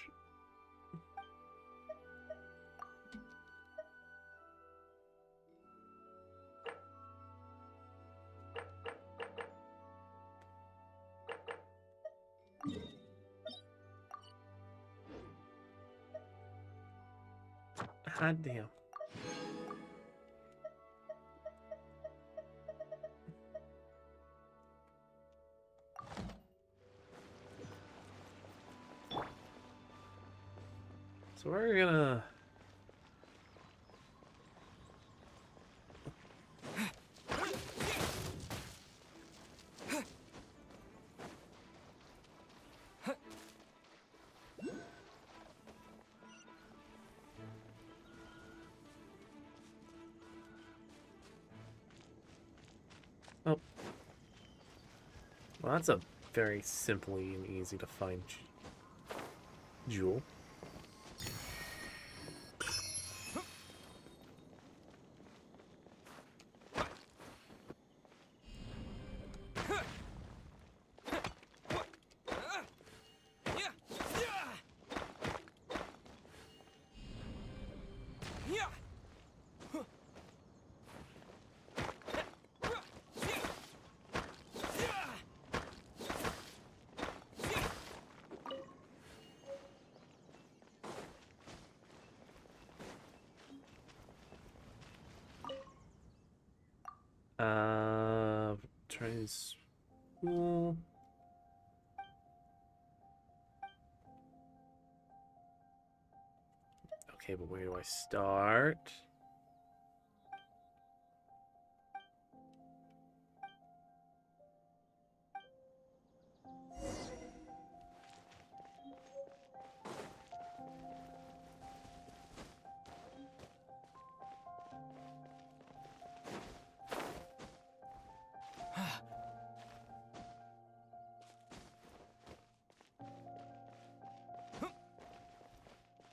Hot damn. So we're gonna Well, that's a very simply and easy to find jewel. Try school. Okay, but where do I start?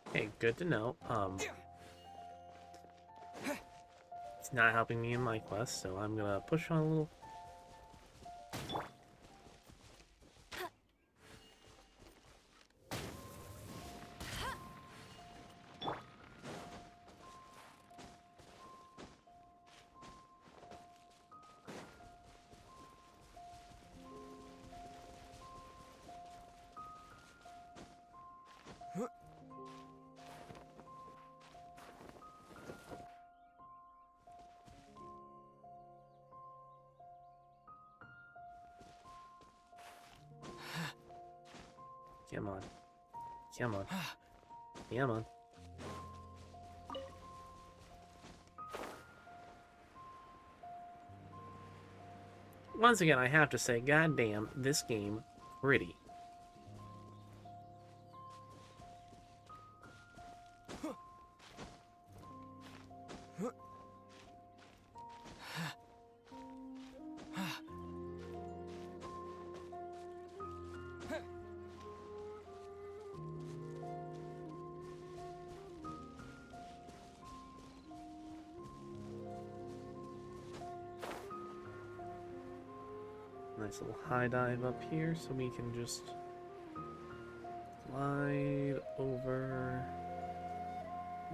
Okay, good to know. It's not helping me in my quest, so I'm gonna push on a little. Come on. Come on. Come on. Once again, I have to say, goddamn, this game pretty. Nice little high dive up here so we can just glide over.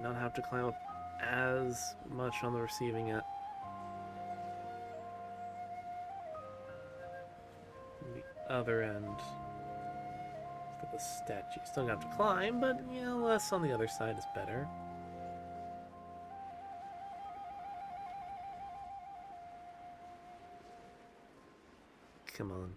Not have to climb up as much on the receiving end. The other end for the statue. Still got to climb, but you know, less on the other side is better. Come on.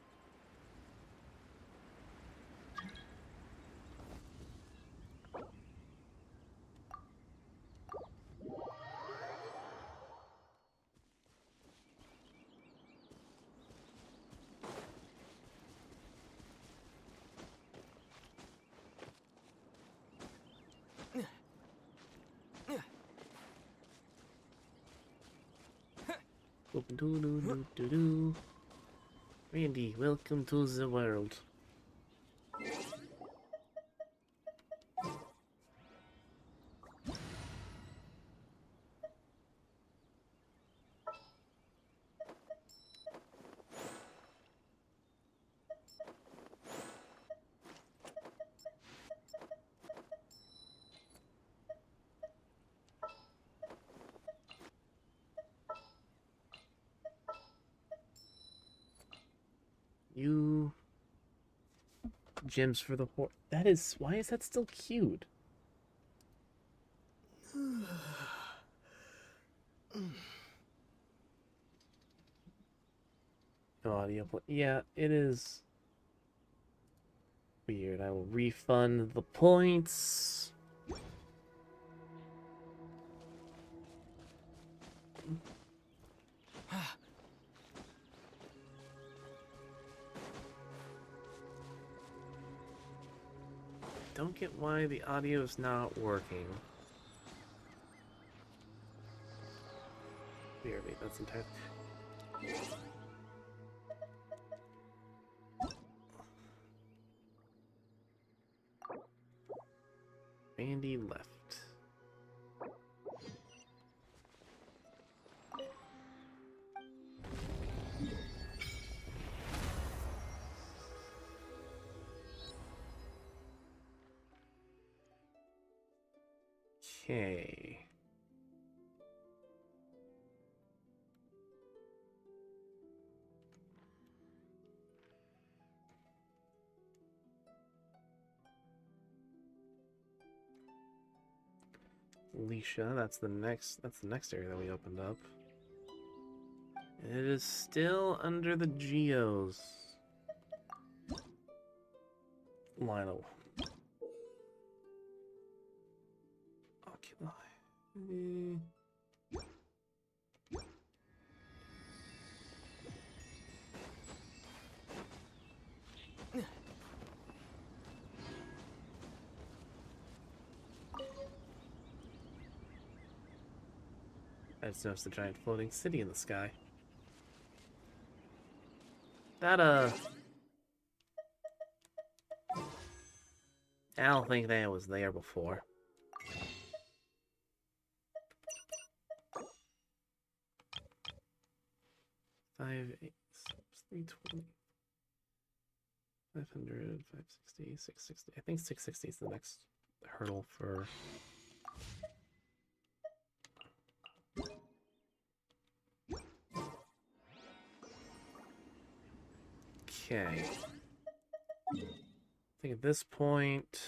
Randy, welcome to the world. You gems for the horse. That is, why is that still cute? Audio play. Yeah, it is weird. I will refund the points. Don't get why the audio is not working. Clearly, that's entirely. Okay. Alicia, that's the next area that we opened up. It is still under the Geos. Lionel. Oculi. I just noticed a giant floating city in the sky. That, I don't think that was there before. Five, 8, 320, 500, 560, 660. I think 660 is the next hurdle for. Okay. I think at this point.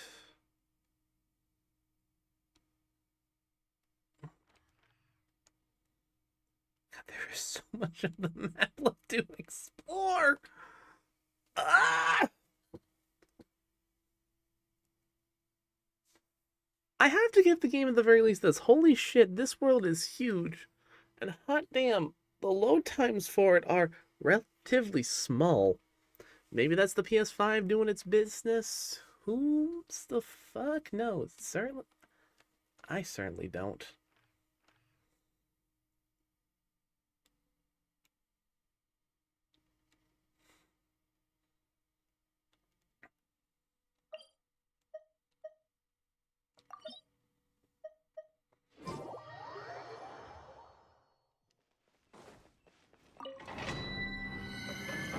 God, there is so much of the map left to explore. Ah! I have to give the game at the very least this. Holy shit, this world is huge. And hot damn, the load times for it are relatively small. Maybe that's the PS5 doing its business. Who the fuck knows? Certainly, I certainly don't.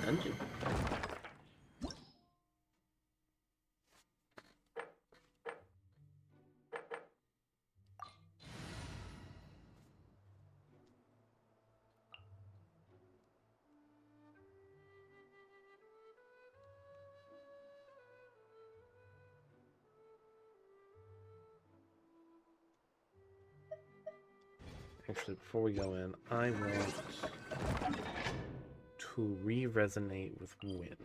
Dungeon. Actually, before we go in, I want to re-resonate with wind.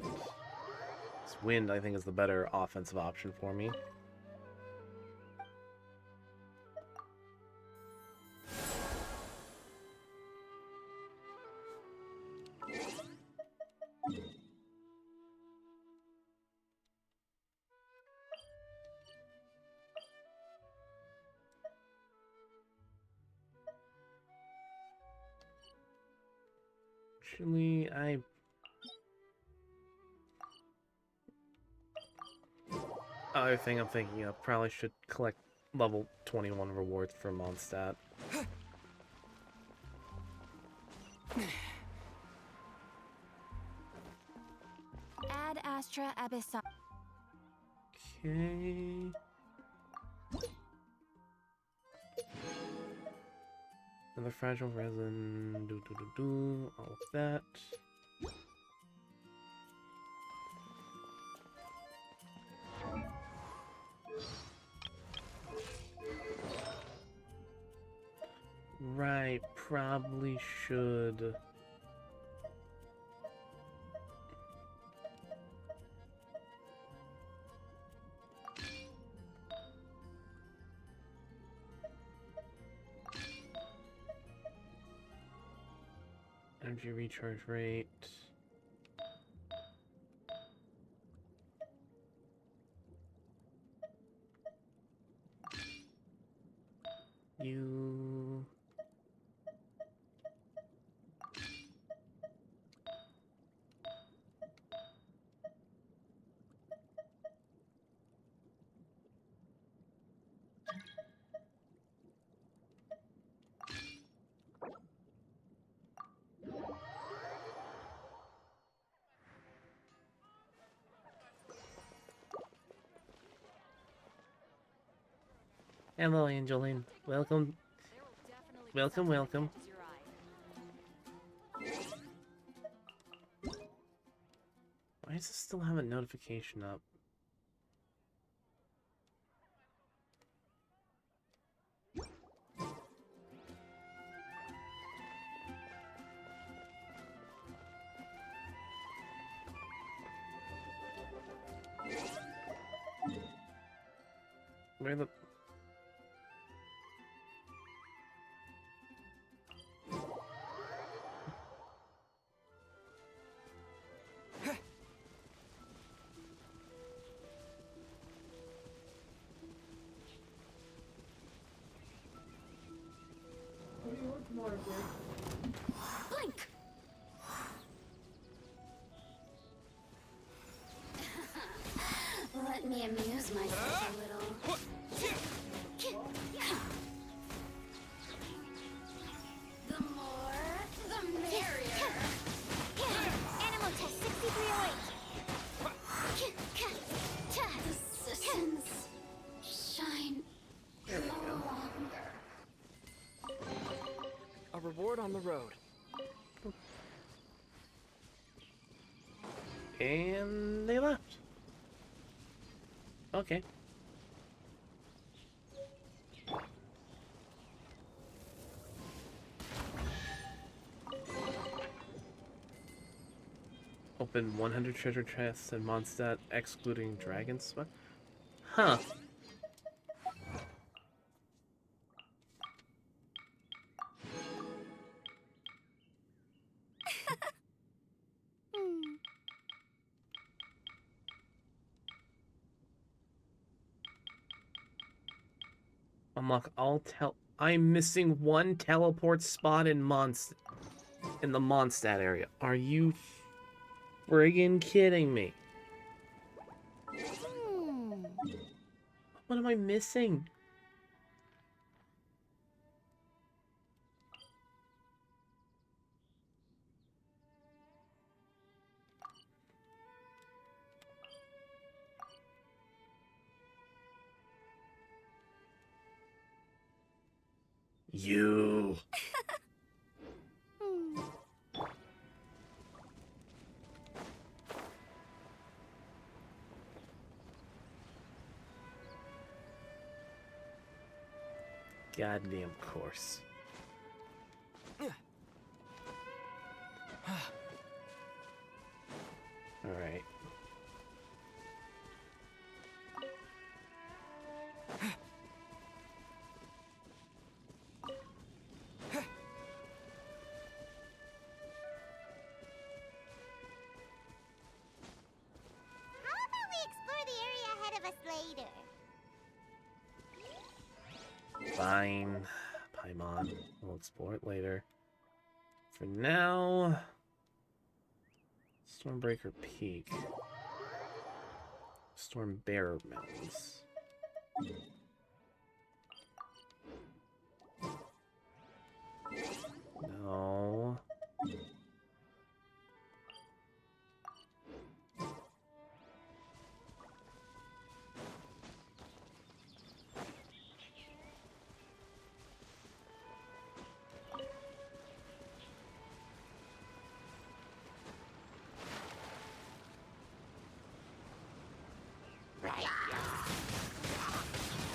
This wind, I think, is the better offensive option for me. Actually, other thing I'm thinking of, probably should collect level 21 rewards for Mondstadt. Ad Astra Abyssal. Okay. Another fragile resin. All of that. Right, probably should. Energy recharge rate. You. Hello, Angeline. Welcome. Welcome, welcome. Why does it still have a notification up? Where the... Blink! Let me amuse myself a little. The more, the merrier. Animal test 6308. The systems shine There we no go. longer. A reward on the road. And they left. Okay. Open 100 treasure chests in Mondstadt, excluding Dragon Sweat. Huh. Unlock all I'm missing one teleport spot in in the Mondstadt area. Are you friggin' kidding me? What am I missing? You. Goddamn course. Alright. How about we explore the area ahead of us later? Fine. Paimon. We'll explore it later. For now... Stormbreaker Peak. Storm Bearer Mountains. No.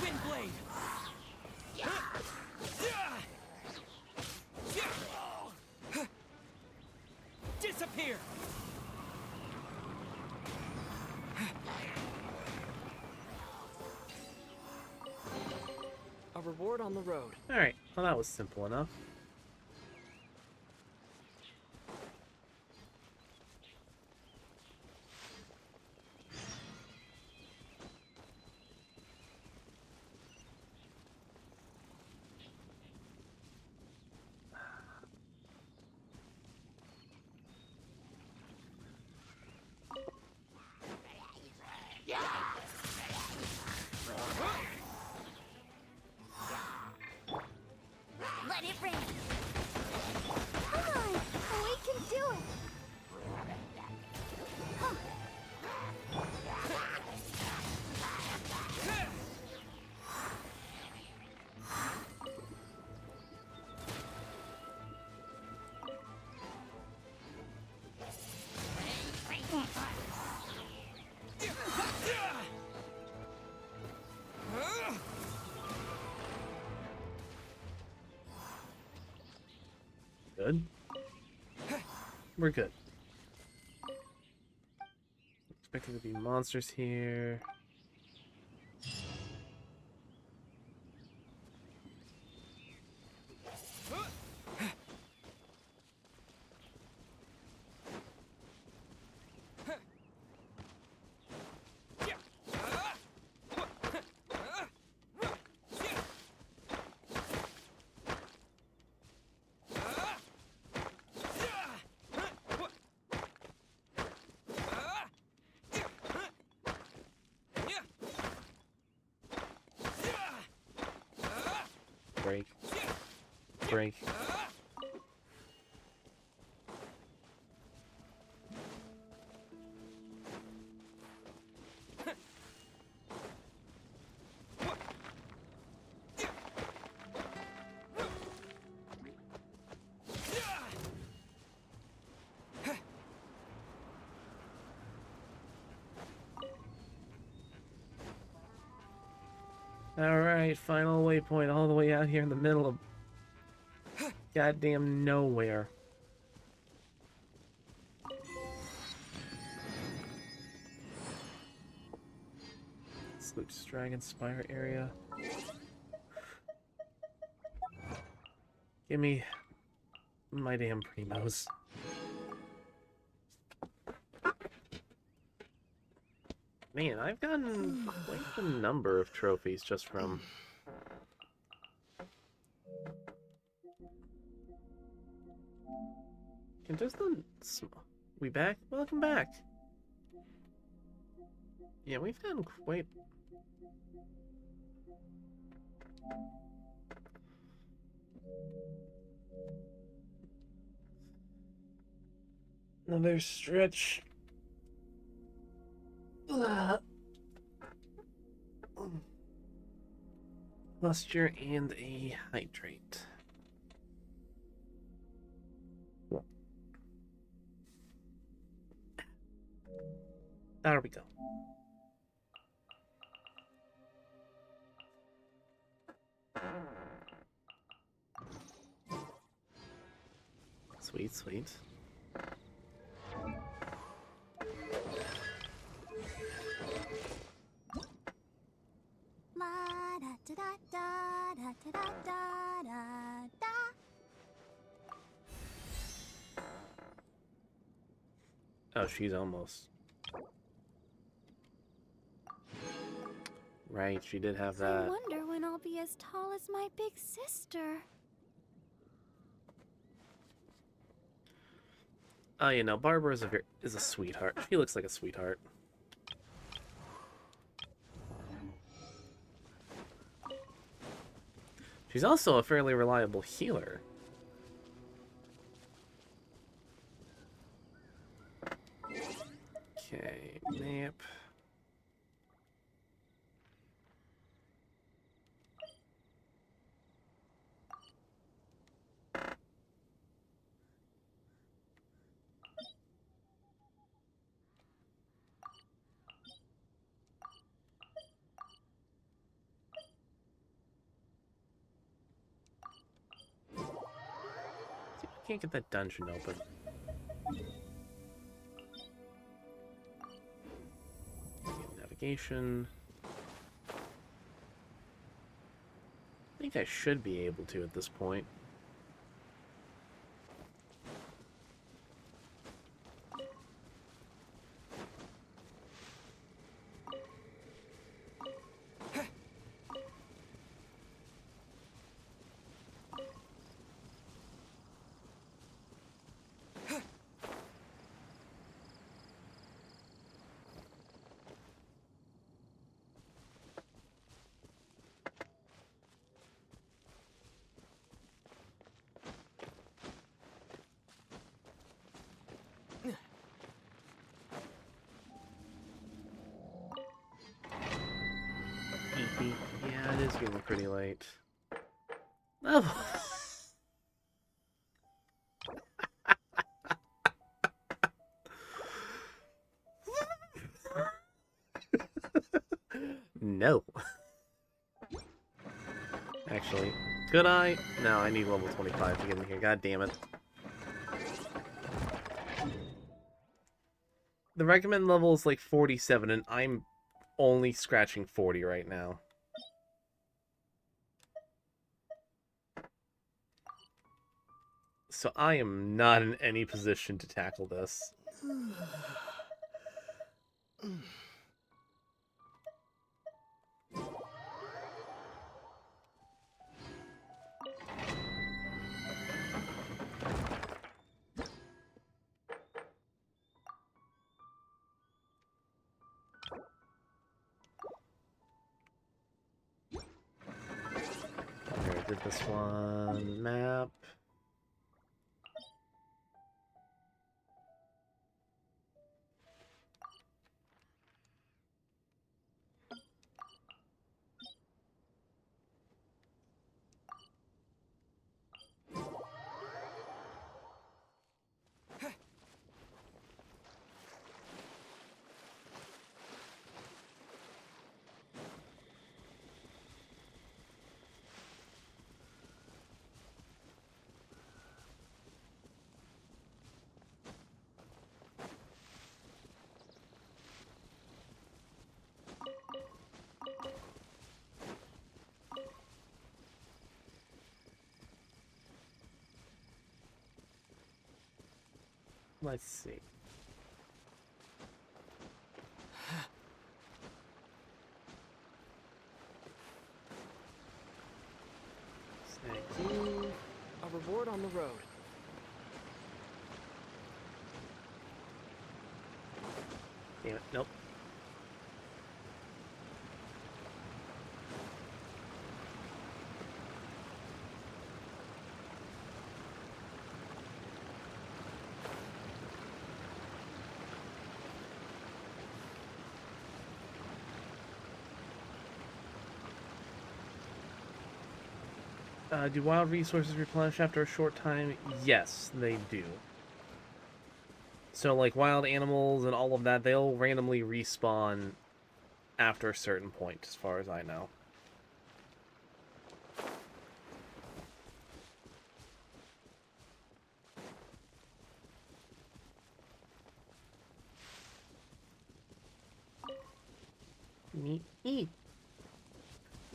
Windblade! Disappear! A reward on the road. Alright, well that was simple enough. Let it rain. Come on, we can do it. Good. We're good. Expected to be monsters here. Break. Break. Alright, final waypoint all the way out here in the middle of goddamn nowhere. Sluice Dragon Spire area. Give me my damn primos. Man, I've gotten quite a number of trophies just from... And just the... We back? Welcome back! Yeah, we've gotten quite... Another stretch. Luster and a hydrate. There we go. Sweet, sweet. Oh, she's almost. Right, she did have that. I wonder when I'll be as tall as my big sister. Oh, you know, Barbara is a sweetheart. She looks like a sweetheart. She's also a fairly reliable healer. Okay, map. Can't get that dungeon open. Navigation. I think I should be able to at this point. Yeah, it is getting pretty late. Oh. No. Actually, could I? No, I need level 25 to get in here. God damn it. The recommend level is like 47, and I'm only scratching 40 right now. So I am not in any position to tackle this. Okay, I did this one. Map. Let's see. Thank you. A reward on the road. Damn it, nope. Do wild resources replenish after a short time? Yes, they do. So, like, wild animals and all of that, they'll randomly respawn after a certain point, as far as I know. Meat.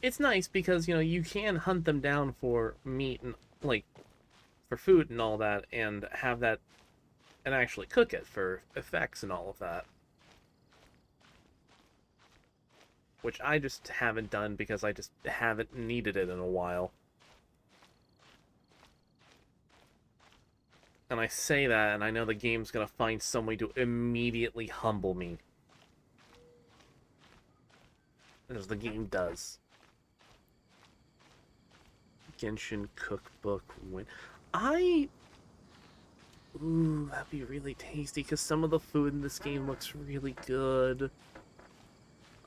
It's nice because, you know, you can hunt them down for meat and, like, for food and all that, and have that, and actually cook it for effects and all of that. Which I just haven't done because I just haven't needed it in a while. And I say that, and I know the game's gonna find some way to immediately humble me. As the game does. Genshin cookbook win. Ooh, that'd be really tasty, because some of the food in this game looks really good.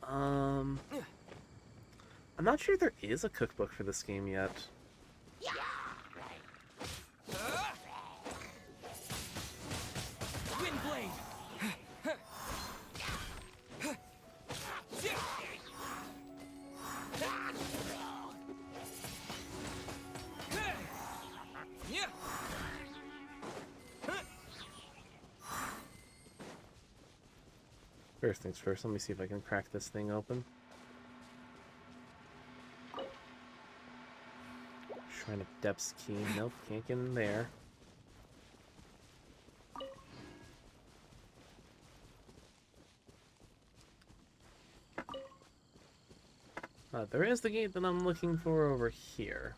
I'm not sure there is a cookbook for this game yet. Windblade! First things first, let me see if I can crack this thing open. Shrine of Depths key. Nope, can't get in there. There is the gate that I'm looking for over here.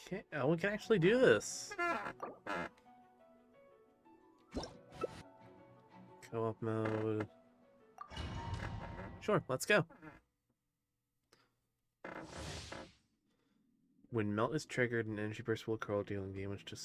Okay, oh, we can actually do this. Co-op mode. Sure, let's go. When melt is triggered, an energy burst will occur, dealing damage to...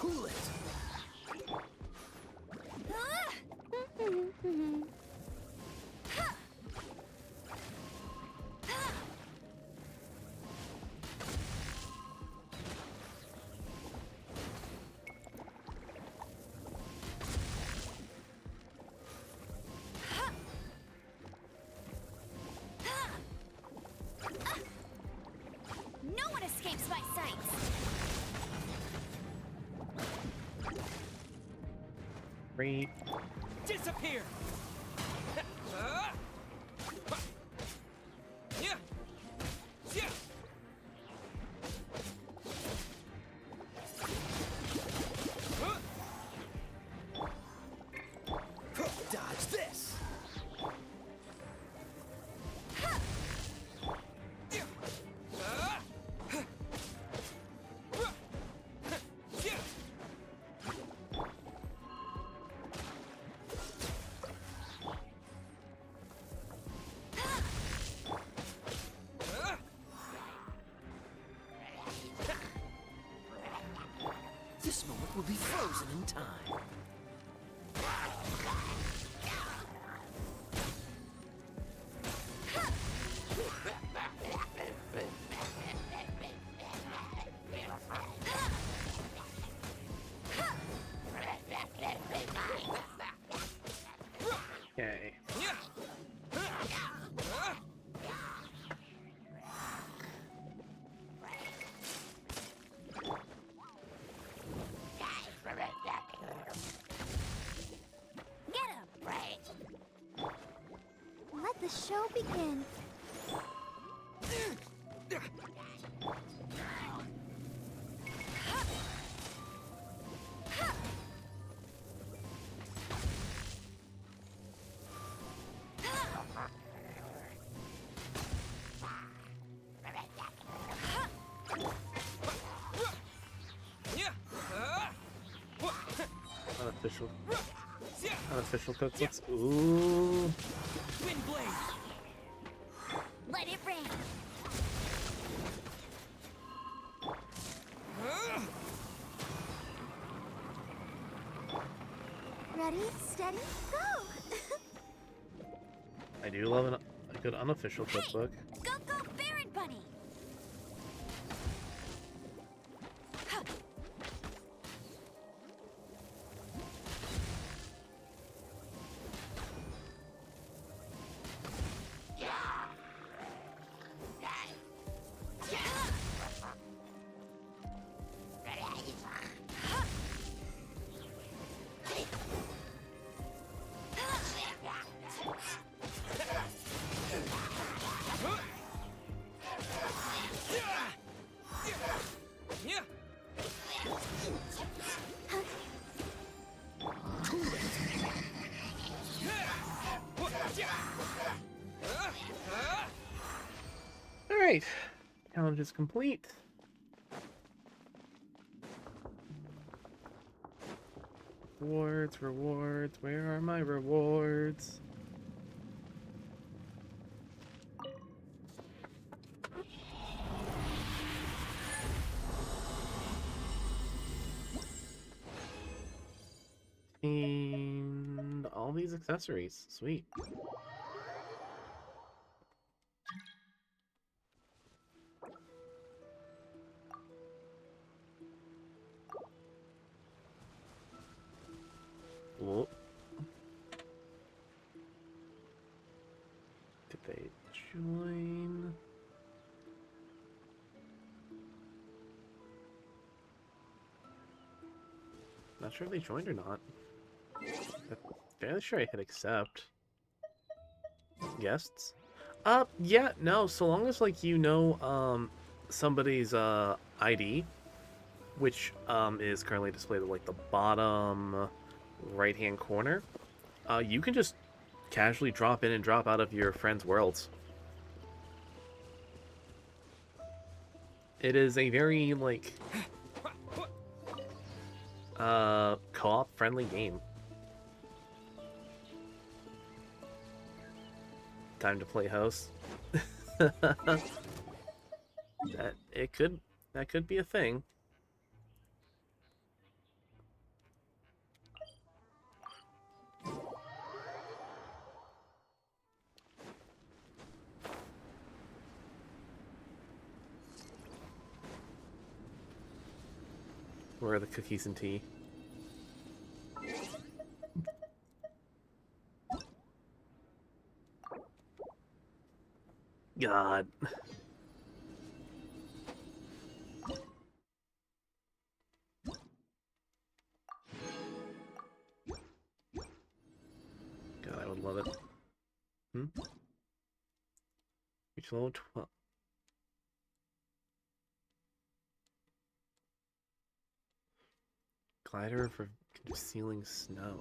Cool it! No one escapes my sights! Great. Disappear! Dodge this! This moment will be frozen in time. Okay. Get him! Let the show begin. Unofficial cookbooks. Ooh. Wind blade! Let it rain! Ready, steady, go! I do love a good unofficial cookbook. Go, go, Baron Bunny! Alright. Challenge is complete. Rewards, rewards. Where are my rewards? And all these accessories. Sweet. Whoa. Did they join? Not sure if they joined or not. I'm fairly sure I hit accept. Guests? Yeah, no, so long as, like, you know, somebody's, ID, which, is currently displayed at, like, the bottom right-hand corner, you can just casually drop in and drop out of your friends' worlds. It is a very, like, co-op friendly game. Time to play host. that could be a thing. Where are the cookies and tea? God. God, I would love it. Reach level 12. Glider for concealing snow.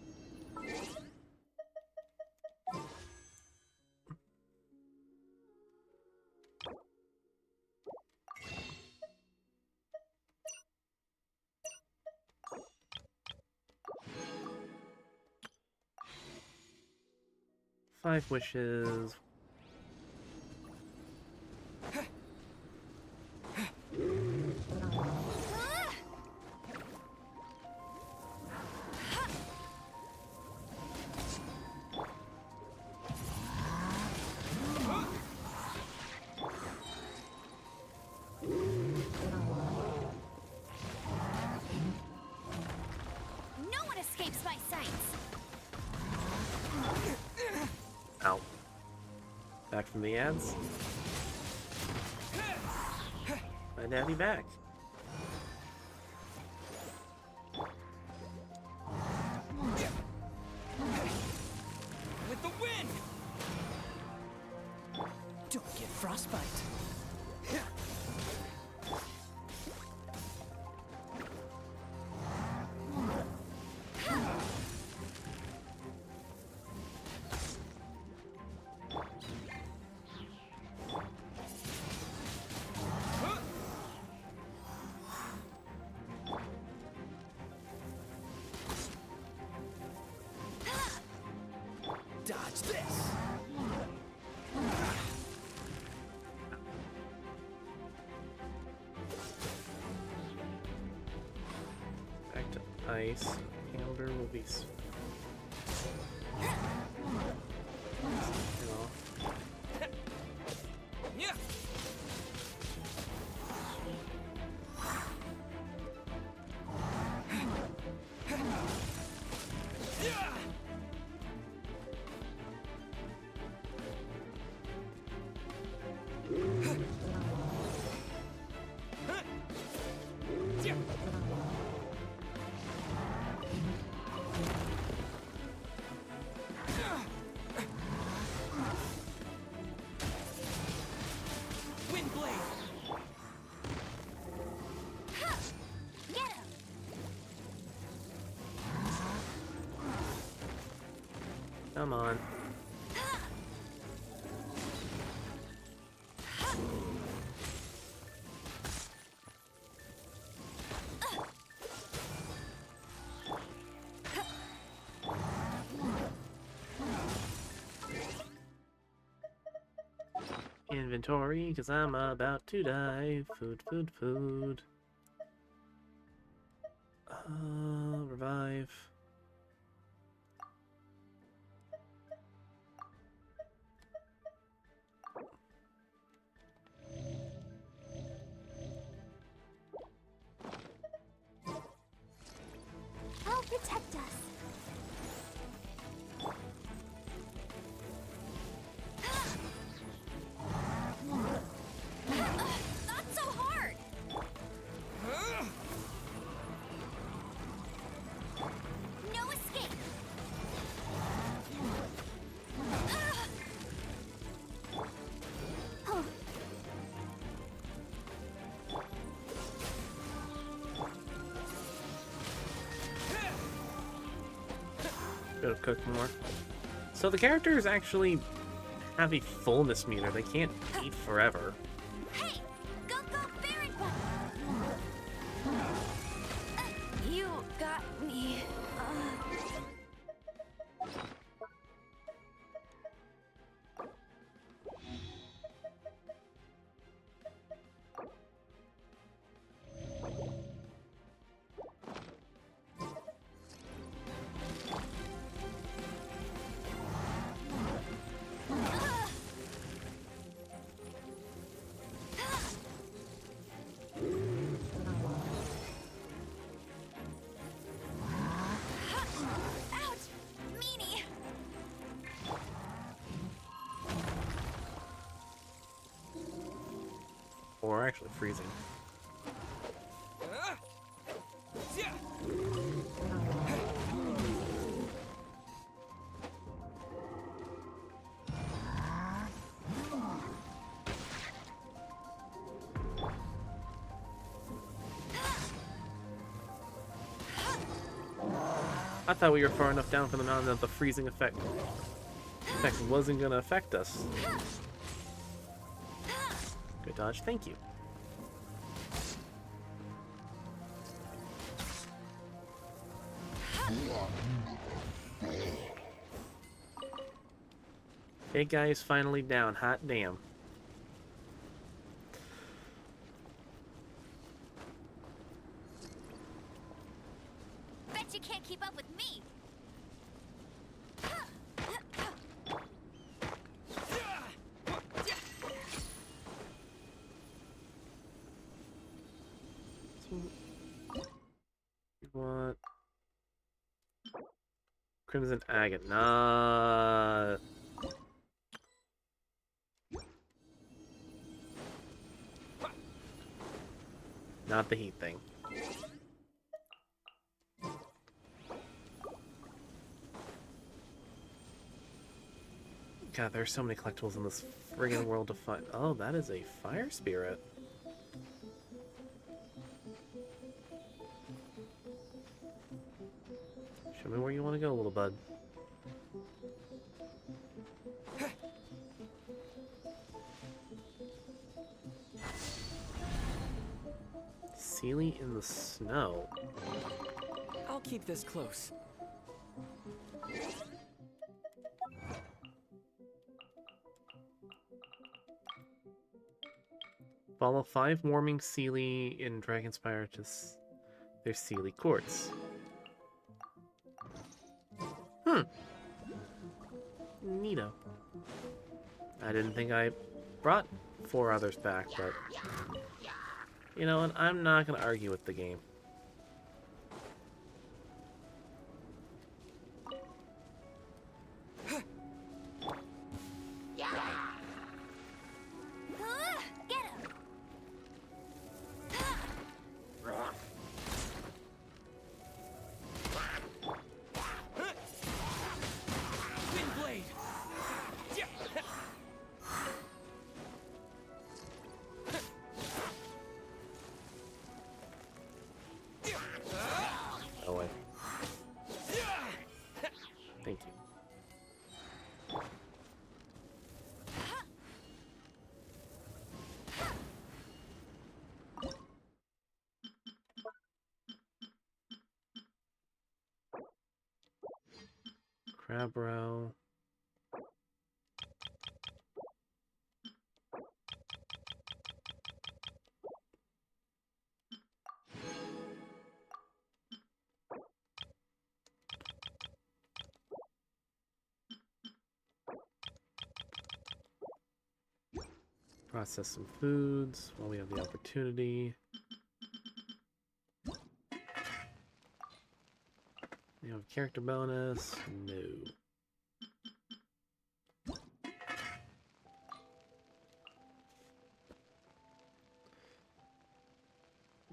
Five wishes. No one escapes my sights. Ow. Back from the ads. My daddy back. With the wind! Don't get frostbite. Dodge this. Back to ice. Amber will be. Yeah. Wind blade. Get him! Come on. Inventory, because I'm about to die. Food, food, food. Revive. I'll protect us. Not so hard! No escape! Oh, Gotta cook more. So the characters actually have a fullness meter. They can't eat forever. Hey! Go, go, Baron you got me. actually freezing. I thought we were far enough down from the mountain that the freezing effect wasn't gonna affect us. Good dodge, thank you. Big guy is finally down, hot damn. Bet you can't keep up with me. What? Crimson Agate, nah. Not the heat thing. God, there's so many collectibles in this friggin' world to find. Oh, that is a fire spirit. Show me where you want to go, little bud. Sealy in the snow. I'll keep this close. Follow 5 warming Sealy in Dragonspire to their Sealy Courts. Neato. I didn't think I brought 4 others back, but you know what? I'm not going to argue with the game. Thank you. Crabrow. Process some foods while we have the opportunity. You have character bonus? No.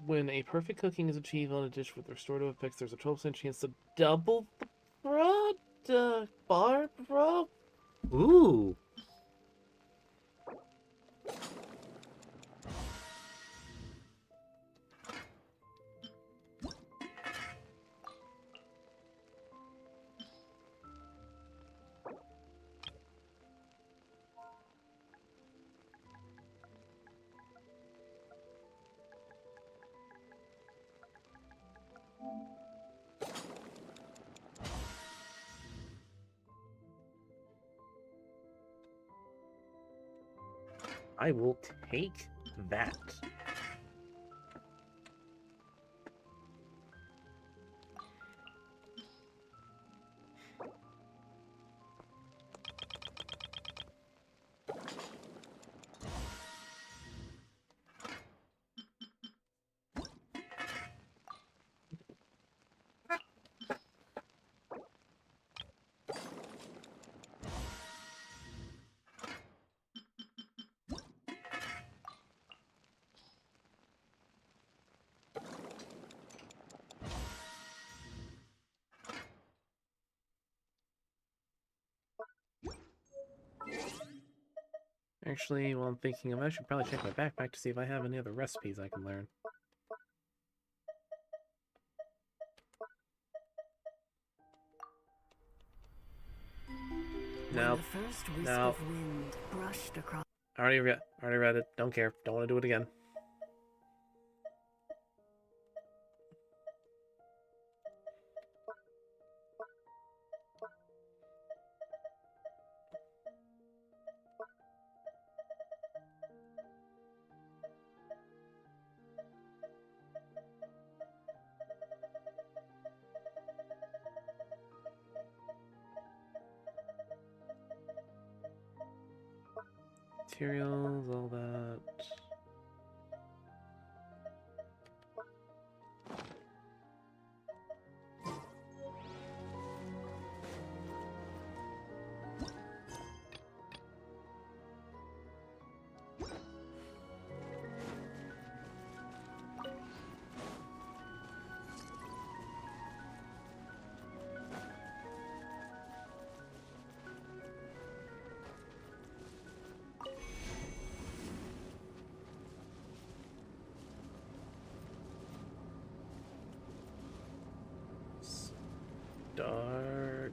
When a perfect cooking is achieved on a dish with restorative effects, there's a 12% chance to double the product. Barbara? Ooh. I will take that. Actually, while I'm thinking of it, I should probably check my backpack to see if I have any other recipes I can learn. Nope. When the first wisp No. of wind brushed across. Already read it. Don't care. Don't want to do it again. Materials, all that.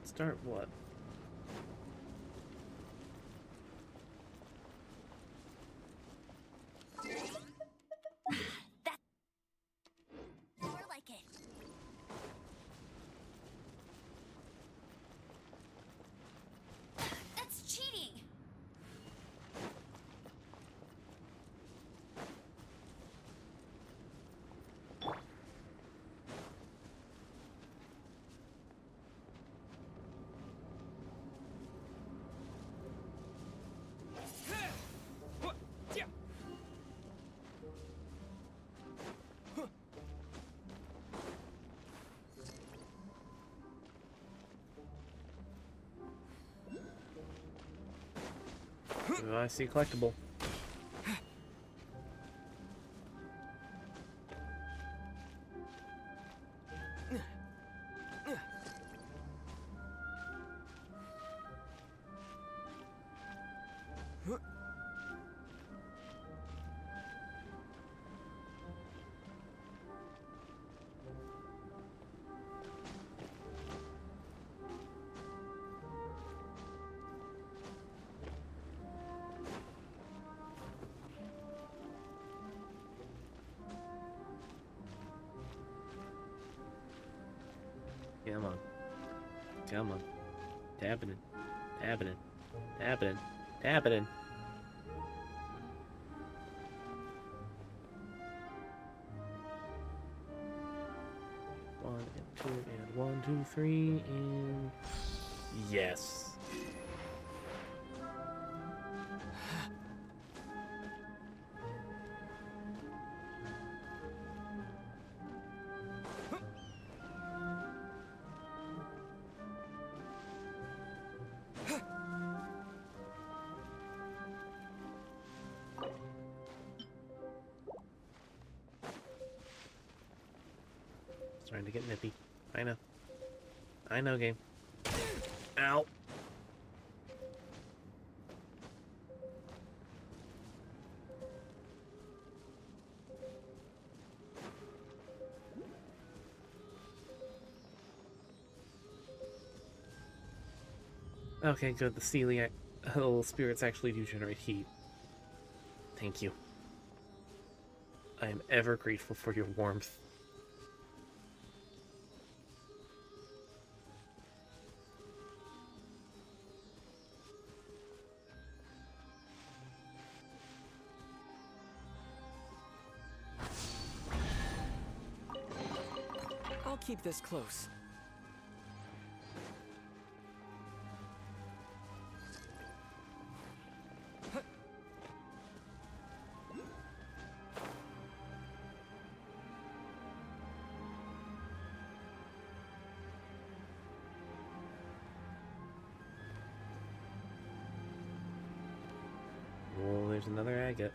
Start what? More like it. That's cheating. I see collectible. Come on. Come on. Tapping it. Tapping it. Tapping it. Tapping it. One and two and 1, 2, 3 and yes. Starting to get nippy. I know. I know, game. Ow. Okay, good. The ceiling little spirits actually do generate heat. Thank you. I am ever grateful for your warmth. I'll keep this close. Oh, there's another agate.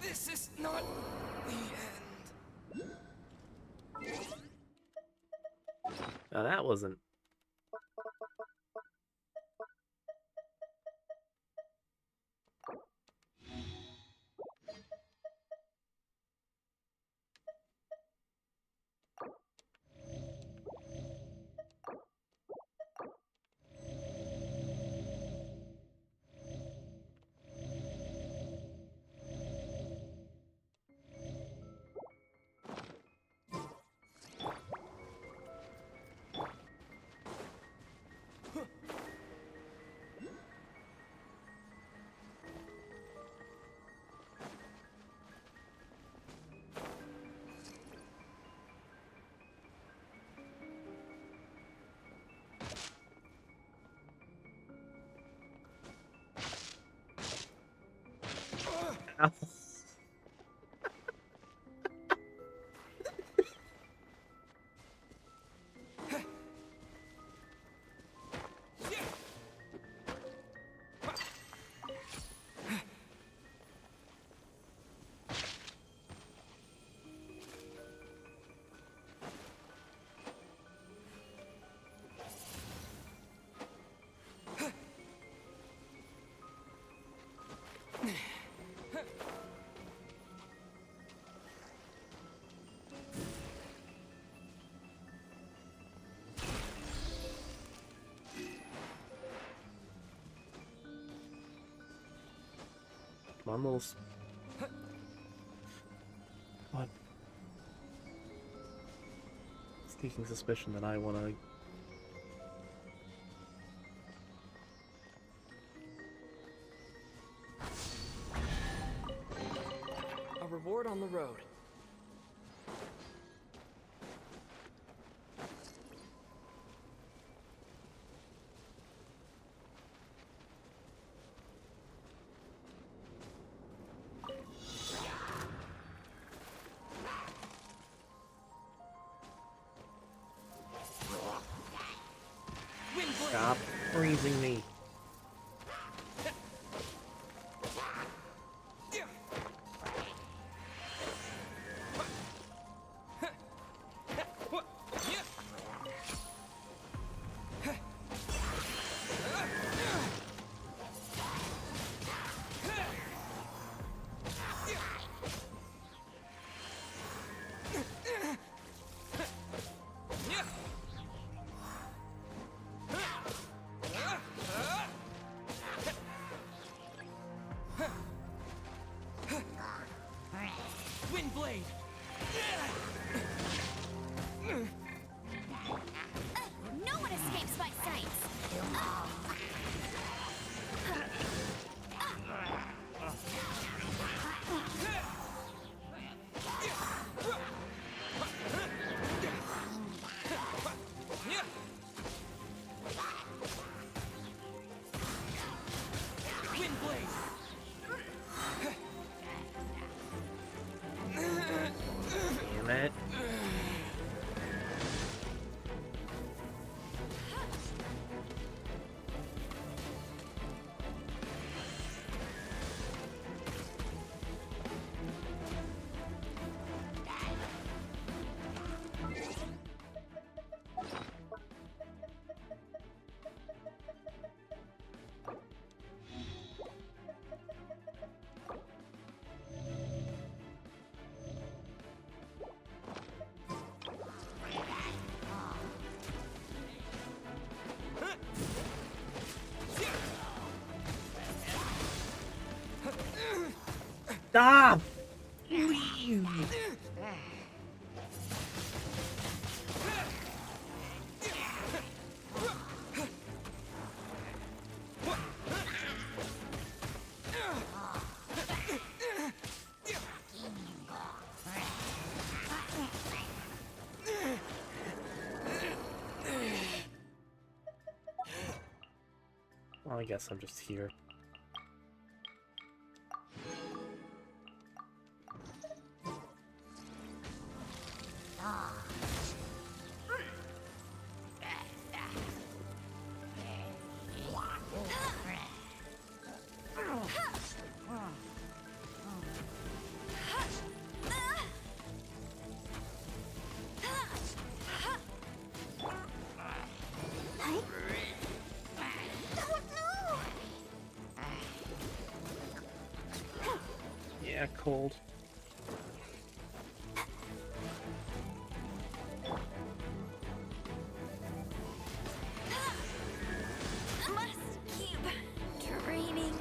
This is not the end. Now that wasn't... Ow. Come on, little... What? Sneaking suspicion that I wanna... A reward on the road. Stop freezing me. Windblade! No one escapes my sights! Damn it. Stop! Please! Well, I guess I'm just here. that cold. Must keep training.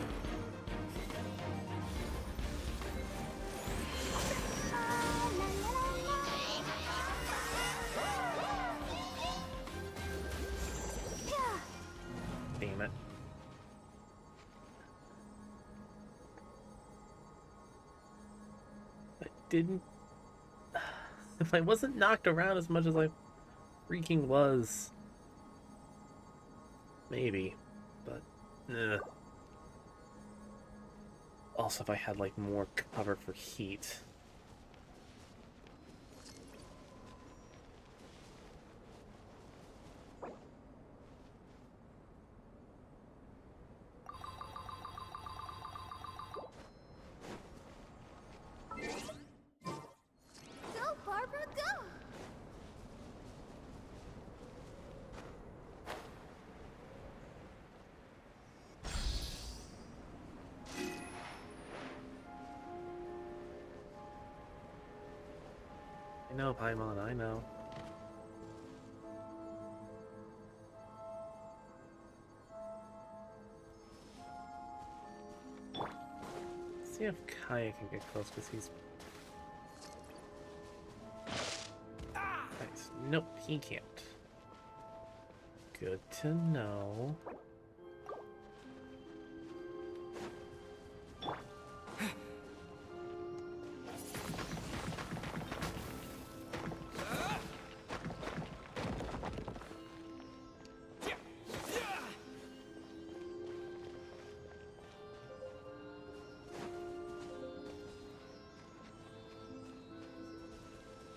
Damn it. I didn't... If I wasn't knocked around as much as I freaking was... Maybe. But... Ugh. Also, if I had, like, more cover for heat... Go, Barbara, go! I know, Paimon, I know. See if Kaya can get close, because he's... Nice. Nope, he can't. Good to know.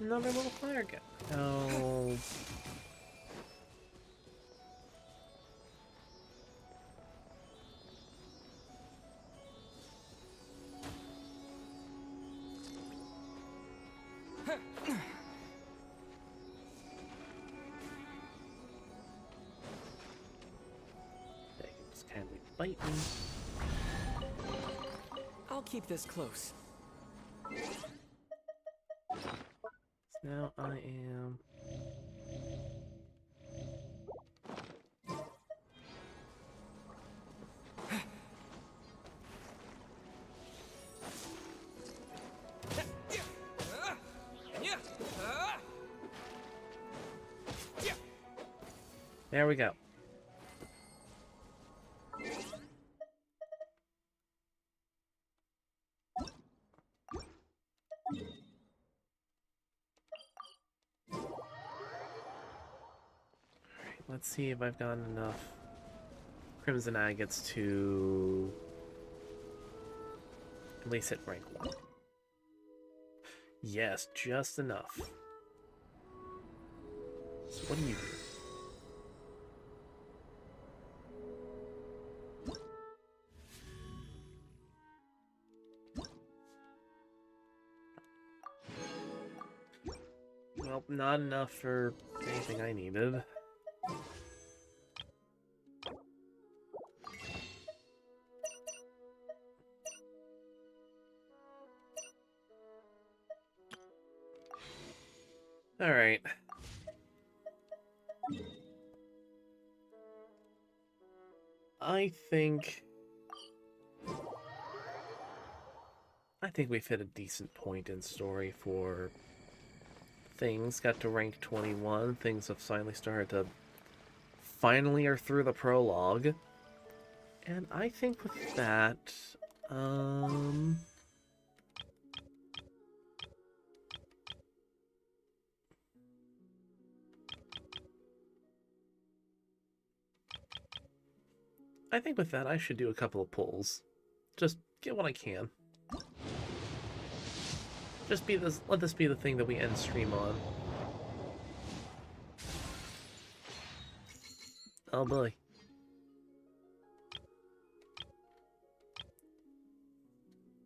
Another little fire guy. Oh. They can just kindly bite me. I'll keep this close. Now I am... There we go. Let's see if I've gotten enough Crimson Agates to at least hit rank 1. Yes, just enough. So what do you do? Well, not enough for anything I needed. All right. I think we've hit a decent point in story for things. Got to rank 21. Things have finally started to are through the prologue. And I think with that, I should do a couple of pulls. Just get what I can. Just let this be the thing that we end stream on. Oh boy.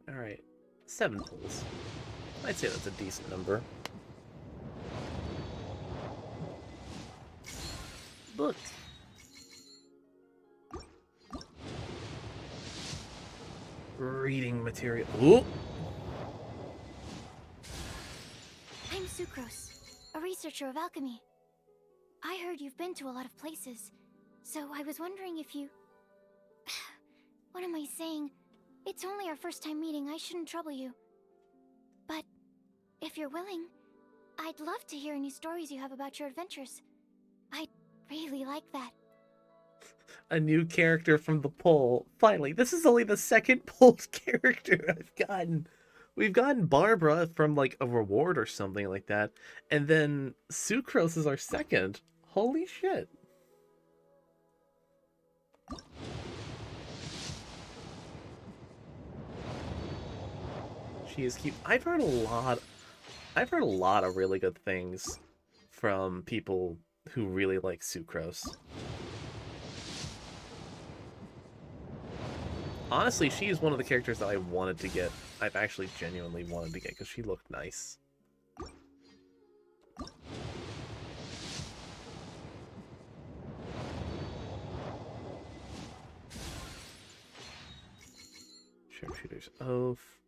Alright. 7 pulls. I'd say that's a decent number. Look. Reading material. Ooh! Sucrose, a researcher of alchemy. I heard you've been to a lot of places, so I was wondering if you... What am I saying? It's only our first time meeting, I shouldn't trouble you. But if you're willing, I'd love to hear any stories you have about your adventures. I'd really like that. A new character from the poll. Finally, this is only the second polled character I've gotten. We've gotten Barbara from like a reward or something like that, and then Sucrose is our second. Holy shit. She is cute. I've heard a lot of really good things from people who really like Sucrose. Honestly, she is one of the characters that I wanted to get. I've actually genuinely wanted to get because she looked nice. Sharpshooter's Oath.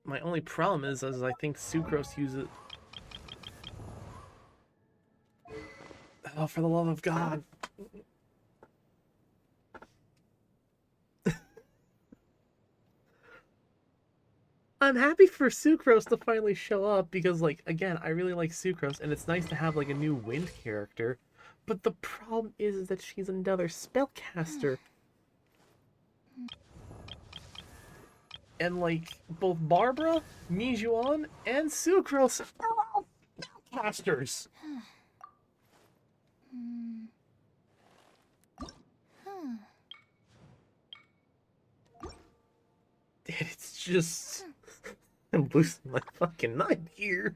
My only problem is I think Sucrose uses... Oh, for the love of God. I'm happy for Sucrose to finally show up because, like, again, I really like Sucrose, and it's nice to have, like, a new wind character. But the problem is that she's another spellcaster. And, like, both Barbara, Mijuan, and Sucrose are all spellcasters. It's just... I'm losing my fucking mind here.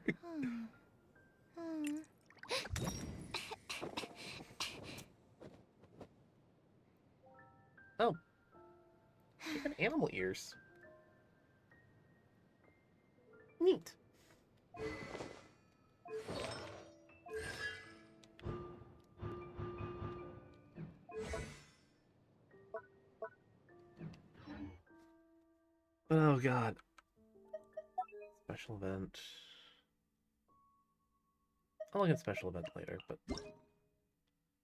Oh. She got animal ears. Neat. Oh god. Special event. I'll look at special event later, but...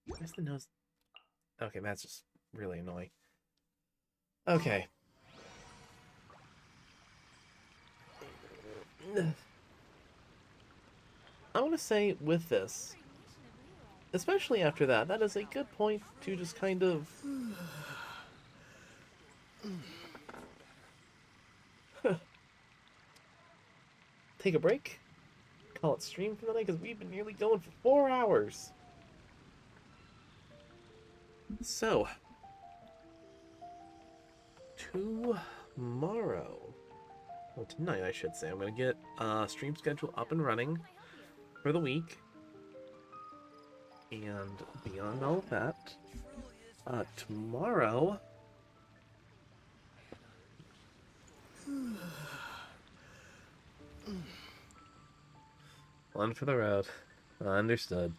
Where's the nose? Okay, that's just really annoying. Okay. I want to say with this, especially after that, that is a good point to just kind of... take a break, call it stream for the night, because we've been nearly going for 4 hours. So, tomorrow, well, tonight I should say, I'm going to get stream schedule up and running for the week. And beyond all of that, tomorrow... One for the road. Understood.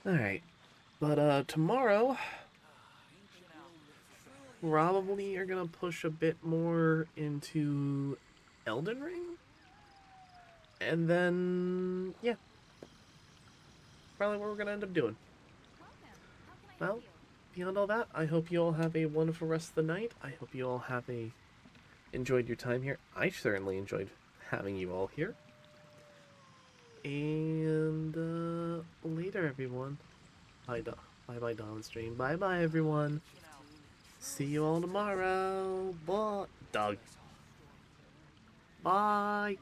Alright. But, tomorrow... probably are gonna push a bit more into Elden Ring? And then... yeah. Probably what we're gonna end up doing. Well, beyond all that, I hope you all have a wonderful rest of the night. I hope you all have enjoyed your time here. I certainly enjoyed having you all here. And later, everyone. Bye bye Dawn stream. Bye bye everyone. See you all tomorrow. Bye. Dog. Bye.